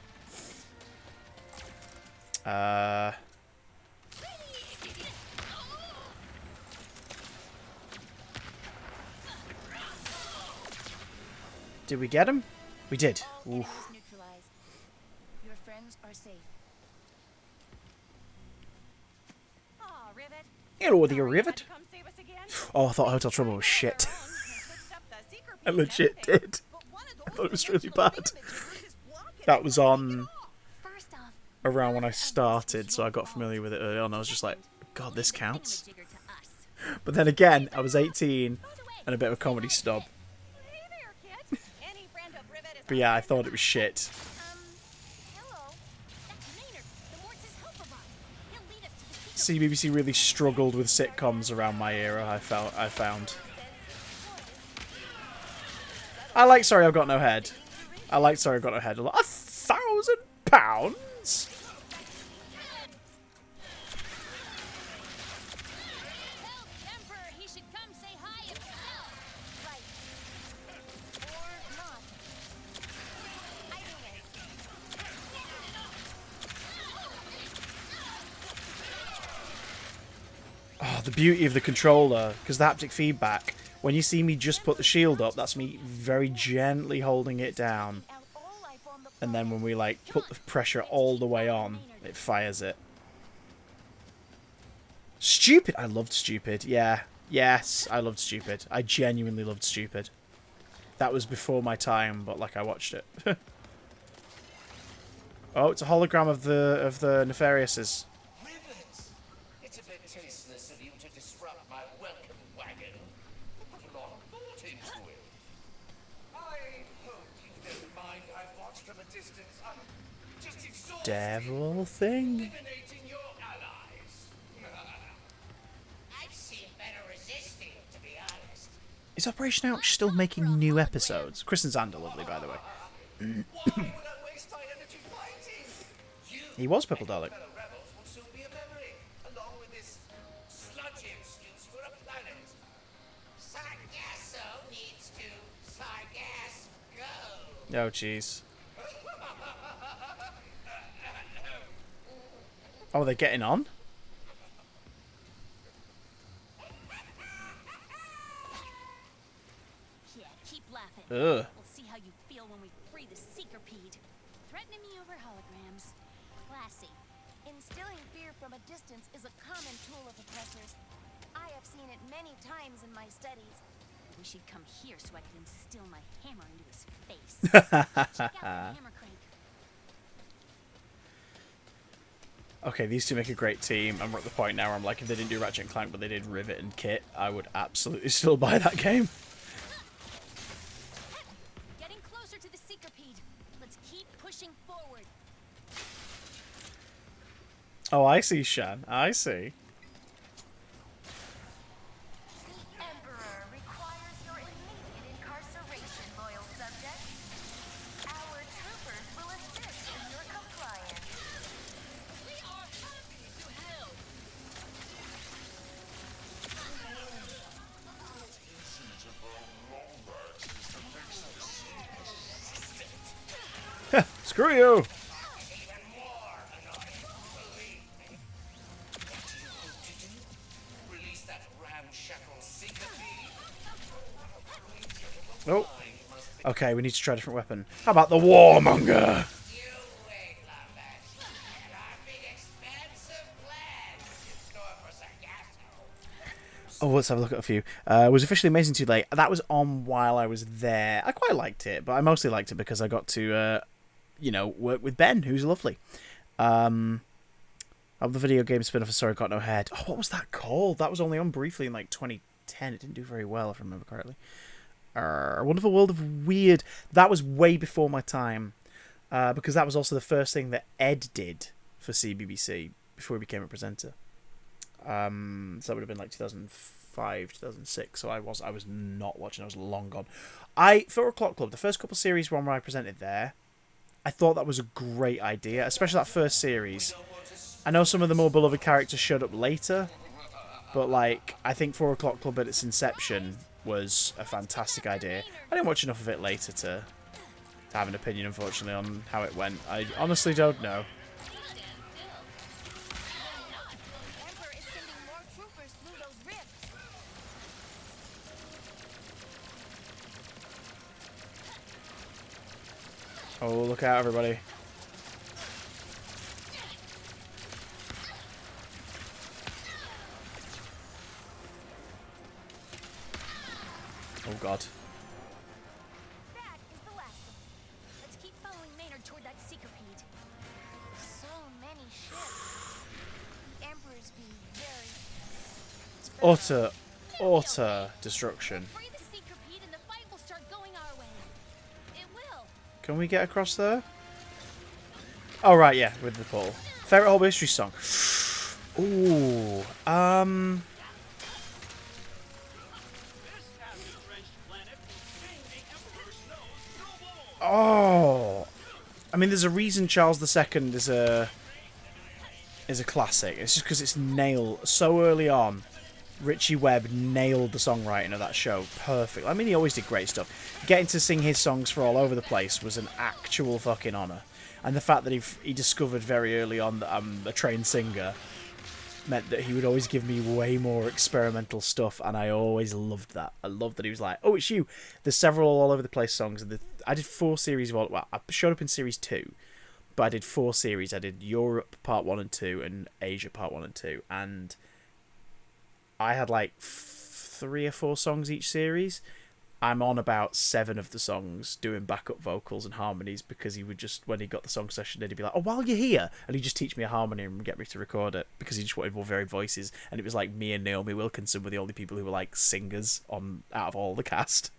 Did we get him? We did. All Oof. enemies neutralized. Your friends are safe. Aw, Rivet. You know what the rivet? Come save us again? Oh, I thought Hotel Trouble was shit. Switched up the secret I legit did. I thought it was really bad. That was on First off, around when I started, so I got familiar with it early on. I was just like, God, this counts. thingamajigger to us. But then again, I was 18 and a bit of a comedy snob. Hey there, kid. Any brand of rivet is But yeah, I thought it was shit. hello. That's Maynard, the Mortis helper bot. He'll lead us to the secret CBBC really struggled with sitcoms around my era, I found. I like Sorry I've Got No Head. I like Sorry I've Got No Head a lot. £1,000? Tell the Emperor he should come say hi himself. Right. Or not. Either way. Oh, the beauty of the controller, because the haptic feedback. When you see me just put the shield up, that's me very gently holding it down. Out all life on the And then when we like put the pressure all the way on, it fires it. Stupid! I loved Stupid, yeah. Yes, I loved Stupid. I genuinely loved Stupid. That was before my time, but like I watched it. Oh, it's a hologram of the Nefariouses. Rivets! It's a bit tasteless of you to disrupt my welcome wagon. I put a lot of thought into it. I hope you don't mind I watched from a distance. I'm just exhausted. Devil thing? Eliminating your allies. I've seen better resisting, to be honest. Is Operation Ouch still making new episodes? Chris and Xander, lovely, by the way. Why would I waste my energy fighting? You He was Purple Dalek. fellow rebels will soon be a memory, along with this sludgy excuse for a planet. Sargasso needs to Sargass go. Oh, jeez. Oh, they're getting on? Yeah, keep laughing. Ugh. We'll see how you feel when we free the Seekerpede. Threatening me over holograms. Classy. Instilling fear from a distance is a common tool of oppressors. I have seen it many times in my studies. We should come here so I can instill my hammer into his face. Check out the hammer crank. Okay, these two make a great team, and we're at the point now where I'm like, if they didn't do Ratchet and Clank, but they did Rivet and Kit, I would absolutely still buy that game. Getting closer to the Seekerpede. Let's keep pushing forward. Oh, I see, Shan. I see. The Emperor requires your immediate incarceration, loyal subject. Our troopers will assist in your compliance. We are happy to help. Screw you! Even more annoying, believe me. What do you hope to do? Release that ramshackle Seekerpede? Oh. Okay, we need to try a different weapon. How about the Warmonger? You wait, Lambert. And our big expansive plans in store for Sargasso. Oh, let's have a look at a few. It was officially Amazing Too Late. That was on while I was there. I quite liked it, but I mostly liked it because I got to, you know, work with Ben, who's lovely. Of the video game spin-off of Sorry Got No Head. Oh, what was that called? That was only on briefly in like 2010. It didn't do very well, if I remember correctly. Wonderful World of Weird. That was way before my time. Because that was also the first thing that Ed did for CBBC before he became a presenter. So that would have been like 2005, 2006. So I was not watching. I was long gone. 4 O'Clock Club, the first couple series one where I presented there, I thought that was a great idea, especially that first series. I know some of the more beloved characters showed up later, but like I think 4 O'Clock Club at its inception was a fantastic idea. I didn't watch enough of it later to have an opinion, unfortunately, on how it went. I honestly don't know. The Emperor is sending more troopers through those rifts. Oh, look out, everybody. Oh, God. utter destruction. Free the secret Pete and the fight will start going our way. It will. Can we get across there? Oh, right, yeah, with the pole. Favorite Horrible History song? Ooh, oh, I mean, there's a reason Charles II is a classic. It's just because it's nailed so early on. Richie Webb nailed the songwriting of that show perfect. I mean, he always did great stuff. Getting to sing his songs for All Over the Place was an actual fucking honour. And the fact that he discovered very early on that I'm a trained singer meant that he would always give me way more experimental stuff, and I always loved that. I loved that he was like, "Oh, it's you." There's several All Over the Place songs, and I did 4 series of well, I showed up in series 2, but I did 4 series. I did Europe Part 1 and 2 and Asia Part 1 and 2, and I had like 3 or 4 songs each series. I'm on about 7 of the songs doing backup vocals and harmonies because he would just, when he got the song session, he'd be like, "Oh, while you're here," and he'd just teach me a harmony and get me to record it because he just wanted more varied voices. And it was like me and Naomi Wilkinson were the only people who were like singers out of all the cast.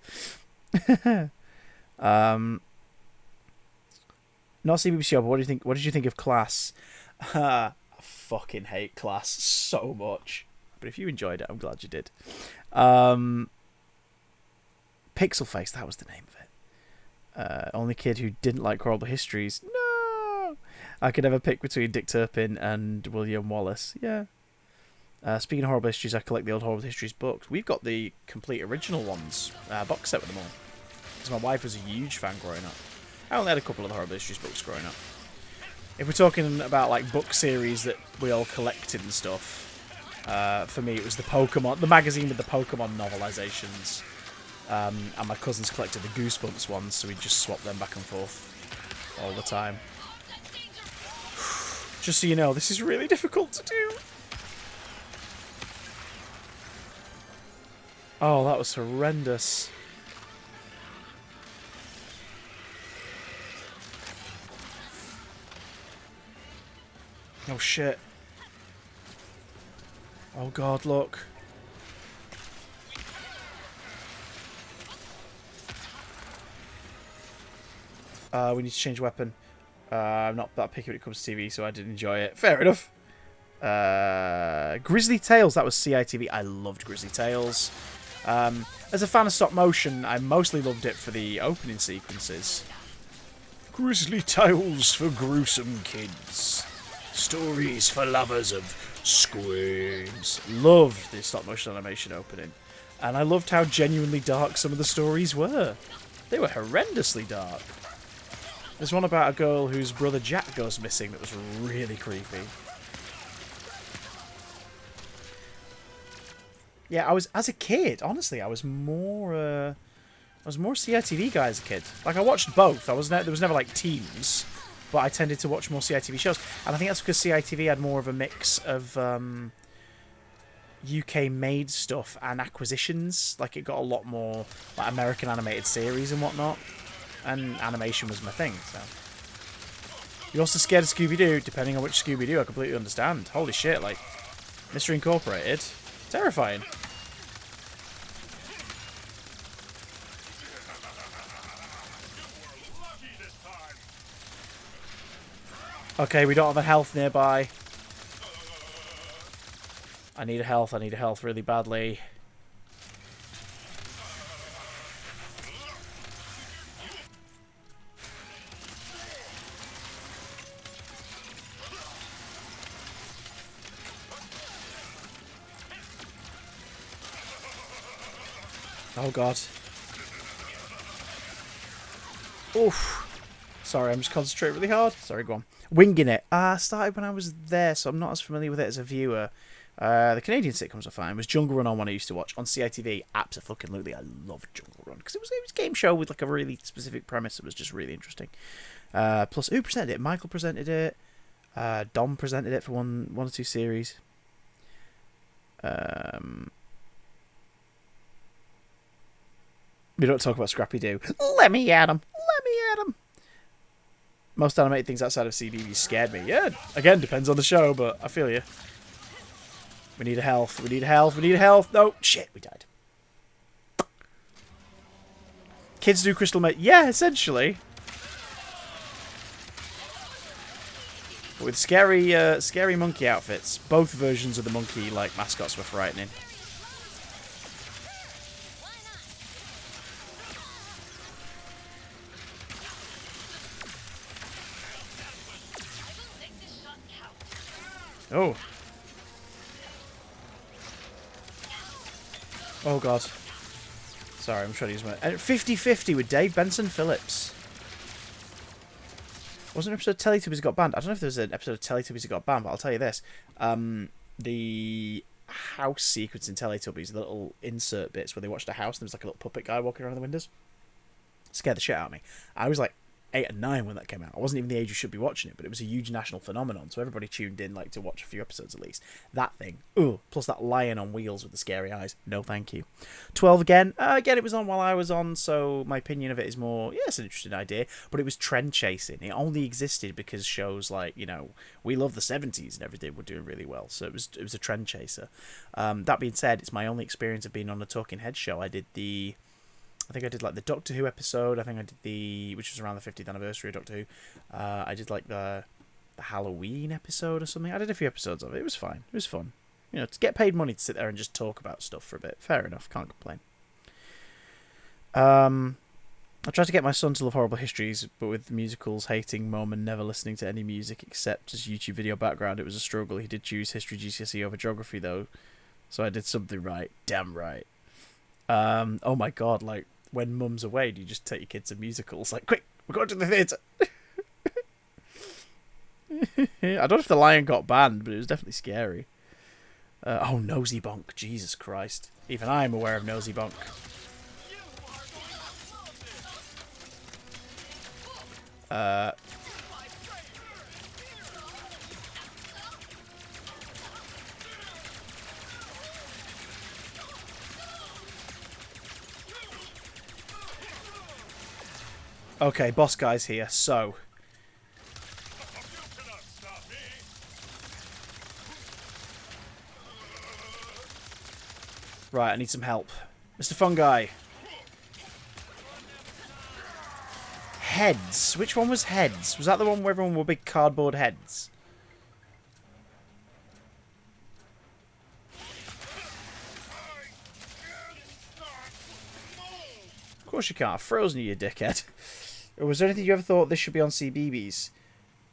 Not CBBC, but what do you think? What did you think of Class? I fucking hate Class so much, but if you enjoyed it, I'm glad you did. Pixel Face, that was the name of it. Only kid who didn't like Horrible Histories. No! I could never pick between Dick Turpin and William Wallace. Yeah. Speaking of Horrible Histories, I collect the old Horrible Histories books. We've got the complete original ones. Box set with them all. Because my wife was a huge fan growing up. I only had a couple of the Horrible Histories books growing up. If we're talking about like book series that we all collected and stuff, for me it was the magazine with the Pokemon novelizations. And my cousins collected the Goosebumps ones, so we'd just swap them back and forth all the time. Just so you know, this is really difficult to do. Oh, that was horrendous. Oh shit. Oh god, look. We need to change weapon. I'm not that picky when it comes to TV, so I did enjoy it. Fair enough. Grizzly Tales, that was CITV. I loved Grizzly Tales. As a fan of stop motion, I mostly loved it for the opening sequences. Grizzly Tales for gruesome kids. Stories for lovers of squibs. Loved the stop motion animation opening. And I loved how genuinely dark some of the stories were. They were horrendously dark. There's one about a girl whose brother Jack goes missing that was really creepy. Yeah, as a kid, honestly, I was more CITV guy as a kid. Like, I watched both. There was never like teams, but I tended to watch more CITV shows. And I think that's because CITV had more of a mix of UK made stuff and acquisitions. Like, it got a lot more like American animated series and whatnot. And animation was my thing, so. You're also scared of Scooby-Doo, depending on which Scooby-Doo, I completely understand. Holy shit, like, Mystery Incorporated. Terrifying. Okay, we don't have a health nearby. I need a health really badly. Oh god. Oof. Sorry, I'm just concentrating really hard. Sorry, go on. Winging It. Started when I was there, so I'm not as familiar with it as a viewer. The Canadian sitcoms are fine. It was Jungle Run on one I used to watch. On CITV, absolutely, I loved Jungle Run. Because it was a game show with like a really specific premise that was just really interesting. Plus, who presented it? Michael presented it. Dom presented it for one or two series. We don't talk about Scrappy Doo. Let me at him. Most animated things outside of CBBC scared me. Yeah, again, depends on the show, but I feel you. We need a health. We need a health. We need a health. No, shit, we died. Kids do crystal mate. Yeah, essentially. But with scary monkey outfits. Both versions of the monkey like mascots were frightening. Oh. Oh god. Sorry, I'm trying to use my... 50-50 with Dave Benson Phillips. Wasn't an episode of Teletubbies got banned? I don't know if there was an episode of Teletubbies that got banned, but I'll tell you this. The house sequence in Teletubbies, the little insert bits where they watched a house and there was like a little puppet guy walking around the windows, scared the shit out of me. I was like 8 and 9 when that came out. I wasn't even the age you should be watching it, but it was a huge national phenomenon, so everybody tuned in like to watch a few episodes at least. That thing, ooh, plus that lion on wheels with the scary eyes. No, thank you. 12 again. Again, it was on while I was on, so my opinion of it is more, yeah, it's an interesting idea, but it was trend chasing. It only existed because shows like, you know, We Love the 70s and everything were doing really well, so it was a trend chaser. That being said, it's my only experience of being on a talking head show. I think I did like the Doctor Who episode. I think I did which was around the 50th anniversary of Doctor Who. I did like the Halloween episode or something. I did a few episodes of it. It was fine. It was fun. You know, to get paid money to sit there and just talk about stuff for a bit. Fair enough. Can't complain. I tried to get my son to love horrible histories, but with musicals, hating mum and never listening to any music except his YouTube video background, it was a struggle. He did choose history GCSE over geography though, so I did something right. Damn right. Oh my god, like, when mum's away, do you just take your kids to musicals? Like, quick, we're going to the theatre! I don't know if The Lion got banned, but it was definitely scary. Oh, Nosy Bonk, Jesus Christ. Even I am aware of Nosy Bonk. Okay, boss guy's here, so... Right, I need some help. Mr. Fungi. Heads. Which one was heads? Was that the one where everyone wore big cardboard heads? Of course you can't. I've frozen you, dickhead. Or was there anything you ever thought this should be on CBBS?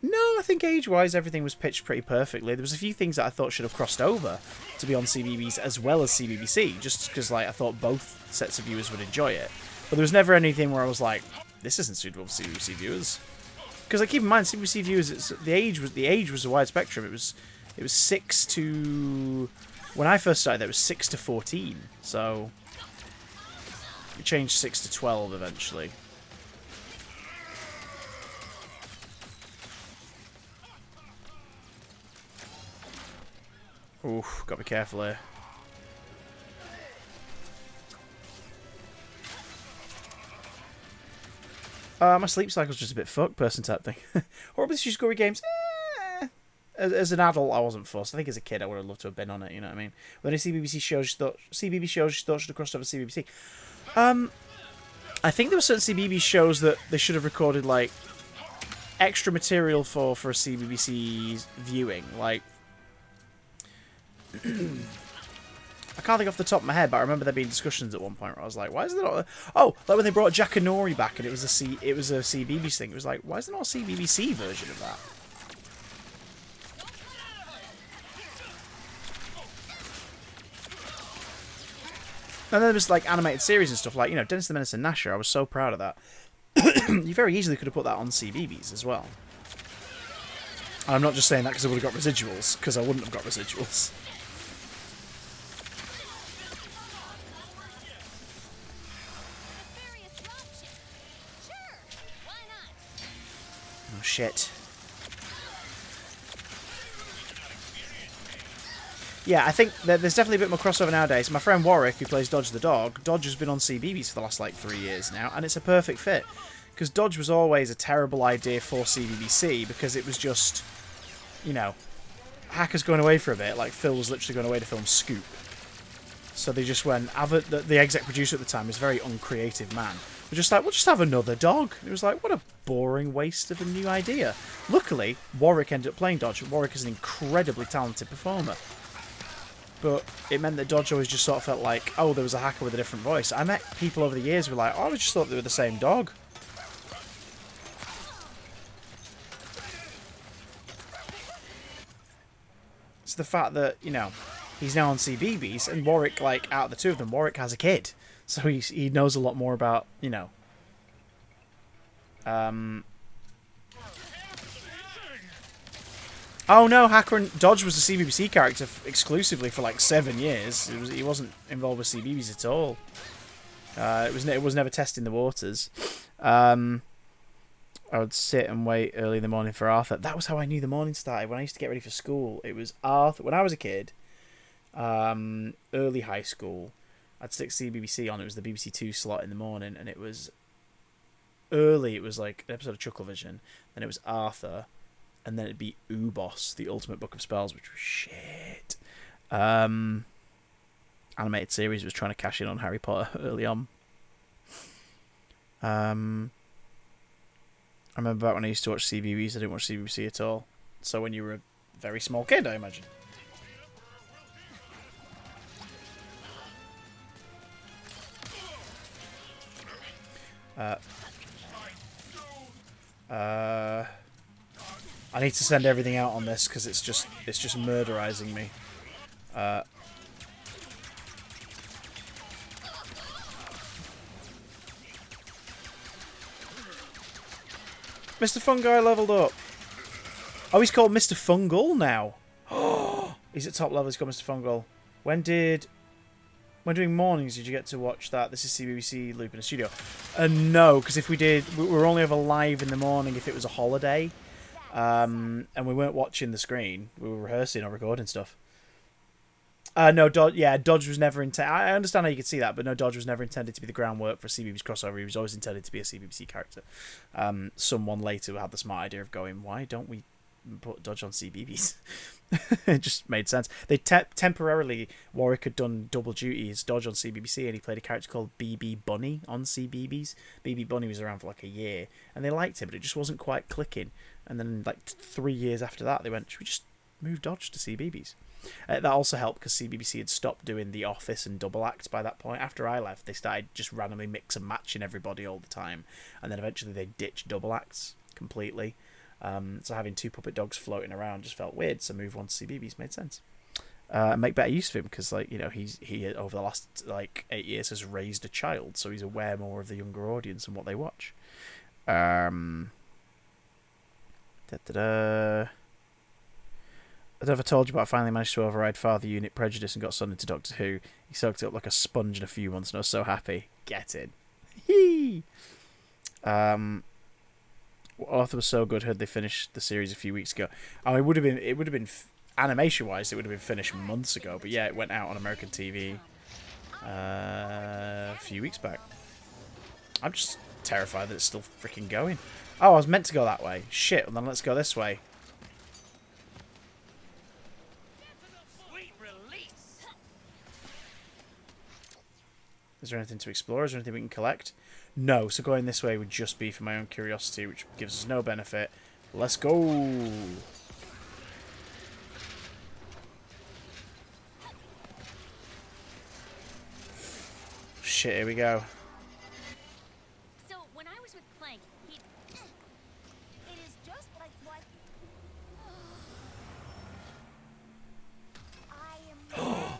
No, I think age-wise everything was pitched pretty perfectly. There was a few things that I thought should have crossed over to be on CBBS as well as CBBC, just because like I thought both sets of viewers would enjoy it. But there was never anything where I was like, this isn't suitable for CBBC viewers. Because like, keep in mind, CBBC viewers, the age was a wide spectrum. It was 6 to... When I first started, it was 6 to 14. So it changed 6 to 12 eventually. Oof, gotta be careful here. My sleep cycle's just a bit fucked, person type thing. Horribly Gory Games. As an adult, I wasn't fussed. I think as a kid, I would have loved to have been on it. You know what I mean? Were there any CBBC shows you thought should have crossed over to CBBC? I think there were certain CBBC shows that they should have recorded like extra material for a CBBC viewing. Like, I can't think off the top of my head, but I remember there being discussions at one point where I was like, why is there not a... Oh, like when they brought Jack and Nori back and it was a CBBC thing. It was like, why is there not a CBBC version of that? And then there was like animated series and stuff like, you know, Dennis the Menace and Gnasher. I was so proud of that. You very easily could have put that on CBBS as well. And I'm not just saying that because I would have got residuals, because I wouldn't have got residuals. Oh shit. Yeah, I think there's definitely a bit more crossover nowadays. My friend Warwick, who plays Dodge the Dog, Dodge has been on CBBS for the last like 3 years now, and it's a perfect fit. Because Dodge was always a terrible idea for CBBC, because it was just, you know, Hacker's going away for a bit. Like, Phil was literally going away to film Scoop. So they just went... The exec producer at the time was a very uncreative man. We're just like, we'll just have another dog. And it was like, what a boring waste of a new idea. Luckily, Warwick ended up playing Dodge. Warwick is an incredibly talented performer. But it meant that Dodge always just sort of felt like, oh, there was a hacker with a different voice. I met people over the years who were like, oh, I just thought they were the same dog. It's the fact that, you know, he's now on CBBS, and Warwick, like, out of the two of them, Warwick has a kid. So he knows a lot more about, you know... Oh no, Hacker and Dodge was a CBBC character exclusively for like 7 years. He wasn't involved with CBBS at all. It was never testing the waters. I would sit and wait early in the morning for Arthur. That was how I knew the morning started. When I used to get ready for school, it was Arthur. When I was a kid, early high school, I'd stick CBBC on. It was the BBC Two slot in the morning, and it was early. It was like an episode of Chucklevision. Then it was Arthur. And then it'd be Ubos, the Ultimate Book of Spells, which was shit. Animated series was trying to cash in on Harry Potter early on. I remember back when I used to watch CBBS, I didn't watch CBBC at all. So when you were a very small kid, I imagine. I need to send everything out on this because it's just murderizing me. Mr. Fungi leveled up. Oh, he's called Mr. Fungal now. Oh, he's at top level. He's called Mr. Fungal. When doing mornings did you get to watch that? This is CBBC Loop in a studio. No, because if we did, we were only ever live in the morning if it was a holiday. And we weren't watching the screen. We were rehearsing or recording stuff. No, Dodge was never intended. I understand how you could see that, but no, Dodge was never intended to be the groundwork for a CBBS crossover. He was always intended to be a CBBC character. Someone later had the smart idea of going, why don't we put Dodge on CBBS? It just made sense. They temporarily, Warwick had done double duty as Dodge on CBBC, and he played a character called BB Bunny on CBBS. BB Bunny was around for like a year, and they liked him, but it just wasn't quite clicking. And then, like 3 years after that, they went, should we just move Dodge to CBBS? That also helped because CBBC had stopped doing The Office and double acts by that point. After I left, they started just randomly mix and matching everybody all the time, and then eventually they ditched double acts completely. So having two puppet dogs floating around just felt weird. So move one to CBBS made sense. Make better use of him because, like, you know, he over the last like 8 years has raised a child, so he's aware more of the younger audience and what they watch. I never told you, but I finally managed to override Father Unit prejudice and got Son into Doctor Who. He soaked it up like a sponge in a few months and I was so happy. Get in. Hee. Arthur was so good. Heard they finished the series a few weeks ago. Oh, it would have been animation wise. It would have been finished months ago. But yeah, it went out on American TV a few weeks back. I'm just terrified that it's still freaking going. Oh, I was meant to go that way. Shit. Well, then let's go this way. Is there anything to explore? Is there anything we can collect? No, so going this way would just be for my own curiosity, which gives us no benefit. Let's go! Shit, here we go. So when I was with Clank, it is just like what I am.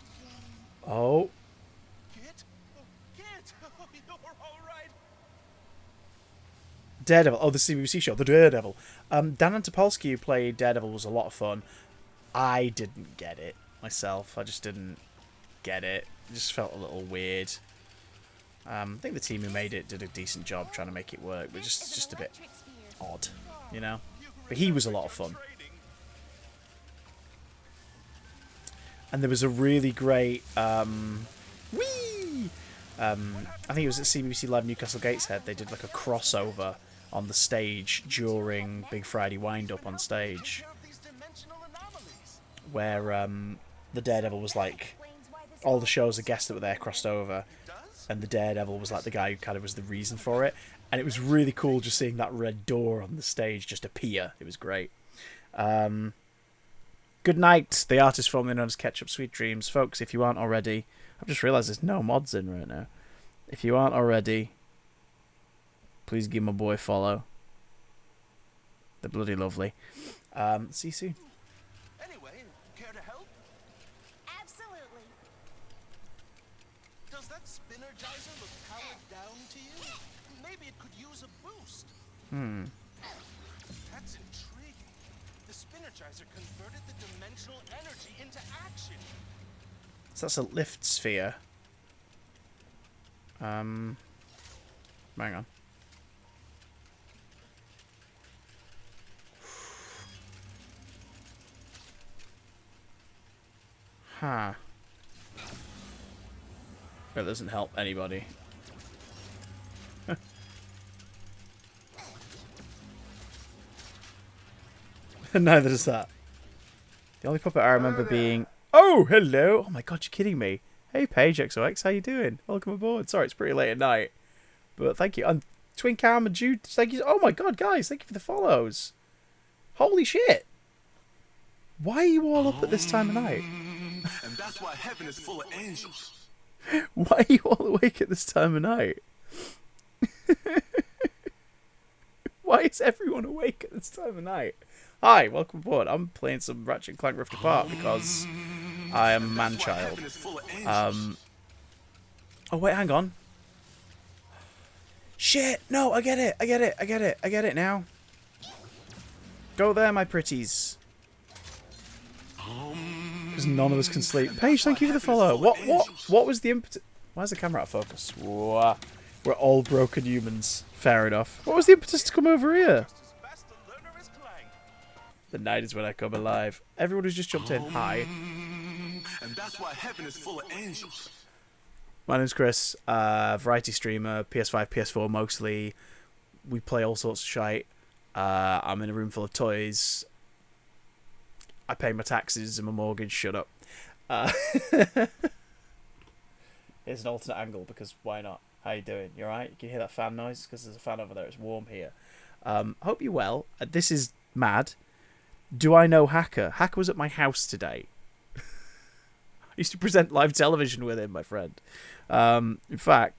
Oh. Daredevil. Oh, the CBBC show, the Daredevil. Dan Antopolsky, who played Daredevil, was a lot of fun. I didn't get it myself. I just didn't get it. It just felt a little weird. I think the team who made it did a decent job trying to make it work, but just a bit odd, you know? But he was a lot of fun. And there was a really great... I think it was at CBBC Live Newcastle Gateshead. They did like a crossover on the stage during Big Friday Wind Up on stage. where the Daredevil was like, all the shows and guests that were there crossed over, and the Daredevil was like the guy who kind of was the reason for it. And it was really cool just seeing that red door on the stage just appear. It was great. Good night, the artist formerly known as Ketchup Sweet Dreams. Folks, if you aren't already... I've just realised there's no mods in right now. If you aren't already, please give my boy a follow. They're bloody lovely. See you soon. Anyway, care to help? Absolutely. Does that Spinnergizer look powered down to you? Maybe it could use a boost. That's intriguing. The Spinnergizer converted the dimensional energy into action. So that's a lift sphere. Hang on. Huh. That doesn't help anybody. Neither does that. The only puppet I remember being... Oh, hello! Oh my god, you're kidding me. Hey, Paige XOX, how you doing? Welcome aboard. Sorry, it's pretty late at night. But thank you. And Twin Cam and Jude, thank you. Oh my god, guys, thank you for the follows. Holy shit. Why are you all up at this time of night? And that's why heaven is full of angels. Why are you all awake at this time of night? Why is everyone awake at this time of night? Hi, welcome aboard. I'm playing some Ratchet Clank Rift Apart because I am a man-child. Oh, wait, hang on. Shit! No, I get it! I get it! I get it! I get it now. Go there, my pretties. Because none of us can sleep. Paige, thank you for the follow. What was the impetus? Why is the camera out of focus? Whoa. We're all broken humans. Fair enough. What was the impetus to come over here? The night is when I come alive. Everyone who's just jumped in, hi. And that's why heaven is full of angels. My name's Chris, variety streamer, PS5, PS4 mostly. We play all sorts of shite. I'm in a room full of toys. I pay my taxes and my mortgage. Shut up. Here's an alternate angle because why not? How you doing? You alright? You can hear that fan noise because there's a fan over there. It's warm here. Hope you're well. This is mad. Do I know Hacker? Hacker was at my house today. I used to present live television with him, my friend. In fact,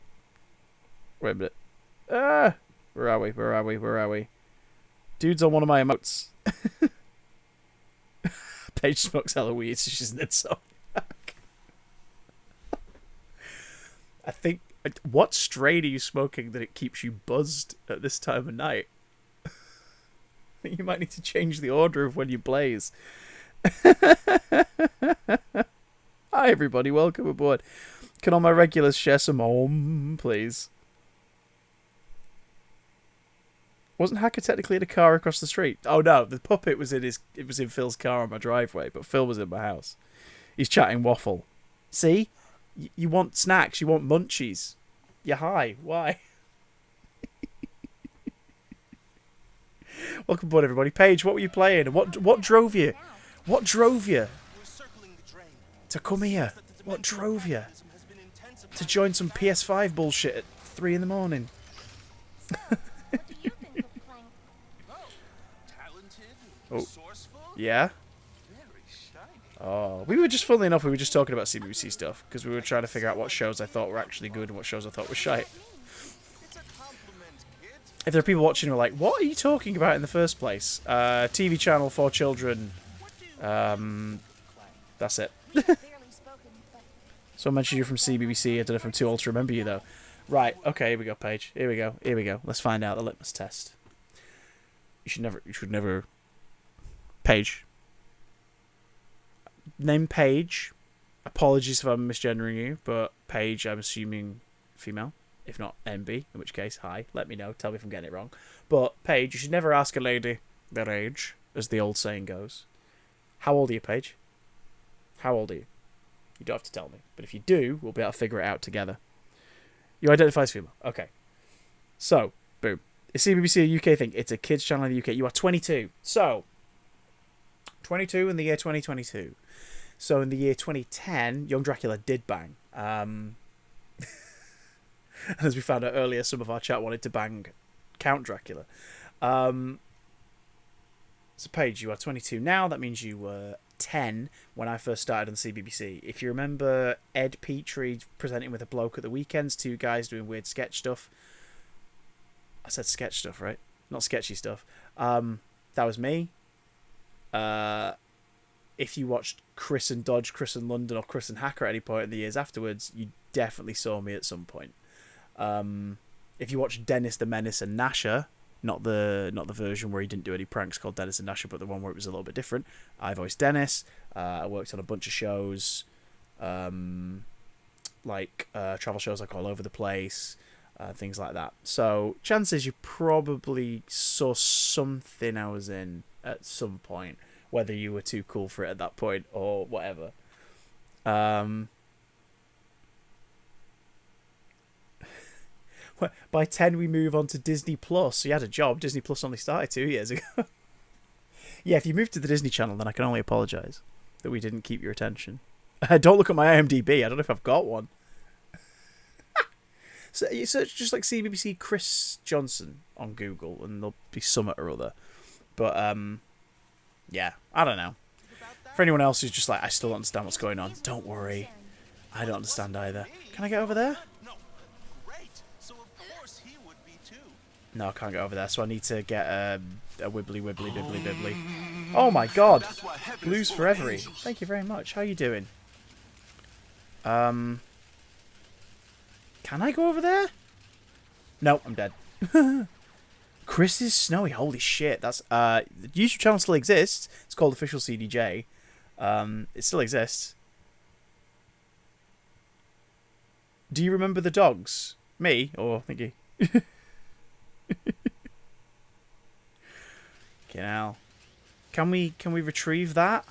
wait a minute. Where are we? Where are we? Where are we? Dude's on one of my emotes. Paige smokes Halloween, so she's an insomniac. I think... What strain are you smoking that it keeps you buzzed at this time of night? I think you might need to change the order of when you blaze. Hi everybody, welcome aboard. Can all my regulars share some Om, please? Wasn't Hacker technically in a car across the street? Oh no, the puppet was in Phil's car on my driveway, but Phil was in my house. He's chatting waffle. See? You want snacks, you want munchies. You're high. Why? Welcome aboard everybody. Paige, what were you playing? And what drove you? What drove you to come here? What drove you to join some PS5 bullshit at 3 in the morning? Oh, yeah? Oh, we were just, funnily enough, we were just talking about CBBC stuff, because we were trying to figure out what shows I thought were actually good and what shows I thought were shite. If there are people watching who are like, what are you talking about in the first place? TV channel for children. That's it. So I mentioned you from CBBC. I don't know if I'm too old to remember you, though. Right, okay, here we go, Paige. Here we go, here we go. Let's find out the litmus test. You should never... Paige. Name Paige. Apologies if I'm misgendering you, but Paige, I'm assuming female. If not MB, in which case, hi. Let me know. Tell me if I'm getting it wrong. But Paige, you should never ask a lady their age, as the old saying goes. How old are you, Paige? How old are you? You don't have to tell me. But if you do, we'll be able to figure it out together. You identify as female. Okay. So, boom. Is CBBC a UK thing? It's a kids channel in the UK. You are 22. So, 22 in the year 2022. So in the year 2010, young Dracula did bang. And as we found out earlier, some of our chat wanted to bang Count Dracula. So Paige, you are 22 now. That means you were 10 when I first started on the CBBC. If you remember Ed Petrie presenting with a bloke at the weekends, two guys doing weird sketch stuff. I said sketch stuff, right? Not sketchy stuff. That was me. If you watched Chris and Dodge, Chris and London, or Chris and Hacker at any point in the years afterwards, you definitely saw me at some point. If you watched Dennis the Menace and Nasher, not the version where he didn't do any pranks called Dennis and Nasher, but the one where it was a little bit different, I voiced Dennis. I worked on a bunch of shows, travel shows like All Over the Place, things like that. So chances you probably saw something I was in at some point, whether you were too cool for it at that point or whatever. By 10 we move on to Disney Plus. So you had a job. Disney Plus only started 2 years ago. Yeah, if you moved to the Disney Channel, then I can only apologise that we didn't keep your attention. Don't look at my IMDb. I don't know if I've got one. So you search just like CBBC Chris Johnson on Google and there'll be some or other. But yeah, I don't know. For anyone else who's just like, I still don't understand what's going on, don't worry. I don't understand either. Can I get over there? No, I can't get over there, so I need to get a wibbly wibbly bibbly bibbly. Oh my god! Blues Forever. Thank you very much. How you doing? Can I go over there? No, I'm dead. Chris is Snowy. Holy shit! That's the YouTube channel still exists. It's called Official CDJ. It still exists. Do you remember the dogs? Me or Mickey? Okay, now, can we retrieve that?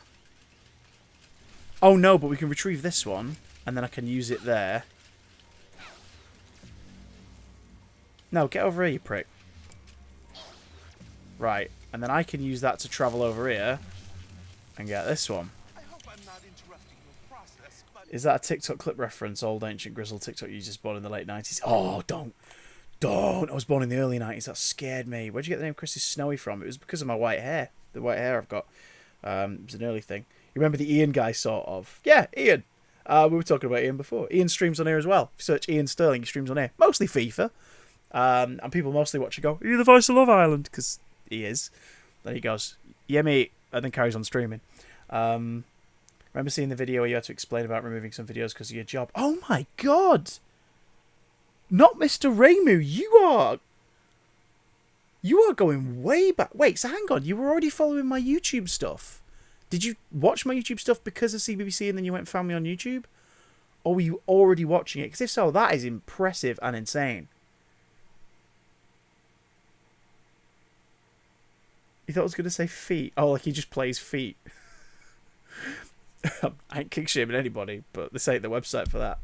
Oh no, but we can retrieve this one, and then I can use it there. No, get over here, you prick. Right, and then I can use that to travel over here and get this one. Is that a TikTok clip reference? Old ancient grizzled TikTok users born in the late 90s. Oh, don't. I was born in the early 90s. That scared me. Where'd you get the name Chris is Snowy from? It was because of my white hair. The white hair I've got. It was an early thing. You remember the Ian guy, sort of? Yeah, Ian. We were talking about Ian before. Ian streams on here as well. If you search Ian Sterling, he streams on here. Mostly FIFA. And people mostly watch and go, are you the voice of Love Island? Because he is. Then he goes, yeah, mate. And then carries on streaming. Remember seeing the video where you had to explain about removing some videos because of your job? Oh my god! Not Mr. Raymu, you are going way back. Wait, so hang on, you were already following my YouTube stuff. Did you watch my YouTube stuff because of CBBC and then you went and found me on YouTube? Or were you already watching it? Because if so, that is impressive and insane. You thought I was going to say feet? Oh, like he just plays feet. I ain't kick shaming anybody, but this ain't the website for that.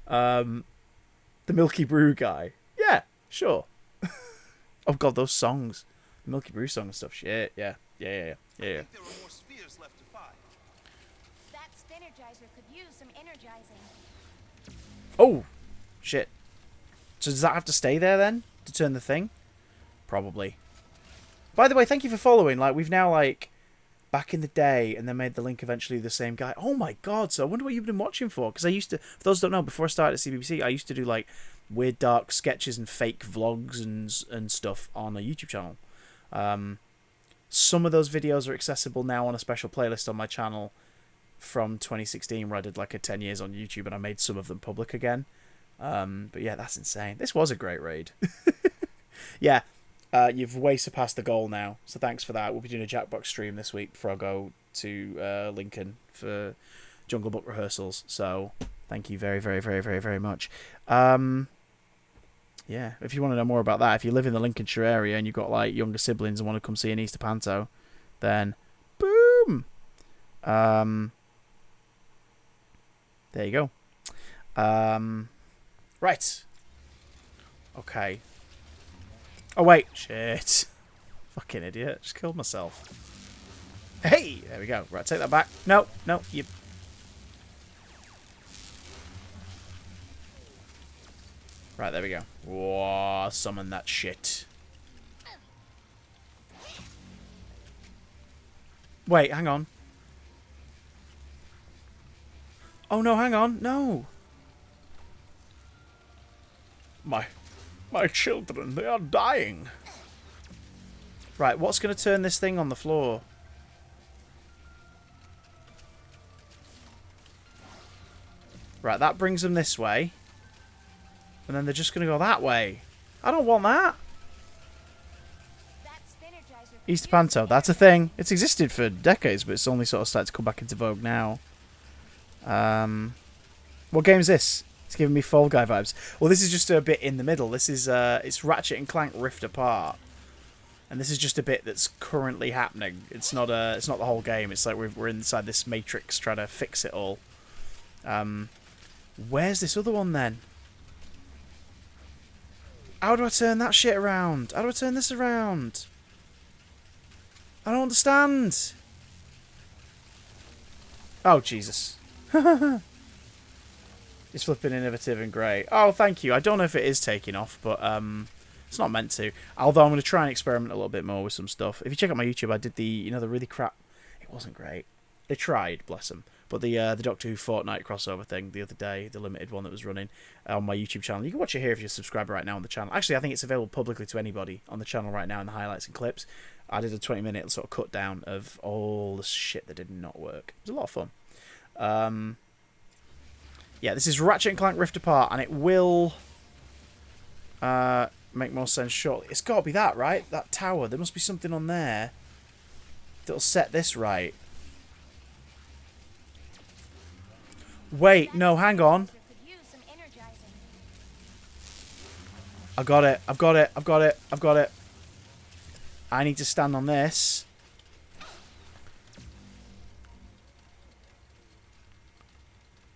The Milky Brew guy. Yeah, sure. Oh god, those songs. The Milky Brew song and stuff. Shit, yeah. That Spinnergizer could use some energizing. Oh, shit. So does that have to stay there then to turn the thing? Probably. By the way, thank you for following. Like, we've now, like, back in the day, and then made the link eventually the same guy. Oh my god, so I wonder what you've been watching for. Because I used to, for those who don't know, before I started at CBBC, I used to do, like, weird dark sketches and fake vlogs and stuff on a YouTube channel. Some of those videos are accessible now on a special playlist on my channel from 2016, where I did, like, a 10 years on YouTube, and I made some of them public again. But yeah, that's insane. This was a great raid. Yeah. You've way surpassed the goal now, so thanks for that. We'll be doing a Jackbox stream this week before I go to Lincoln for Jungle Book rehearsals, so thank you very, very, very, very, very much. Yeah, if you want to know more about that, if you live in the Lincolnshire area and you've got like younger siblings and want to come see an Easter Panto, then boom! There you go. Right. Okay. Oh, wait. Shit. Fucking idiot. Just killed myself. Hey! There we go. Right, take that back. No, no, you... Right, there we go. Whoa, summon that shit. Wait, hang on. Oh, no, hang on. No. My children, they are dying. Right, what's going to turn this thing on the floor? Right, that brings them this way. And then they're just going to go that way. I don't want that. Easter Panto, that's a thing. It's existed for decades, but it's only sort of started to come back into vogue now. What game is this? It's giving me Fall Guy vibes. Well, this is just a bit in the middle. This is it's Ratchet and Clank Rift Apart, and this is just a bit that's currently happening. It's not the whole game. It's like we're inside this matrix trying to fix it all. Where's this other one then? How do I turn that shit around? How do I turn this around? I don't understand. Oh, Jesus. It's flipping innovative and great. Oh, thank you. I don't know if it is taking off, but it's not meant to. Although I'm going to try and experiment a little bit more with some stuff. If you check out my YouTube, I did the really crap... It wasn't great. They tried, bless them. But the Doctor Who Fortnite crossover thing the other day, the limited one that was running on my YouTube channel. You can watch it here if you're a subscriber right now on the channel. Actually, I think it's available publicly to anybody on the channel right now in the highlights and clips. I did a 20-minute sort of cut down of all the shit that did not work. It was a lot of fun. Yeah, this is Ratchet and Clank Rift Apart, and it will make more sense shortly. It's got to be that, right? That tower. There must be something on there that'll set this right. Wait, no, hang on. I got it. I've got it. I've got it. I've got it. I need to stand on this.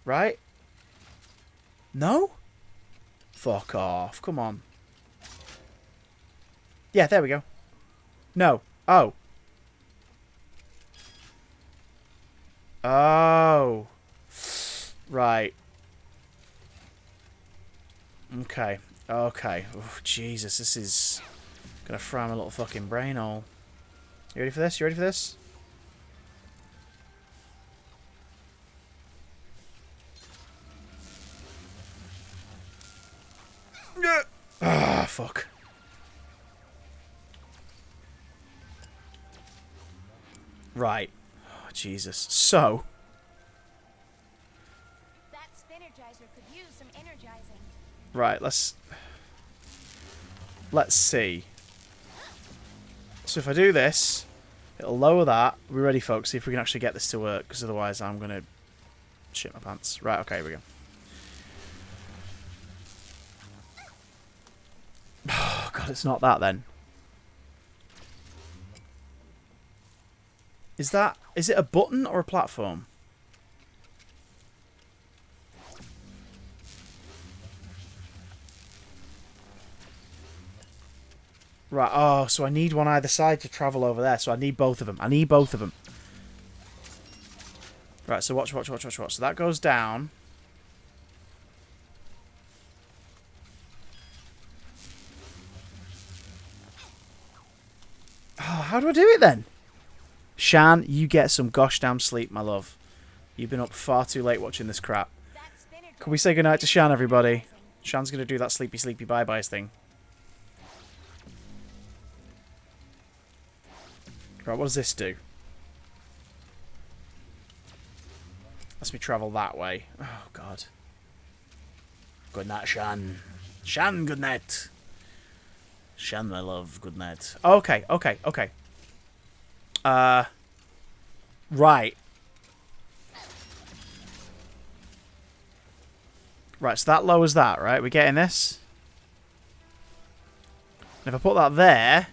Right? No? Fuck off. Come on. Yeah, there we go. No. Oh. Oh. Right. Okay. Okay. Oh, Jesus, this is gonna fry my little fucking brain hole. You ready for this? You ready for this? Ah, fuck. Right. Oh, Jesus. So. That Spinergizer could use some energizing. Right, let's see. So if I do this, it'll lower that. We're ready, folks. See if we can actually get this to work, because otherwise I'm going to shit my pants. Right, okay, here we go. Oh, God, it's not that then. Is it a button or a platform? Right, oh, so I need one either side to travel over there. So I need both of them. I need both of them. Right, so watch. So that goes down. Oh, how do I do it then? Shan, you get some gosh damn sleep, my love. You've been up far too late watching this crap. Can we say goodnight to Shan, everybody? Shan's going to do that sleepy bye-byes thing. Right, what does this do? Lets me travel that way. Oh, God. Good night, Shan. Shan, good night. Shan, my love, good night. Okay. Right. Right, so that lowers that, right? We're getting this? And if I put that there...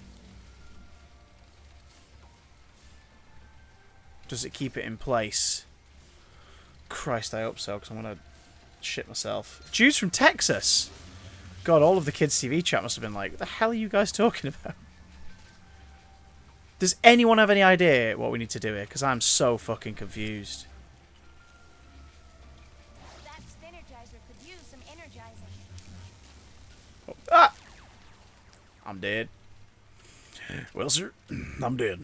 Does it keep it in place? Christ, I hope so, because I'm going to shit myself. Jude's from Texas! God, all of the kids' TV chat must have been like, what the hell are you guys talking about? Does anyone have any idea what we need to do here? Because I'm so fucking confused. That Spinergizer could use some energizing. Oh, ah! I'm dead. Well, sir, I'm dead.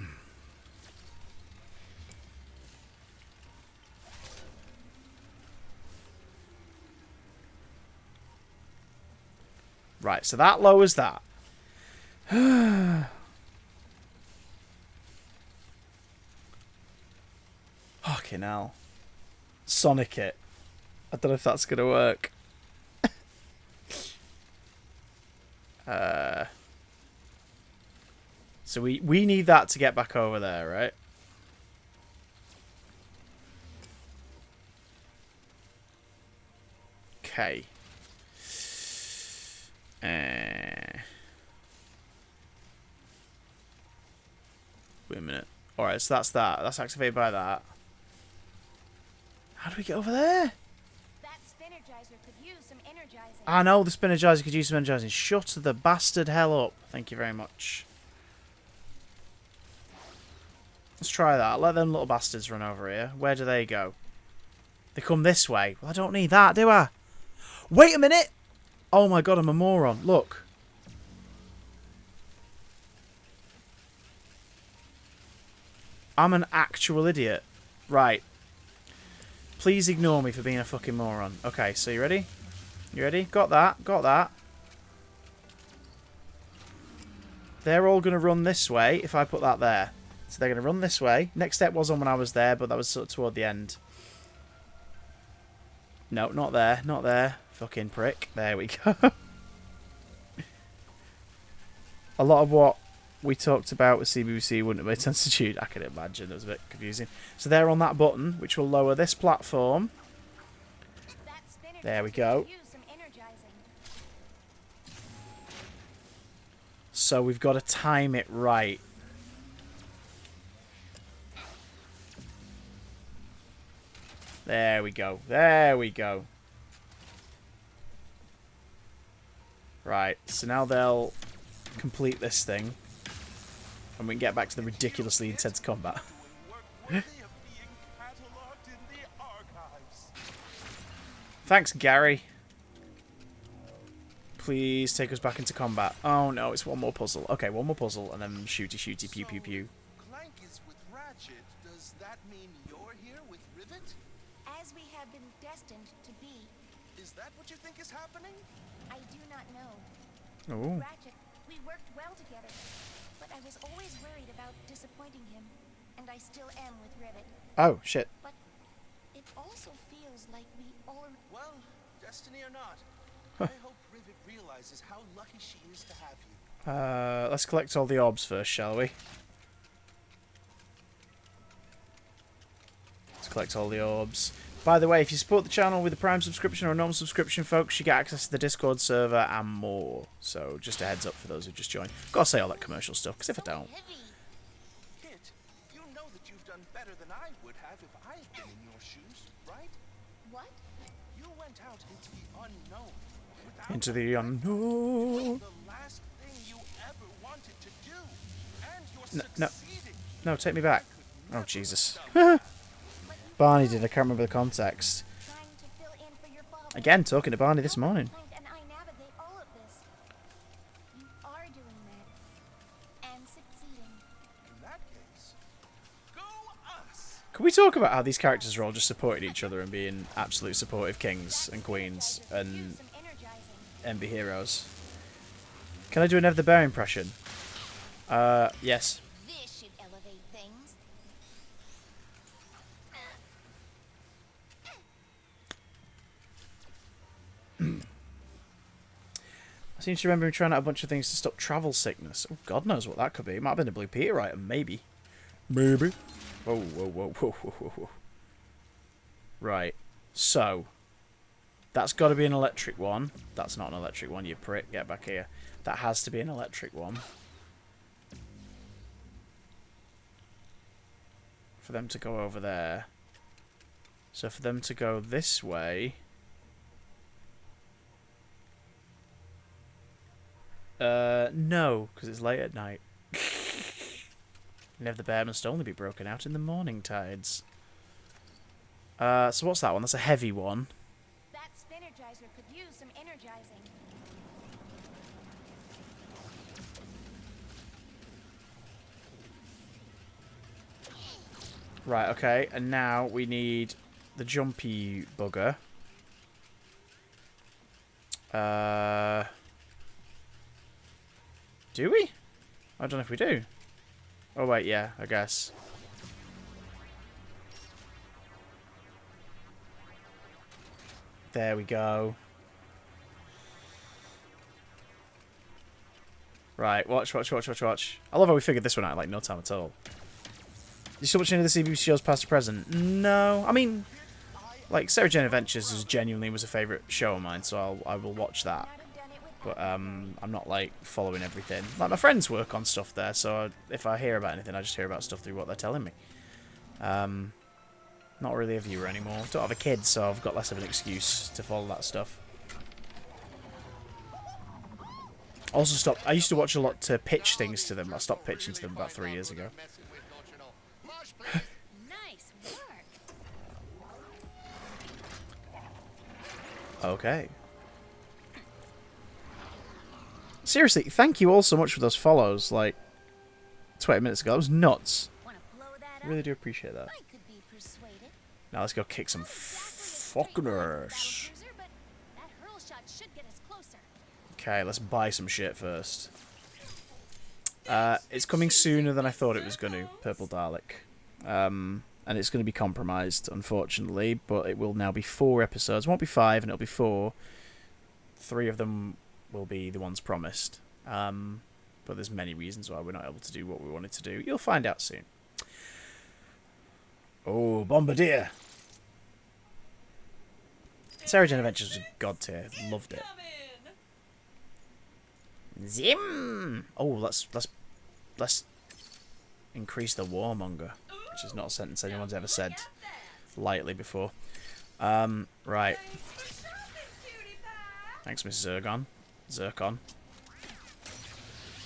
Right, so that lowers that. Fucking hell. Sonic it. I don't know if that's going to work. So we need that to get back over there, right? Okay. Wait a minute. Alright, so that's that. That's activated by that. How do we get over there? That Spinergizer could use some energizing. I know the Spinergizer could use some energizing. Shut the bastard hell up. Thank you very much. Let's try that. Let them little bastards run over here. Where do they go? They come this way. Well, I don't need that, do I? Wait a minute! Oh my god, I'm a moron. Look. I'm an actual idiot. Right. Please ignore me for being a fucking moron. Okay, so you ready? You ready? Got that. Got that. They're all going to run this way if I put that there. So they're going to run this way. Next step was on when I was there, but that was sort of toward the end. No, not there. Not there. Fucking prick. There we go. A lot of what we talked about with CBBC wouldn't have made sense to Jude. I can imagine. It was a bit confusing. So they're on that button, which will lower this platform. There we go. So we've got to time it right. There we go. There we go. Right, so now they'll complete this thing. And we can get back to the ridiculously intense combat. Thanks, Gary. Please take us back into combat. Oh no, it's one more puzzle. Okay, one more puzzle, and then shooty shooty pew pew pew. Clank is with Ratchet. Does that mean you're here with Rivet? As we have been destined to be. Is that what you think is happening? I do not know. Oh. Ratchet, we worked well together, but I was always worried about disappointing him, and I still am with Rivet. Oh, shit. But it also feels like we all... Well, destiny or not, I hope Rivet realizes how lucky she is to have you. Let's collect all the orbs first, shall we? Let's collect all the orbs. By the way, if you support the channel with a Prime subscription or a normal subscription, folks, you get access to the Discord server and more. So, just a heads up for those who just joined. Gotta say all that commercial stuff, because if I don't... Kit, you know that you've done better than I would have if I had been in your shoes, right? What? You went out into the unknown. Without Into the unknown. the last thing you ever wanted to do. And you're No, succeeding. no, take me back. Oh, Jesus. Barney did, I can't remember the context. Trying to fill in for your father. Again, talking to Barney this morning. And I navigate all of this. You are doing that. And succeeding. In that case, go us. Can we talk about how these characters are all just supporting each other and being absolute supportive kings and queens and Some energizing. envy heroes? Can I do another bear impression? Yes. This should elevate things. I seem to remember him trying out a bunch of things to stop travel sickness. Oh, God knows what that could be. It might have been a Blue Peter item, maybe. Maybe. Whoa, whoa, whoa, whoa, whoa, whoa, whoa. Right. So. That's got to be an electric one. That's not an electric one, you prick. Get back here. That has to be an electric one. For them to go over there. So for them to go this way... no, because it's late at night. Never the bear must only be broken out in the morning tides. So what's that one? That's a heavy one. That Spinergizer could use some energizing. Right, okay, and now we need the jumpy bugger. Do we? I don't know if we do. Oh wait, yeah, I guess. There we go. Right, watch. I love how we figured this one out in like no time at all. You still watching any of the CBBC shows past or present? No. I mean, like, Sarah Jane Adventures was a favourite show of mine, so I will watch that. But I'm not, like, following everything. Like, my friends work on stuff there, so if I hear about anything, I just hear about stuff through what they're telling me. Not really a viewer anymore. Don't have a kid, so I've got less of an excuse to follow that stuff. Also stopped. I used to watch a lot to pitch things to them. I stopped pitching to them about 3 years ago. Nice work. Okay. Seriously, thank you all so much for those follows. Like 20 minutes ago, that was nuts. I really do appreciate that. Now let's go kick some fucking ass. Okay, let's buy some shit first. It's coming sooner than I thought it was going to, Purple Dalek. And it's going to be compromised, unfortunately, but it will now be 4 episodes. It won't be 5, and it'll be 4. 3 of them will be the ones promised. But there's many reasons why we're not able to do what we wanted to do. You'll find out soon. Oh, Bombardier! Sarah Jane Adventures was a god tier. Loved it. Zim! Oh, let's increase the warmonger, which is not a sentence anyone's ever said lightly before. Right. Thanks, Miss Zircon. You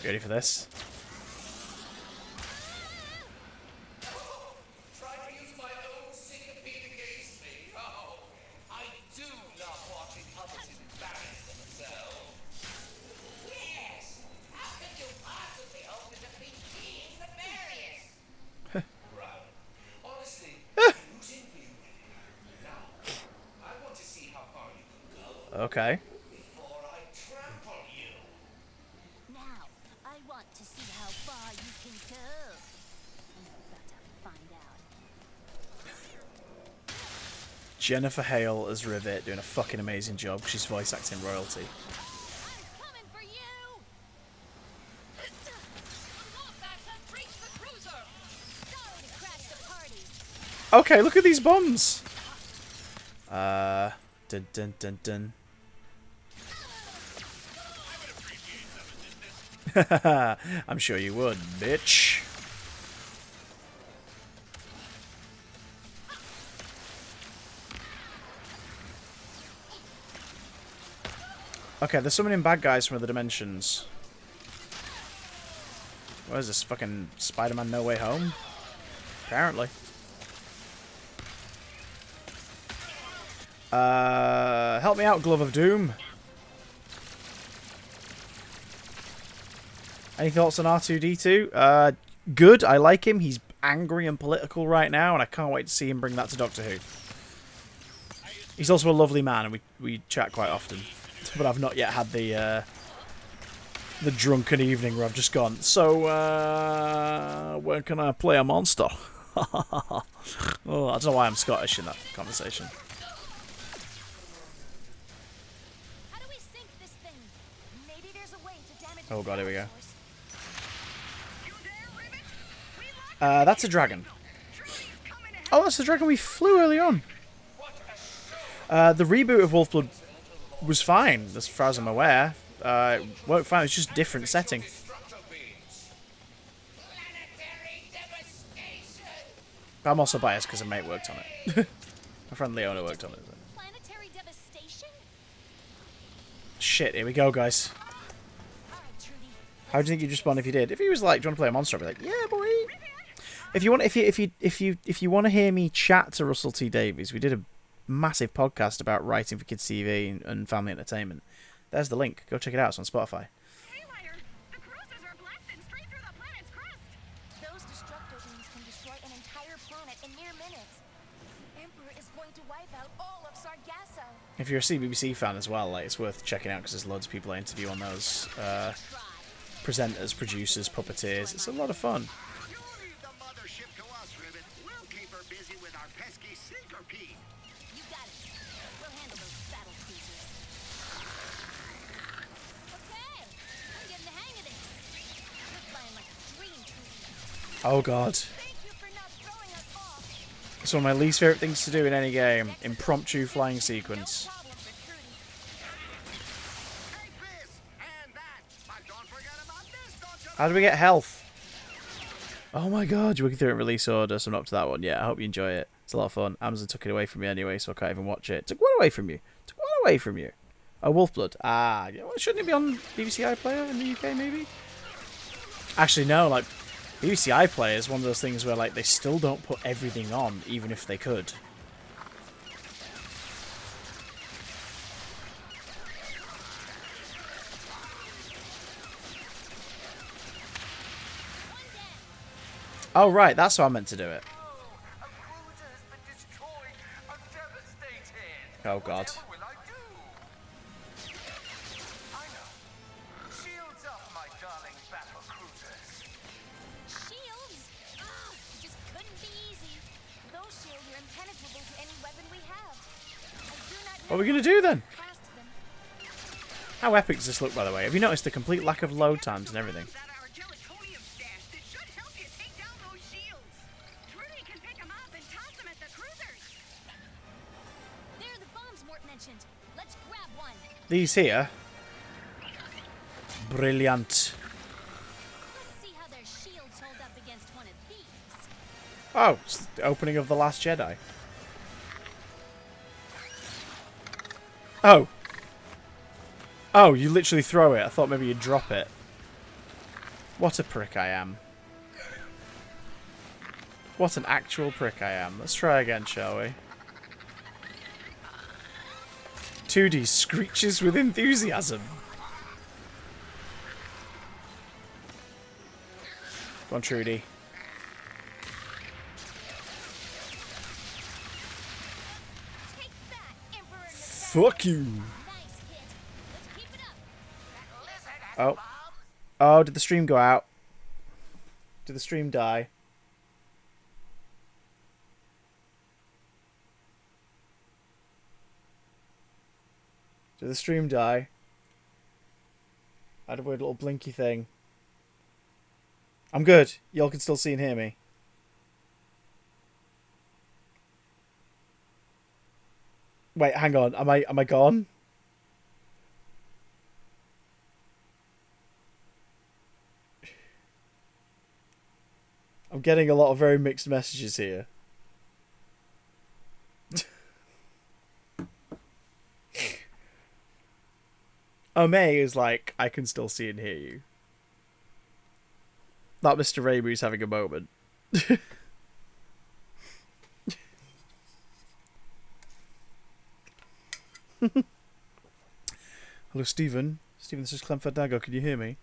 ready for this? Okay. Now, I want to see how far you can go. I'm about to find out. Jennifer Hale as Rivet doing a fucking amazing job. She's voice acting royalty. I'm coming for you. Sorry to crash the party. Okay, look at these bombs. Dun dun dun dun. I'm sure you would, bitch. Okay, there's summoning bad guys from other dimensions. What is this, fucking Spider-Man No Way Home? Apparently. Help me out, Glove of Doom. Any thoughts on R2-D2? Good, I like him. He's angry and political right now, and I can't wait to see him bring that to Doctor Who. He's also a lovely man, and we chat quite often. But I've not yet had the drunken evening where I've just gone, so, when can I play a monster? Oh, I don't know why I'm Scottish in that conversation. How do we sink this thing? Maybe there's a way to damage. Oh god, here we go. That's a dragon. Oh, that's the dragon we flew early on. The reboot of Wolfblood was fine, as far as I'm aware. It worked fine, it's just different setting. I'm also biased because a mate worked on it. My friend Leona worked on it. Planetary devastation? Shit, here we go, guys. How do you think you'd respond if you did? If he was like, do you want to play a monster? I'd be like, yeah, boy. If you want to hear me chat to Russell T Davies, we did a massive podcast about writing for kids TV and family entertainment. There's the link. Go check it out. It's on Spotify. Haywire! The cruisers are blasting straight through the planet's crust! Those destructo beams can destroy an entire planet in mere minutes. The Emperor is going to wipe out all of Sargasso. If you're a CBBC fan as well, like, it's worth checking out because there's loads of people I interview on those. Presenters, producers, puppeteers. It's a lot of fun. You leave the mothership to us, Ribbit. We'll keep her busy with our pesky sinker pea. You got it. We'll handle those battle cruisers. Okay, I'm getting the hang of this. You're flying like a dream team. Oh god. Thank you for not throwing us off. It's one of my least favourite things to do in any game. Impromptu flying sequence. No problem for Trudy. Take this and that. But don't forget about this, don't you? How do we get health? Oh my god, you're working through it in release order, so I'm not up to that one yet. I hope you enjoy it. It's a lot of fun. Amazon took it away from me anyway, so I can't even watch it. Took what away from you? Took what away from you? Oh, Wolfblood. Ah, yeah, well, shouldn't it be on BBC iPlayer in the UK, maybe? Actually, no, like, BBC iPlayer is one of those things where, like, they still don't put everything on, even if they could. Oh, right, that's how I meant to do it. A cruiser has been destroyed. I'm devastated. Oh, God. Whatever will I do? I know. Shields up, my darling battle cruisers. Shields? Ah, just couldn't be easy. Those shields are impenetrable to any weapon we have. I do not know What are we going to do then? past them. How epic does this look, by the way? Have you noticed the complete lack of load times and everything? At our gelatonium stash that should help you take down those shields. Trudy can pick them up and toss them at the cruisers. There are the bombs Mort mentioned. Let's grab one. These here. Brilliant. Let's see how their shields hold up against one of these. Oh, it's the opening of The Last Jedi. Oh. Oh, you literally throw it. I thought maybe you'd drop it. What a prick I am. What an actual prick I am. Let's try again, shall we? 2D screeches with enthusiasm. Go on, Trudy. Take that, Emperor Fuck you. Nice hit. Let's keep it up. Oh. Oh, did the stream go out? Did the stream die? Did the stream die? I had a weird little blinky thing. I'm good. Y'all can still see and hear me. Wait, hang on. Am I gone? I'm getting a lot of very mixed messages here. May is like, I can still see and hear you. That Mr. Ramu's having a moment. Hello, Stephen. Stephen, this is Clem Fandango. Can you hear me?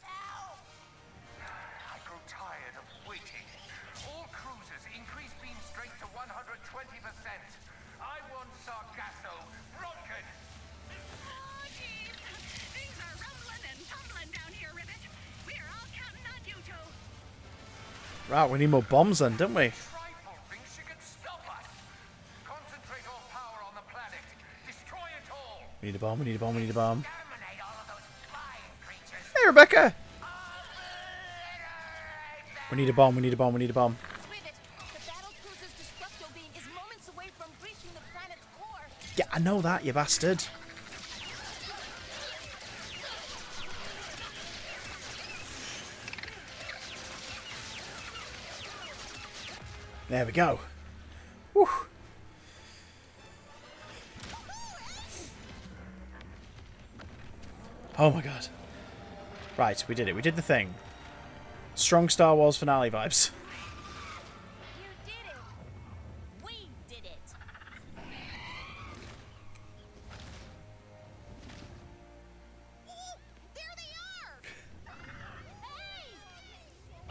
I grow tired of waiting. All cruisers increase beam strength to 120%. I want Sargasso broken. Oh, jeez. Things are rumbling and tumbling down here, Ribbit. We're all counting on you two. Right, we need more bombs then, don't we? Trifle thinks she can stop us. Concentrate all power on the planet. Destroy it all. We need a bomb, we need a bomb, we need a bomb. Exterminate all of those flying creatures. Hey, Rebecca! Obliterate them. We need a bomb, we need a bomb, we need a bomb. Rivet, the battle cruiser's destructo beam is moments away from breaching the planet's core. Yeah, I know that, you bastard. There we go. Whew. Oh my god. Right, we did it. We did the thing. Strong Star Wars finale vibes.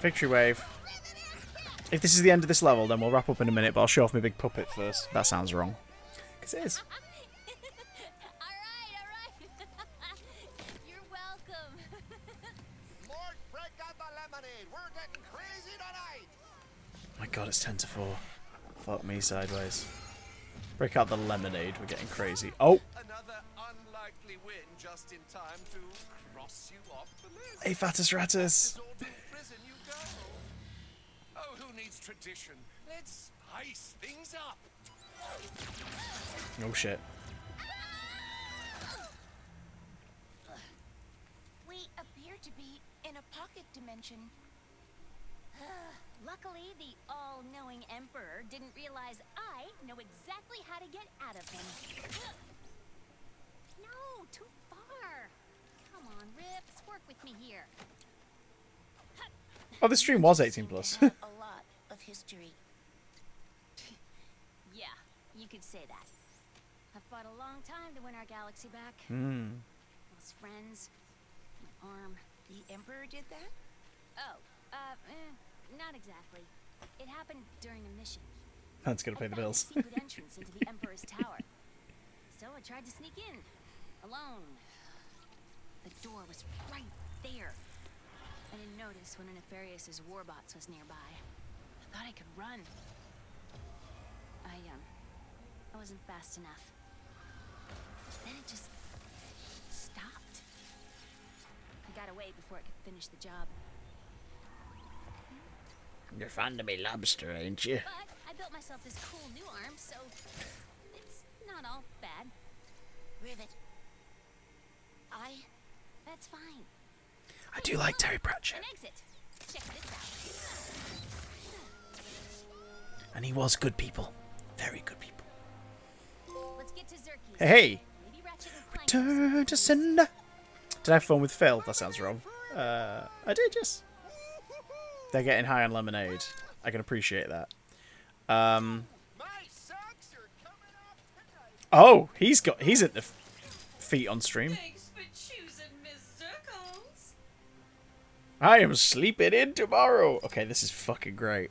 Victory wave. If this is the end of this level, then we'll wrap up in a minute, but I'll show off my big puppet first. That sounds wrong. Because it is. Alright. You're welcome. Mort, break out the lemonade. We're getting crazy tonight. Oh my god, it's 10 to 4. Fuck me sideways. Break out the lemonade. We're getting crazy. Oh! Another unlikely win just in time to cross you off the list. Hey, Fatus Ratus! Prison you go. Oh, who needs tradition? Let's spice things up. Oh shit. We appear to be in a pocket dimension. Luckily, the all-knowing Emperor didn't realize I know exactly how to get out of him. No, too far. Come on, Rips, work with me here. Oh, the stream was 18 plus. A lot of history. Yeah, you could say that. I've fought a long time to win our galaxy back. Lost friends, my arm. The Emperor did that? Oh, not exactly. It happened during a mission. That's gonna pay the bills. I found a secret entrance into the Emperor's tower. So I tried to sneak in, alone. The door was right there. I didn't notice one of Nefarious' warbots was nearby. I thought I could run. I wasn't fast enough. Then it just stopped. I got away before it could finish the job. You're fond of me lobster, ain't you? But I built myself this cool new arm, so it's not all bad. Rivet. That's fine. I do like Terry Pratchett. An exit. Check this out. And he was good people. Very good people. Let's get to Zerkis. Hey! Maybe Ratchet and Clank. Turn to sender. Did I have fun with Phil? That sounds wrong. I did, yes. They're getting high on lemonade. I can appreciate that. My socks are coming off tonight. Oh, he's at the feet on stream. Thanks for choosing Miss Zircons. I am sleeping in tomorrow. Okay, this is fucking great.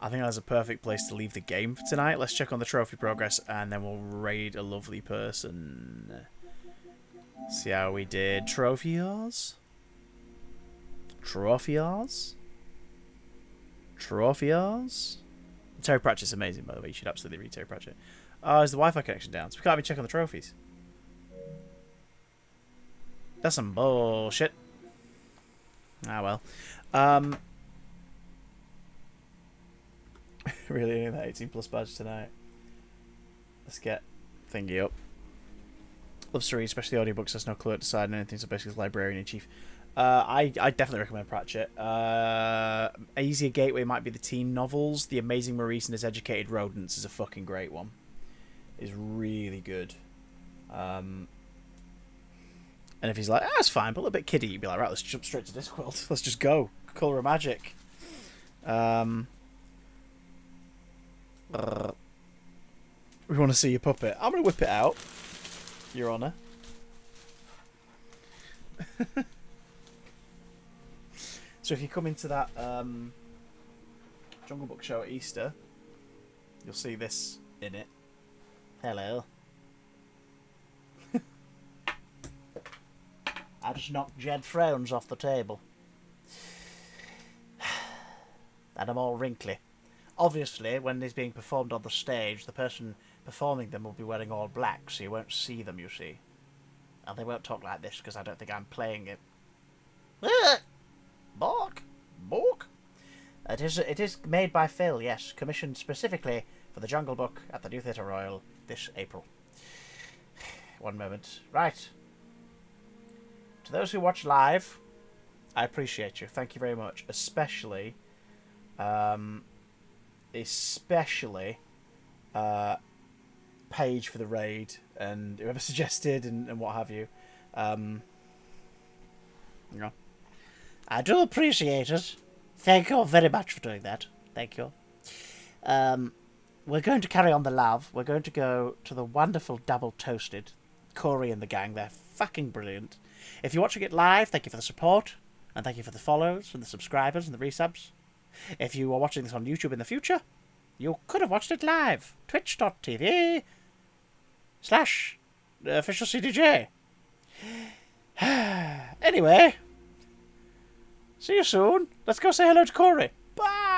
I think that's a perfect place to leave the game for tonight. Let's check on the trophy progress, and then we'll raid a lovely person. See how we did. Trophios? Trophios? Trophios? Terry Pratchett's amazing, by the way. You should absolutely read Terry Pratchett. Oh, is the Wi-Fi connection down? So we can't even check on the trophies. That's some bullshit. Ah, well. Really that 18 plus badge tonight. Let's get thingy up. Loves to read, especially audiobooks. Has no clue at deciding anything, so basically librarian in chief. I definitely recommend Pratchett. Easier gateway might be the teen novels. The Amazing Maurice and His Educated Rodents is a fucking great one. Is really good. And if he's like, it's fine, but a little bit kiddie, you'd be like, right, let's jump straight to Discworld. Let's just go. Colour of Magic. We want to see your puppet. I'm going to whip it out, Your Honour. So if you come into that Jungle Book show at Easter, you'll see this in it. Hello. I just knocked Jed Frowns off the table. And I'm all wrinkly. Obviously, when these being performed on the stage, the person performing them will be wearing all black, so you won't see them, you see. And they won't talk like this, because I don't think I'm playing it. Bork? Bork? It is made by Phil, yes. Commissioned specifically for the Jungle Book at the New Theatre Royal this April. One moment. Right. To those who watch live, I appreciate you. Thank you very much. Especially Paige for the raid and whoever suggested and what have you. Yeah. I do appreciate it. Thank you very much for doing that. Thank you. We're going to carry on the love. We're going to go to the wonderful Double Toasted. Corey and the gang, they're fucking brilliant. If you're watching it live, thank you for the support. And thank you for the follows and the subscribers and the resubs. If you are watching this on YouTube in the future, you could have watched it live. Twitch.tv/officialcdj. Anyway, see you soon. Let's go say hello to Corey. Bye!